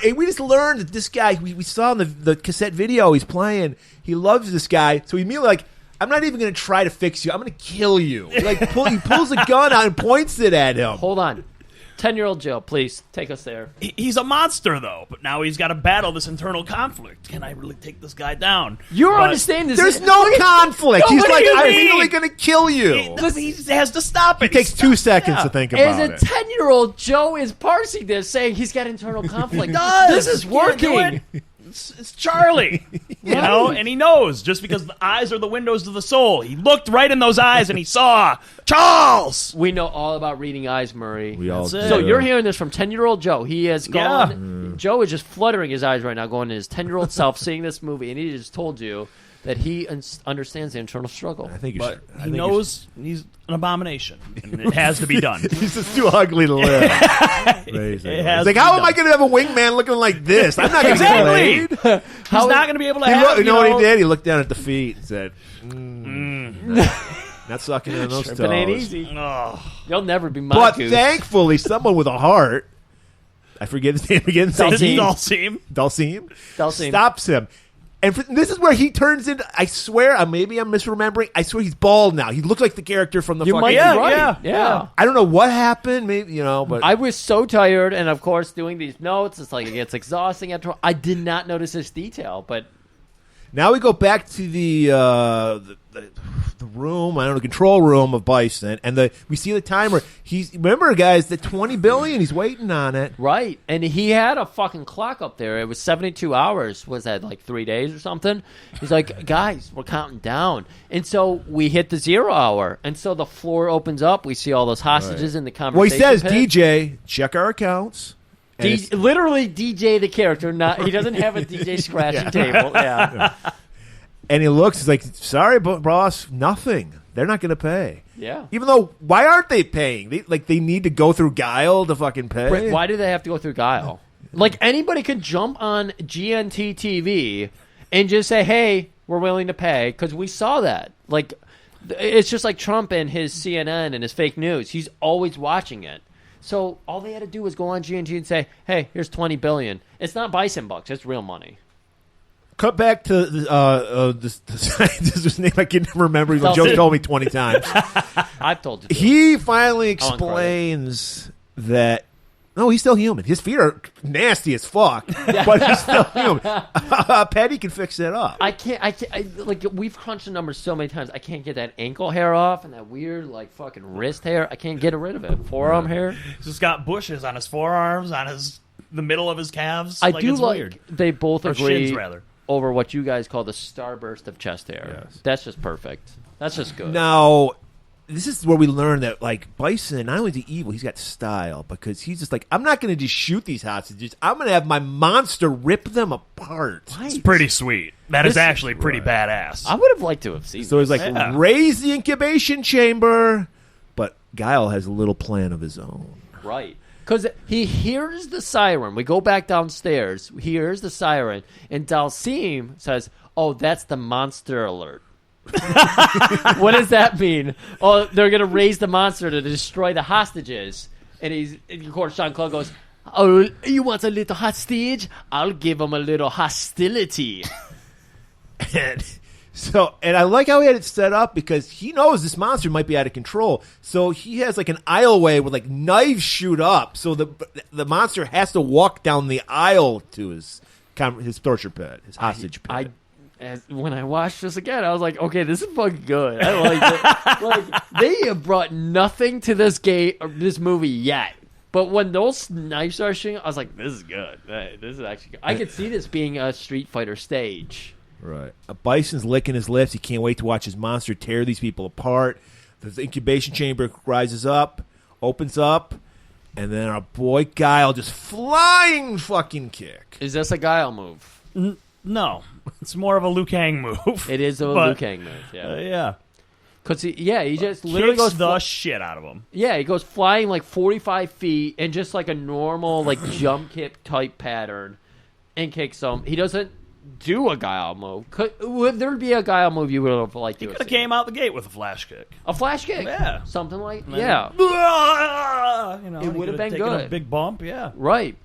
And we just learned that this guy, we saw in the cassette video he's playing, he loves this guy, so he's immediately like, I'm not even going to try to fix you, I'm going to kill you. Like, he pulls a gun out and points it at him. Hold on. 10-year-old Jill, please take us there. He's a monster, though, but now he's got to battle this internal conflict. Can I really take this guy down? You're But understanding this. There's no conflict. No, He's what do like, you I'm mean? really going to kill you. He has to stop it. It takes 2 seconds to think about As it. a 10-year-old, Joe is parsing this, saying he's got internal conflict. does. This is Can't do working. it. It's Charlie, you know, and he knows just because the eyes are the windows to the soul. He looked right in those eyes and he saw Charles. We know all about reading eyes, Murray. We all That's it. do. So you're hearing this from 10-year-old Joe. He has gone. Mm. Joe is just fluttering his eyes right now, going to his 10-year-old self, seeing this movie, and he just told you that he understands the internal struggle. I think But he knows he's an abomination, and it has to be done. he's just too ugly to live. Crazy. It has It's like, to be how am done. I going to have a wingman looking like this? I'm not going to Exactly. get played. He's not going to be able to have. You know what he did? He looked down at the feet and said, not sucking on those toes. It ain't easy. Oh, You'll never be my But goose. thankfully, someone with a heart, I forget his name again, Dalsim. Dalsim Dalsim. stops him. And this is where he turns into. I swear, maybe I'm misremembering. I swear he's bald now. He looks like the character from the. You fucking, might be right. Yeah. I don't know what happened. Maybe but I was so tired, and of course, doing these notes, it's like it gets exhausting after. I did not notice this detail, but now we go back to the room. I don't know, control room of Bison, and we see the timer. Remember, guys, the $20 billion. He's waiting on it. Right, and he had a fucking clock up there. It was 72 hours. Was that like 3 days or something? He's like, guys, we're counting down, and so we hit the 0 hour, and so the floor opens up. We see all those hostages in the conversation. Well, he says, pit. DJ, check our accounts. Literally DJ the character. He doesn't have a DJ scratching table. Yeah. And he looks, he's like, sorry, boss, nothing. They're not going to pay. Yeah. Even though, why aren't they paying? They need to go through Guile to fucking pay. Why do they have to go through Guile? Like, anybody could jump on GNT TV and just say, hey, we're willing to pay, because we saw that. Like, it's just like Trump and his CNN and his fake news. He's always watching it. So all they had to do was go on GNT and say, hey, here's $20 billion. It's not Bison bucks. It's real money. Cut back to this scientist's name I can never remember. Joe told me 20 times. I've told you. He finally explains that he's still human. His feet are nasty as fuck, but he's still human. Patty can fix that up. I can't. Like, we've crunched the numbers so many times. I can't get that ankle hair off and that weird like fucking wrist hair. I can't get rid of it. Forearm hair. He's just got bushes on his forearms, on the middle of his calves. I do it's like. Weird. They both Or agree. shins, rather. Over what you guys call the starburst of chest hair. Yes. That's just perfect. That's just good. Now, this is where we learn that, like, Bison, not only is he evil, he's got style, because he's just like, I'm not going to just shoot these hostages. I'm going to have my monster rip them apart. It's pretty sweet. That is actually pretty badass. I would have liked to have seen So he's this. like, raise the incubation chamber, but Guile has a little plan of his own. Right. Because he hears the siren. We go back downstairs. He hears the siren. And Dalsim says, oh, that's the monster alert. What does that mean? Oh, they're going to raise the monster to destroy the hostages. And of course, Jean-Claude goes, oh, you want a little hostage? I'll give him a little hostility. And I like how he had it set up, because he knows this monster might be out of control. So he has like an aisleway where like knives shoot up. So the monster has to walk down the aisle to his torture pit, his hostage pit. When I watched this again, I was like, okay, this is fucking good. I like it. Like, they have brought nothing to this movie yet. But when those knives are shooting, I was like, this is good. This is actually good. I could see this being a Street Fighter stage. Right. A Bison's licking his lips. He can't wait to watch his monster tear these people apart. The incubation chamber rises up, opens up, and then our boy Guile just flying fucking kick. Is this a Guile move? No. It's more of a Liu Kang move. It is a Liu Kang move, yeah. Yeah. Because he just literally Kicks goes the shit out of him. Yeah, he goes flying like 45 feet in just like a normal like jump kick type pattern and kicks him. He doesn't do a Guile move. Would there be a Guile move you would have liked to He have could have seen? came out the gate with a flash kick. A flash kick? Yeah. Something like And then, yeah. It would have been taken good. A big bump, yeah. Right.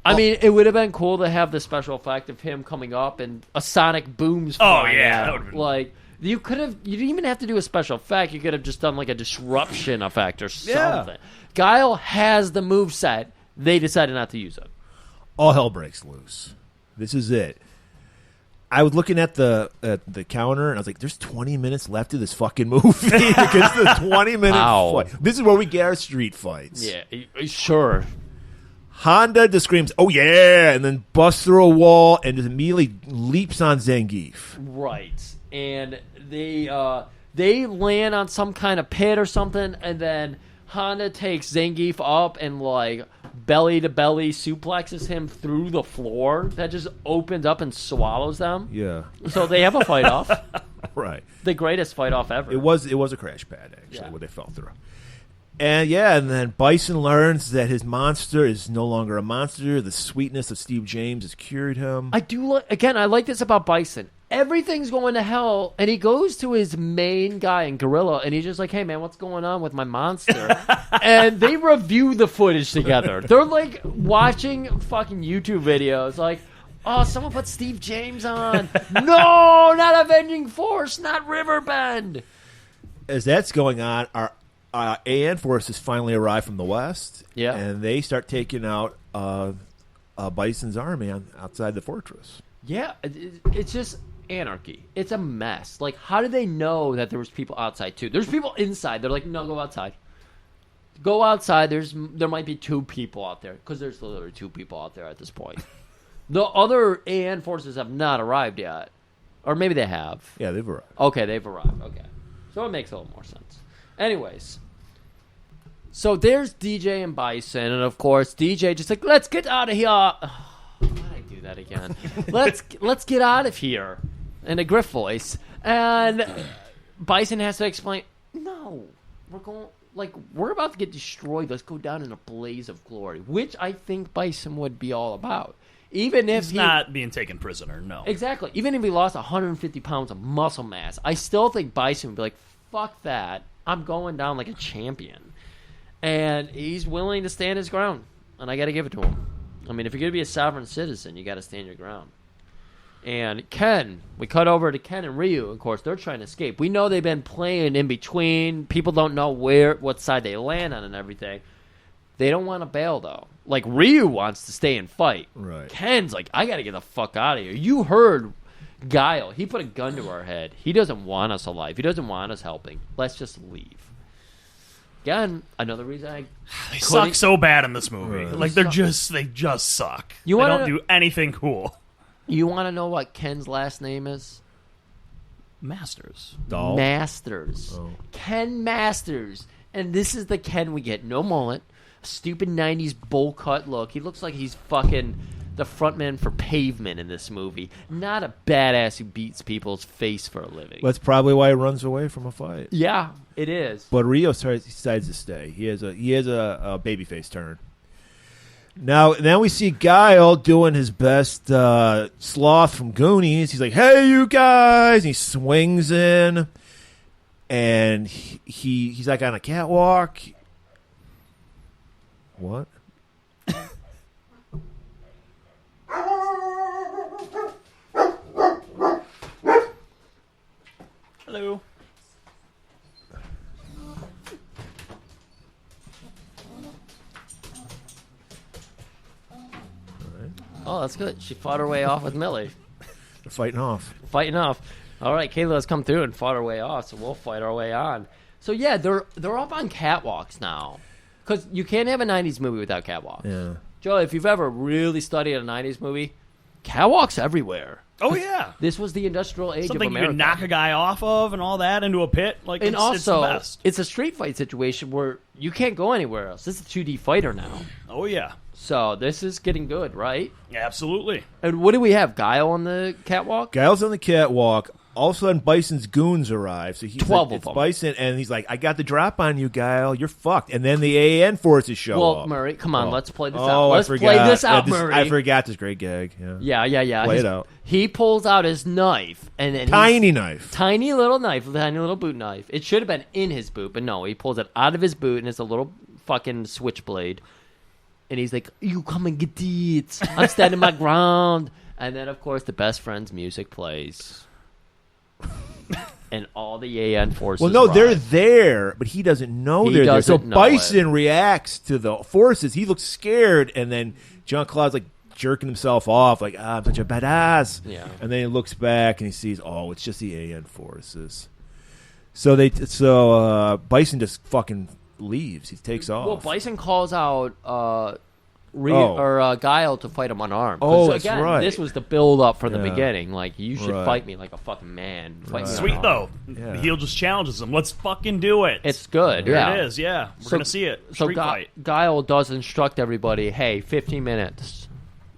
I mean, it would have been cool to have the special effect of him coming up and a sonic booms flying yeah, out. that would've been- Like, you didn't even have to do a special effect. You could have just done like a disruption effect or something. Guile has the move set. They decided not to use it. All hell breaks loose. This is it. I was looking at the counter, and I was like, there's 20 minutes left of this fucking movie. Because the 20-minute Wow. fight. This is where we get our street fights. Yeah, sure. Honda just screams, oh yeah, and then busts through a wall and just immediately leaps on Zangief. Right. And they land on some kind of pit or something, and then Honda takes Zangief up and like belly to belly suplexes him through the floor. That just opens up and swallows them. Yeah. So they have a fight off. Right. The greatest fight off ever. It was a crash pad, actually, Yeah. where they fell through. And then Bison learns that his monster is no longer a monster. The sweetness of Steve James has cured him. I like this about Bison. Everything's going to hell, and he goes to his main guy in Gorilla, and he's just like, hey, man, what's going on with my monster? And they review the footage together. They're, like, watching fucking YouTube videos, like, Oh, someone put Steve James on. No, not Avenging Force, not Riverbend. As that's going on, our AN forces finally arrive from the west. Yeah. And they start taking out Bison's army outside the fortress. Yeah, it's just anarchy. It's a mess. Like, how did they know that there was people outside, too? There's people inside. They're like, no, go outside. Go outside. There might be 2 people out there, because there's literally 2 people out there at this point. The other AN forces have not arrived yet. Or maybe they have. Yeah, they've arrived. Okay, they've arrived. Okay. So it makes a little more sense. Anyways. So there's DJ and Bison, and of course, DJ just like, let's get out of here. Oh, why did I do that again? let's get out of here. In a Griff voice. And Bison has to explain, no, we're about to get destroyed. Let's go down in a blaze of glory, which I think Bison would be all about. Even if he's not being taken prisoner, no. Exactly. Even if he lost 150 pounds of muscle mass, I still think Bison would be like, fuck that. I'm going down like a champion. And he's willing to stand his ground. And I got to give it to him. I mean, if you're going to be a sovereign citizen, you got to stand your ground. And Ken, we cut over to Ken and Ryu. Of course, they're trying to escape. We know they've been playing in between. People don't know what side they land on and everything. They don't want to bail, though. Like, Ryu wants to stay and fight. Right. Ken's like, I got to get the fuck out of here. You heard Guile. He put a gun to our head. He doesn't want us alive. He doesn't want us helping. Let's just leave. Again, another reason they suck so bad in this movie. Right. Like, they just suck. They don't do anything cool. You want to know what Ken's last name is? Masters. Doll? Masters. Oh. Ken Masters. And this is the Ken we get. No mullet. Stupid 90s bowl cut look. He looks like he's fucking the frontman for Pavement in this movie. Not a badass who beats people's face for a living. That's probably why he runs away from a fight. Yeah, it is. But Rio decides to stay. He has a babyface turn. Now we see Guile doing his best sloth from Goonies. He's like, "Hey, you guys!" And he swings in, and he's like on a catwalk. What? Hello. Oh, that's good. She fought her way off with Millie. They're fighting off. All right, Kayla has come through and fought her way off, so we'll fight our way on. So yeah, they're up on catwalks now, because you can't have a '90s movie without catwalks. Yeah. Joe, if you've ever really studied a '90s movie, catwalks everywhere. Oh yeah, this was the industrial age something of America. you can knock a guy off of and all that into a pit. Like, and it's the also, best. it's a street fight situation where you can't go anywhere else. This is a 2D fighter now. Oh yeah. So this is getting good, right? Absolutely. And what do we have? Guile on the catwalk? Guile's on the catwalk. All of a sudden, Bison's goons arrive. So he's 12 like, of them. Bison, and he's like, "I got the drop on you, Guile. You're fucked." And then the AN forces show up. Well, Murray, come on, let's play this out. Oh, Let's I play forgot. this out, Murray. I forgot this great gag. Yeah. Yeah. Play it out. He pulls out his knife, and then Tiny knife. Tiny little boot knife. It should have been in his boot, but no, he pulls it out of his boot, and it's a little fucking switchblade. And he's like, "You come and get it. I'm standing my ground." And then, of course, the best friend's music plays. And all the AN forces. Well, no, arrive. they're there, but he doesn't know they're there. So know Bison reacts to the forces. He looks scared, and then John Claude's like jerking himself off, like, "I'm such a badass." Yeah. And then he looks back and he sees, oh, it's just the AN forces. So Bison just fucking leaves. He takes off. Well, Bison calls out Guile to fight him unarmed. Oh, So that's again, right. This was the build up from the Yeah. beginning. Like, you should Right. fight me like a fucking man. Fight me Sweet unarmed. though. Yeah. Heel just challenges him. Let's fucking do it. It's good. There yeah, it is. Yeah, we're gonna see it. So Street fight. Guile does instruct everybody, hey, 15 minutes.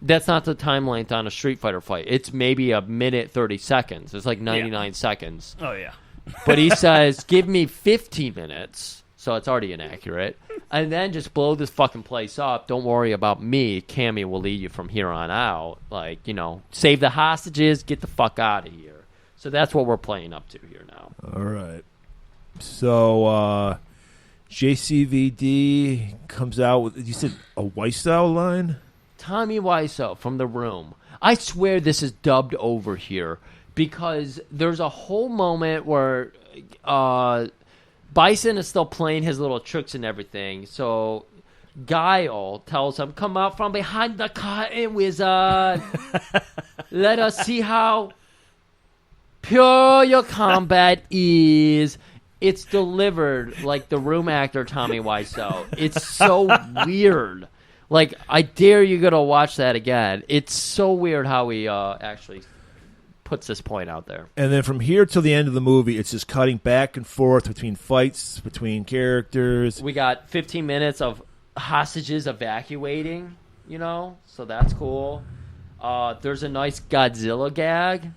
That's not the time length on a Street Fighter fight. It's maybe a minute 30 seconds. It's like 99 seconds. Oh yeah. But he says, give me 15 minutes. So it's already inaccurate. And then just blow this fucking place up. Don't worry about me. Cammy will lead you from here on out. Like, save the hostages. Get the fuck out of here. So that's what we're playing up to here now. All right. So JCVD comes out with, you said a Weissau line? Tommy Wiseau from The Room. I swear this is dubbed over here because there's a whole moment where Bison is still playing his little tricks and everything. So Guile tells him, "Come out from behind the curtain, wizard. Let us see how pure your combat is." It's delivered like the Room actor Tommy Wiseau. It's so weird. Like, I dare you go to watch that again. It's so weird how he actually puts this point out there. And then from here till the end of the movie, it's just cutting back and forth between fights, between characters. We got 15 minutes of hostages evacuating, so that's cool. There's a nice Godzilla gag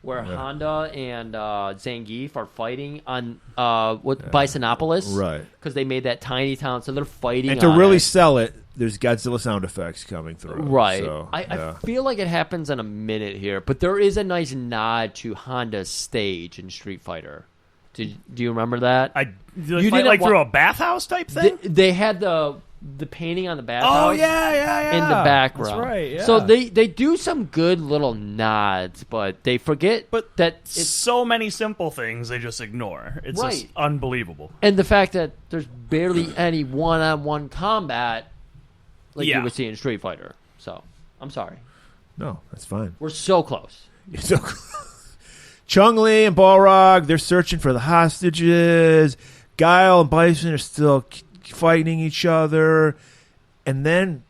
where Honda and Zangief are fighting on Bisonopolis. Right. Because they made that tiny town, so they're fighting And to on really it. sell it, there's Godzilla sound effects coming through. Right. So, I feel like it happens in a minute here, but there is a nice nod to Honda's stage in Street Fighter. Do you remember that? You fight like through a bathhouse type thing? They had the painting on the bathhouse. Oh, yeah. In the background. That's right, yeah. So they do some good little nods, but they forget that it's... So many simple things they just ignore. It's just unbelievable. And the fact that there's barely any one-on-one combat like you would see in Street Fighter. So, I'm sorry. No, that's fine. We're so close. You're so close. Chun-Li and Balrog, they're searching for the hostages. Guile and Bison are still fighting each other. And then,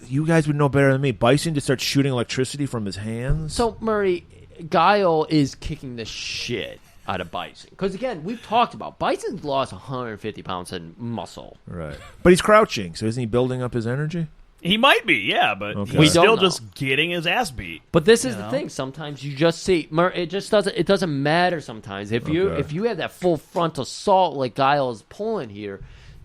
you guys would know better than me, Bison just starts shooting electricity from his hands. So, Murray, Guile is kicking the shit out of Bison. Because, again, we've talked about Bison's lost 150 pounds in muscle. Right. But he's crouching, so isn't he building up his energy? He might be, yeah, but Okay. he's We still don't know. just getting his ass beat. But this is the thing. Sometimes you just see it just doesn't. It doesn't matter sometimes if you have that full front assault like Guile is pulling here.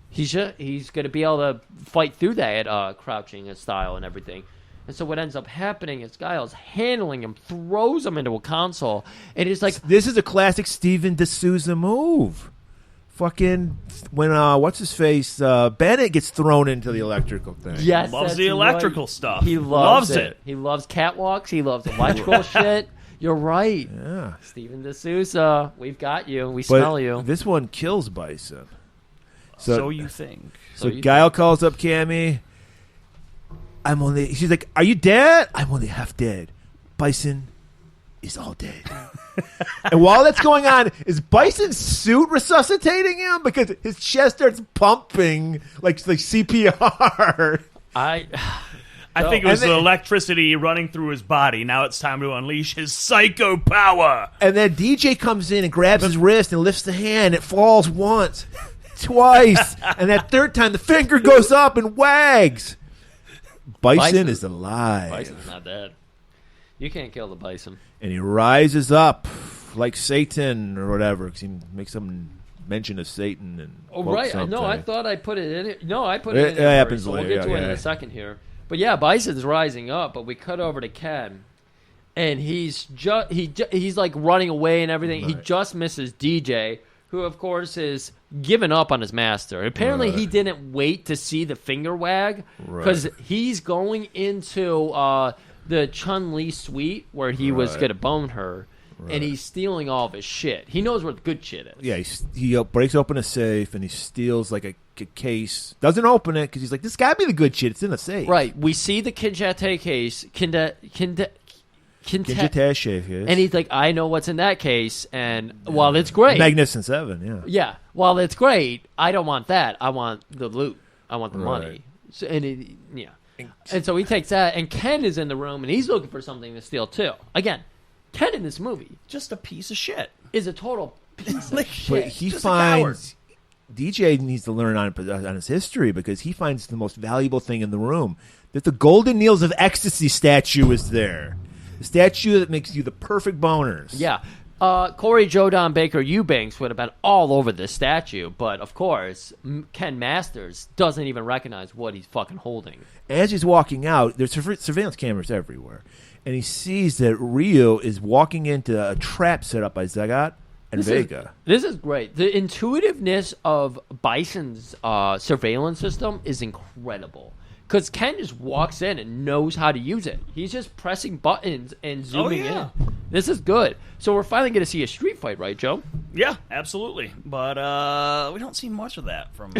He's going to be able to fight through that crouching style and everything. And so what ends up happening is Guile's handling him, throws him into a console, and he's like, This is a classic Steven D'Souza move. Fucking when what's his face Bennett gets thrown into the electrical thing. yes, Loves that's the electrical right. stuff. He loves Loves it. He loves catwalks. He loves electrical shit. You're right. Yeah. Steven D'Souza, we've got you. We smell you. This one kills Bison. So you think. So Guile calls up Cammy. She's like, "Are you dead?" "I'm only half dead. Bison is all dead." And while that's going on, is Bison's suit resuscitating him? Because his chest starts pumping like CPR. I think it was the electricity running through his body. Now it's time to unleash his psycho power. And then DJ comes in and grabs his wrist and lifts the hand. It falls once, twice, and that third time the finger goes up and wags. Bison is alive. Bison's not dead. You can't kill the Bison. And he rises up like Satan or whatever, because he makes some mention of Satan. And Right. something. No, I thought I put it in it. No, I put it in It it happens first, so later, we'll get to it in yeah. a second here. But yeah, Bison's rising up, but we cut over to Ken, and he's like running away and everything. Right. He just misses DJ, who of course is giving up on his master. Apparently he didn't wait to see the finger wag, because he's going into the Chun-Li suite where he was going to bone her, and he's stealing all of his shit. He knows where the good shit is. Yeah, he breaks open a safe and he steals like a case. Doesn't open it because he's like, this gotta be the good shit. It's in a safe. Right. We see the Kinjite case. Kinjite safe, yes. And he's like, I know what's in that case, and while it's great, Magnificent Seven, yeah. Yeah, while it's great, I don't want that. I want the loot. I want the money. So, and so he takes that, and Ken is in the room, and he's looking for something to steal too. Again, Ken in this movie Just a piece of shit. is a total piece of But shit. he Just a coward. finds DJ needs to learn on his history, because he finds the most valuable thing in the room. That the Golden Needles of Ecstasy statue is there. The statue that makes you the perfect boners. Yeah. Corey Jodan Baker Eubanks would have been all over this statue, but of course, Ken Masters doesn't even recognize what he's fucking holding. As he's walking out, there's surveillance cameras everywhere, and he sees that Ryu is walking into a trap set up by Zagat and Vega. This is great. The intuitiveness of Bison's surveillance system is incredible. Because Ken just walks in and knows how to use it. He's just pressing buttons and zooming in. This is good. So we're finally going to see a street fight, right, Joe? Yeah, absolutely. But we don't see much of that from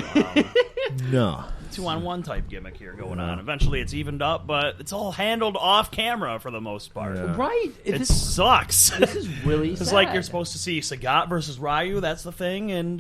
No. 2-on-1 type gimmick here going on. Eventually it's evened up, but it's all handled off camera for the most part. Yeah. Right. It sucks. This is really sad. It's like you're supposed to see Sagat versus Ryu, that's the thing, and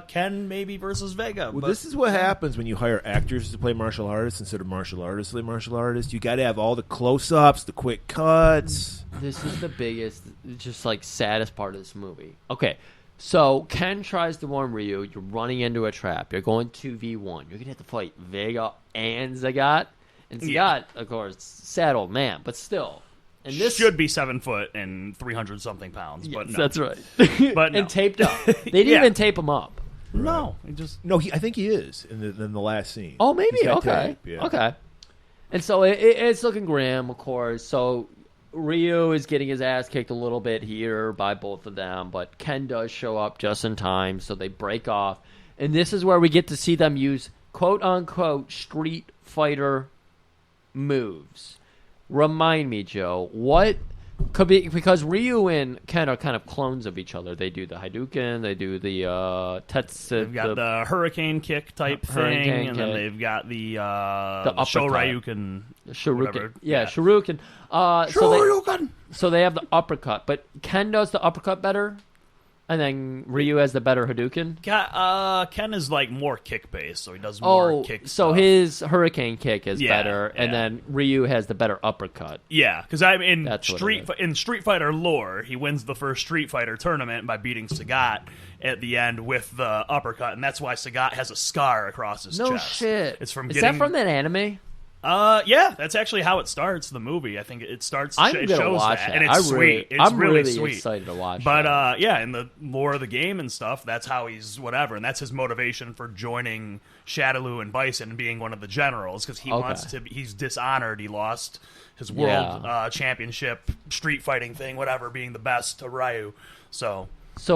Ken maybe versus Vega. Well, this is what happens when you hire actors to play martial artists instead of martial artists to play martial artists. You got to have all the close-ups, the quick cuts. This is the biggest, just like saddest part of this movie. Okay, so Ken tries to warn Ryu, you're running into a trap. You're going 2v1. You're going to have to fight Vega and Sagat. And Sagat, of course, sad old man, but still. And this should be 7 foot and 300-something pounds, but no. That's right. But no. And taped up. They didn't even tape him up. No, he just I think he is in the last scene. Oh, maybe. He's got Okay. tape, yeah. Okay. And so it's looking grim, of course. So Ryu is getting his ass kicked a little bit here by both of them, but Ken does show up just in time, so they break off. And this is where we get to see them use quote-unquote Street Fighter moves. Remind me, Joe, what could be, because Ryu and Ken are kind of clones of each other. They do the Hadouken, they do the Tetsu. they've got the hurricane kick type thing, and then they've got the Shōryūken. Shōryūken. Yeah, Shōryūken. So they have the uppercut, but Ken does the uppercut better, and then Ryu has the better Hadouken. Ken is like more kick based, so he does more kick. So stuff. his hurricane kick is better, and yeah. then Ryu has the better uppercut. Yeah, because in That's Street Fighter lore, he wins the first Street Fighter tournament by beating Sagat at the end with the uppercut, and that's why Sagat has a scar across his chest. No shit. It's from Is that from that anime? Yeah, that's actually how it starts. The movie, I think it starts. I'm it gonna shows watch that, that. and it's sweet. It's really sweet. Excited to watch. But yeah, in the lore of the game and stuff, that's how he's whatever, and that's his motivation for joining Shadaloo and Bison and being one of the generals, because he wants to. He's dishonored. He lost his world championship street fighting thing, whatever, being the best to Ryu. So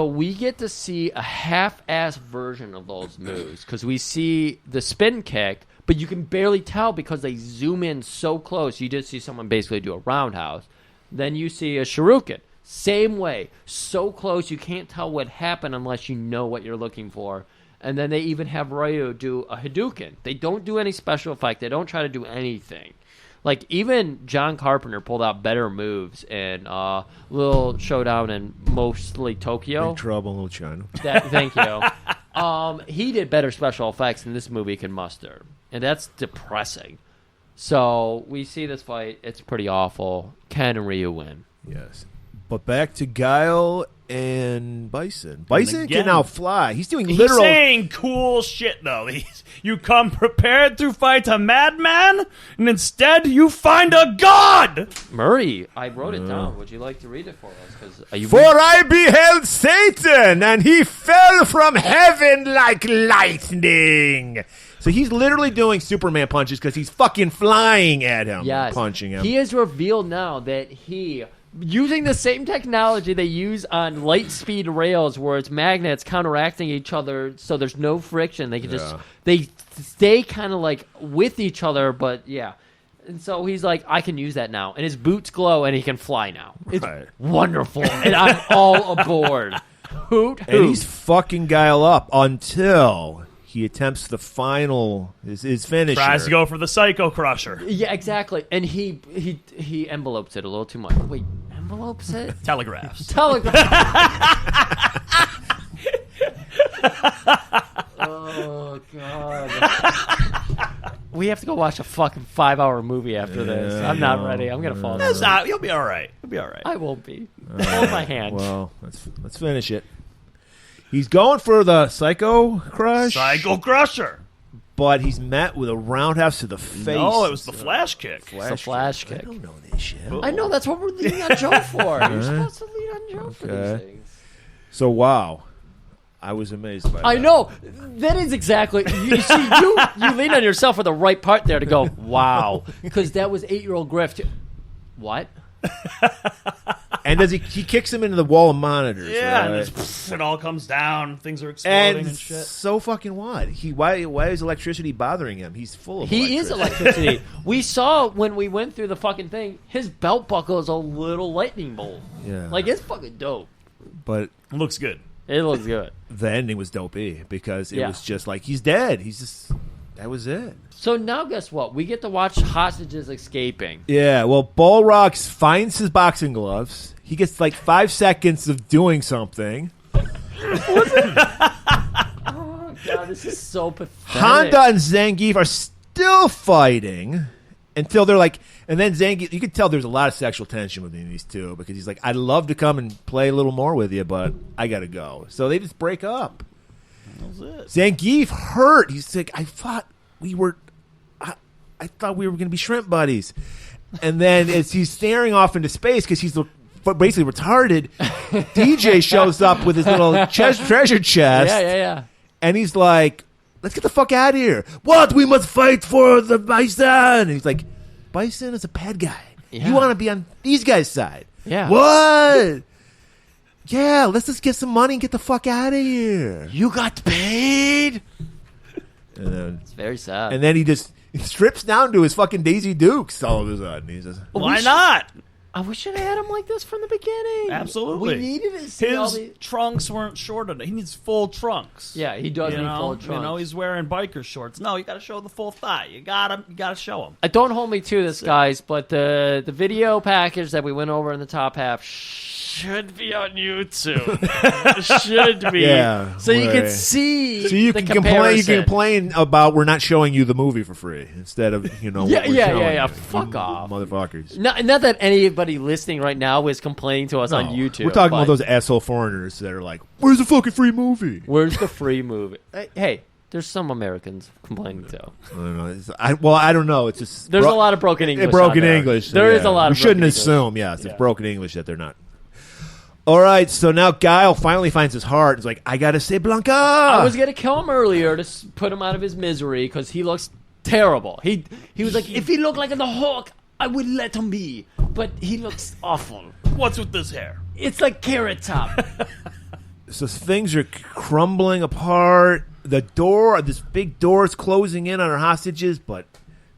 we get to see a half-ass version of those moves, because we see the spin kick, but you can barely tell because they zoom in so close. You just see someone basically do a roundhouse. Then you see a Shōryūken. Same way. So close you can't tell what happened unless you know what you're looking for. And then they even have Ryu do a Hadouken. They don't do any special effect. They don't try to do anything. Like, even John Carpenter pulled out better moves in Little Showdown in mostly Tokyo. Big Trouble in Little China. Thank you. He did better special effects than this movie can muster. And that's depressing. So we see this fight. It's pretty awful. Ken and Ryu win. Yes. But back to Guile and Bison. Bison can now fly. He's doing literal... He's saying cool shit, though. You come prepared to fight a madman, and instead you find a god! Murray, I wrote it down. Would you like to read it for us? For I beheld Satan, and he fell from heaven like lightning. So he's literally doing Superman punches because he's fucking flying at him, punching him. He has revealed now that he, using the same technology they use on light speed rails where it's magnets counteracting each other so there's no friction. They can just, they stay kind of like with each other, but yeah. And so he's like, I can use that now. And his boots glow and he can fly now. It's wonderful. And I'm all aboard. Hoot, hoot. And he's fucking Guile up until... he attempts the final, his finisher. Tries to go for the Psycho Crusher. Yeah, exactly. And he envelopes it a little too much. Wait, envelopes it? Telegraphs. Oh, God. We have to go watch a fucking 5-hour movie after this. I'm not ready. I'm going to fall asleep. You'll be all right. You'll be all right. I won't be. Hold my hand. Well, let's finish it. He's going for the Psycho Crush. Psycho Crusher. But he's met with a roundhouse to the face. No, it was the flash kick. It's the flash kick. I don't know this shit. I know, that's what we're leading on Joe for. You're supposed to lead on Joe for these things. So, wow. I was amazed by that. I know. That is exactly... You see, you lean on yourself for the right part there to go, wow. Because that was 8-year-old Griff. What? And does he kicks him into the wall of monitors. Yeah, right? and it all comes down. Things are exploding and shit. So fucking what? Why is electricity bothering him? He's full of He is electricity. We saw when we went through the fucking thing, his belt buckle is a little lightning bolt. Yeah. Like, it's fucking dope. But It looks good. It looks good. the ending was dopey because it Yeah. was just like, he's dead. That was it. So now guess what? We get to watch hostages escaping. Yeah, well, Balrog finds his boxing gloves. He gets like 5 seconds of doing something. Oh, God, this is so pathetic. Honda and Zangief are still fighting until they're like, and then Zangief, you can tell there's a lot of sexual tension between these two because he's like, I'd love to come and play a little more with you, but I gotta go. So they just break up. That was it. Zangief hurt. He's like, I thought we were going to be shrimp buddies. And then as he's staring off into space because he's basically retarded, DJ shows up with his little treasure chest. Yeah. And he's like, let's get the fuck out of here. What? We must fight for the Bison. And he's like, Bison is a bad guy. Yeah. You want to be on these guys' side. Yeah. What? Yeah, let's just get some money and get the fuck out of here. You got paid? It's very sad. And then he strips down to his fucking Daisy Dukes all of a sudden. He's just, Why not? We should have had him like this from the beginning. Absolutely. We needed to see all His the... trunks weren't short enough. He needs full trunks. Yeah, he does need full trunks. You know, he's wearing biker shorts. No, you got to show the full thigh. You got to show him. Don't hold me to this, guys, but the video package that we went over in the top half should be on YouTube. Should be. Yeah, so you can right. see so you the can complain. You comparison. can complain about we're not showing you the movie for free instead of what we're showing you. Fuck off, motherfuckers. Not that anybody listening right now is complaining to us on YouTube. We're talking but about those asshole foreigners that are like, "Where's the fucking free movie? Where's the free movie?" Hey, there's some Americans complaining too. I don't know. I don't know. It's just There's a lot of broken English. Broken out there. English. There is a lot We of. shouldn't broken assume. English. Yes, it's broken English that they're not. All right, so now Guile finally finds his heart. He's like, I gotta say Blanca. I was gonna kill him earlier to put him out of his misery because he looks terrible. He was like, if he looked like the Hulk, I would let him be. But he looks awful. What's with this hair? It's like Carrot Top. So things are crumbling apart. This big door is closing in on our hostages, but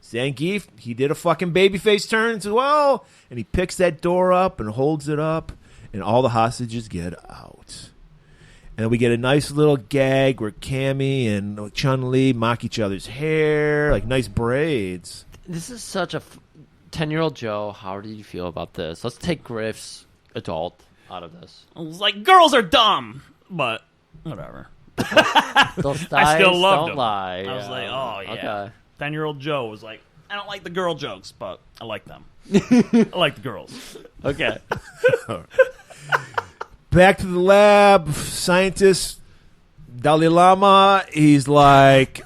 Zangief, he did a fucking babyface turn as well, and he picks that door up and holds it up, and all the hostages get out. And then we get a nice little gag where Cammy and Chun-Li mock each other's hair, like nice braids. This is such a 10-year-old Joe. How did you feel about this? Let's take Griff's adult out of this. I was like, girls are dumb, but whatever. Those I still loved don't them. lie. I was like, oh yeah. Okay. 10-year-old Joe was like, I don't like the girl jokes, but I like them. I like the girls. Okay. Back to the lab, scientist Dalai Lama. He's like,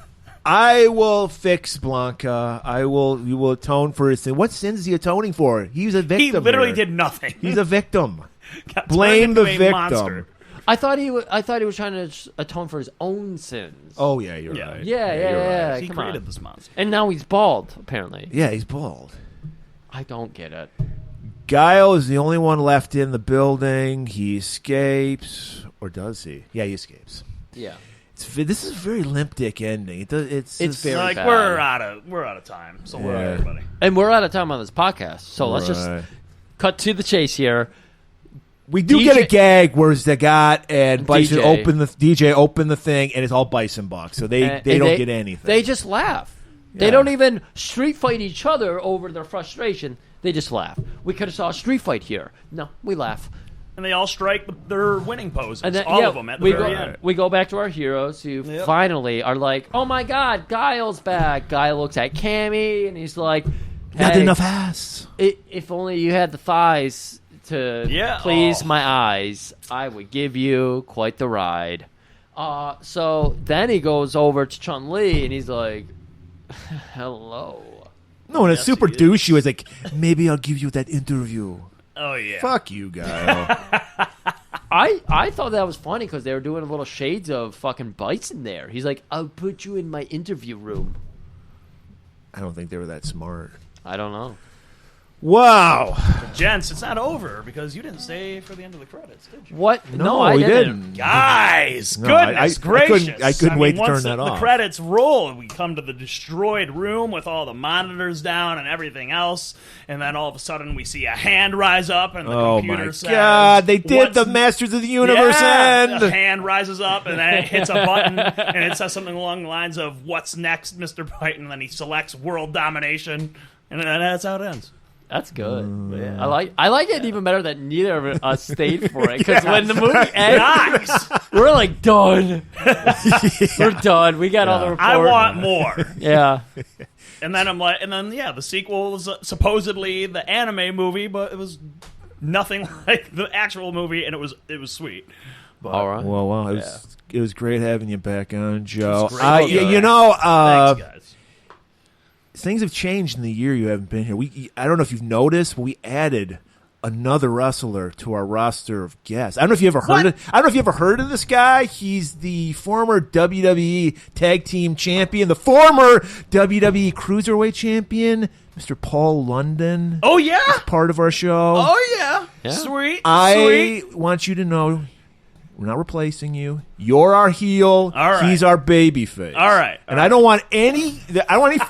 I will fix Blanca. You will atone for his sin. What sins is he atoning for? He's a victim. He literally here. did nothing. He's a victim. Got Blame turned the into a victim. monster. I thought he was trying to atone for his own sins. Oh yeah, you're Yeah. right. Yeah. you're right. He Come created on. this monster. And now he's bald, apparently. Yeah, he's bald. I don't get it. Guile is the only one left in the building. He escapes, or does he? Yeah, he escapes. Yeah. This is a very limp dick ending. It's just- very Like bad. we're out of time. So we're Yeah. everybody. And we're out of time on this podcast, so let's just Right. cut to the chase here. We do DJ get a gag where Zagat and Bison DJ. open the thing, and it's all Bison bucks, so they And don't get anything. They just laugh. They Yeah. don't even street fight each other over their frustration. They just laugh. We could have saw a street fight here. No, we laugh. And they all strike their winning poses. And then, all yeah, of them at the we very go, end. We go back to our heroes who finally are like, oh my god, Guile's back. Guile looks at Cammy, and he's like, not hey, enough ass. If only you had the thighs to please Oh. my eyes, I would give you quite the ride. So then he goes over to Chun-Li, and he's like, hello. No, and it's super he is. douchey. It's like, maybe I'll give you that interview. Oh yeah. Fuck you, Guile. I thought that was funny because they were doing a little shades of fucking Bison there. He's like, I'll put you in my interview room. I don't think they were that smart. I don't know. Wow. Gents, it's not over because you didn't stay for the end of the credits, did you? What? No, I we didn't. Guys, No, goodness gracious. I couldn't wait to once turn that the off. credits roll, we come to the destroyed room with all the monitors down and everything else, and then all of a sudden we see a hand rise up and the Oh computer my says... God, they did "What's the Masters of the Universe end. The hand rises up and then it hits a button and it says something along the lines of, "What's next, Mr. Python?" And then he selects world domination, and then that's how it ends. That's good. Yeah. I like it even better that neither of us stayed for it because when the movie ends, we're like done. We're done. We got all the report. I want more. Yeah. And then the sequel was supposedly the anime movie, but it was nothing like the actual movie, and it was sweet. But, all right. Well, wow, it was great having you back on, Joe. Great. You know, thanks, guys. things have changed in the year you haven't been here. I don't know if you've noticed, but we added another wrestler to our roster of guests. I don't know if you ever heard of this guy. He's the former WWE Tag Team Champion, the former WWE Cruiserweight Champion, Mr. Paul London. Oh yeah, He's part of our show. oh yeah, Yeah. sweet. I want you to know, we're not replacing you. You're our heel. All right. He's our baby face. All right. And I don't want any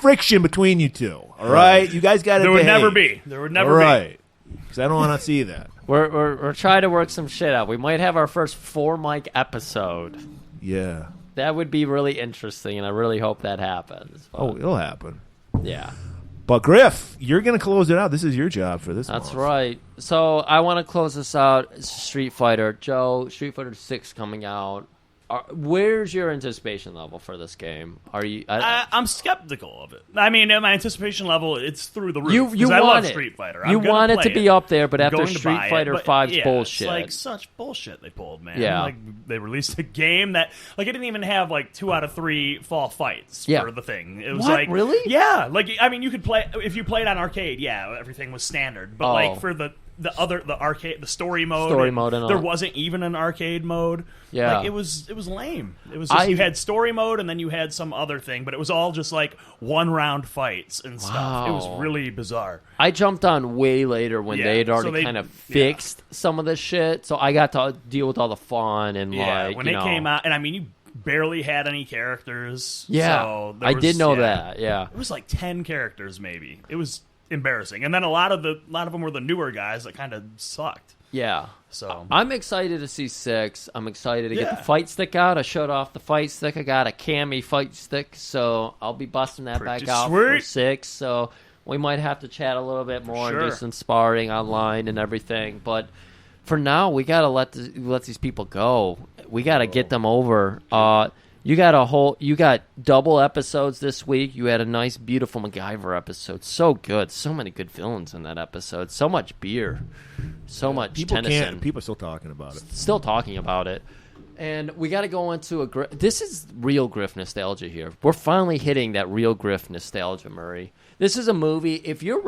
friction between you two. All right. You guys got to There would behave. never be. There would never All be. right. Because I don't want to see that. We're trying to work some shit out. We might have our first 4-mic episode. Yeah. That would be really interesting, and I really hope that happens. But, Oh, it'll happen. yeah. But Griff, you're going to close it out. This is your job for this That's month. right. So I want to close this out. It's Street Fighter. Joe, Street Fighter 6 coming out. Where's your anticipation level for this game? Are you? I'm skeptical of it. I mean, at my anticipation level, it's through the roof. You 'cause I want love it. Street Fighter. You I'm gonna want it play to be up there, but I'm after going to Street buy it, Fighter but 5's yeah, bullshit. It's like such bullshit they pulled, man. Yeah. Like they released a game that it didn't even have 2 out of 3 fall fights Yeah. for the thing. It was What? Really? Yeah. I mean, you could play if you played on arcade. Yeah, everything was standard. But Oh. for the arcade, the story mode, and all. there wasn't even an arcade mode. Yeah. it was lame. It was just you had story mode and then you had some other thing, but it was all just 1-round fights and stuff. It was Wow. really bizarre. I jumped on way later when Yeah, they had so already they- kind of fixed some of the shit, so I got to deal with all the fun and When it came out, and I mean, you barely had any characters. Yeah, so there I was- did know yeah. that. Yeah, It was 10 characters, maybe. It was embarrassing, and then a lot of them were the newer guys that kind of sucked. yeah. So I'm excited to see 6. I'm excited to get Yeah. the fight stick out. I showed off the fight stick. I got a Cammy fight stick, so I'll be busting that Pretty back out for sweet. 6. So we might have to chat a little bit more and do sure. some sparring online and everything. But for now, we gotta let these people go. We gotta get them over. You got double episodes this week. You had a nice, beautiful MacGyver episode. So good. So many good villains in that episode. So much beer. So much Tennyson. People are still talking about it. Still talking about it. And we got to go into this is real Griff nostalgia here. We're finally hitting that real Griff nostalgia, Murray. This is a movie. If you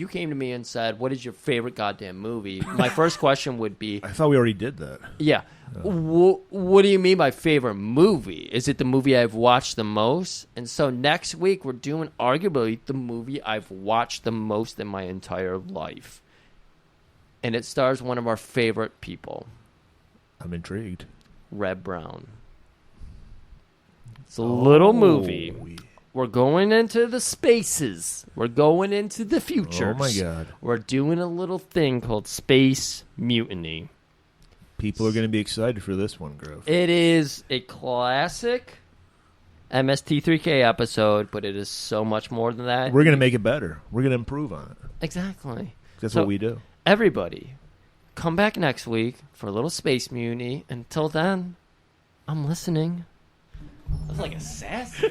came to me and said, what is your favorite goddamn movie? My first question would be, I thought we already did that. yeah. What do you mean by favorite movie? Is it the movie I've watched the most? And so next week we're doing arguably the movie I've watched the most in my entire life. And it stars one of our favorite people, I'm intrigued. Red Brown. It's a little movie. We're going into the spaces. We're going into the futures. Oh, my God. We're doing a little thing called Space Mutiny. People are going to be excited for this one, Griff. It is a classic MST3K episode, but it is so much more than that. We're going to make it better. We're going to improve on it. Exactly. That's So, what we do. Everybody, come back next week for a little Space Mutiny. Until then, I'm listening. That's like a sassy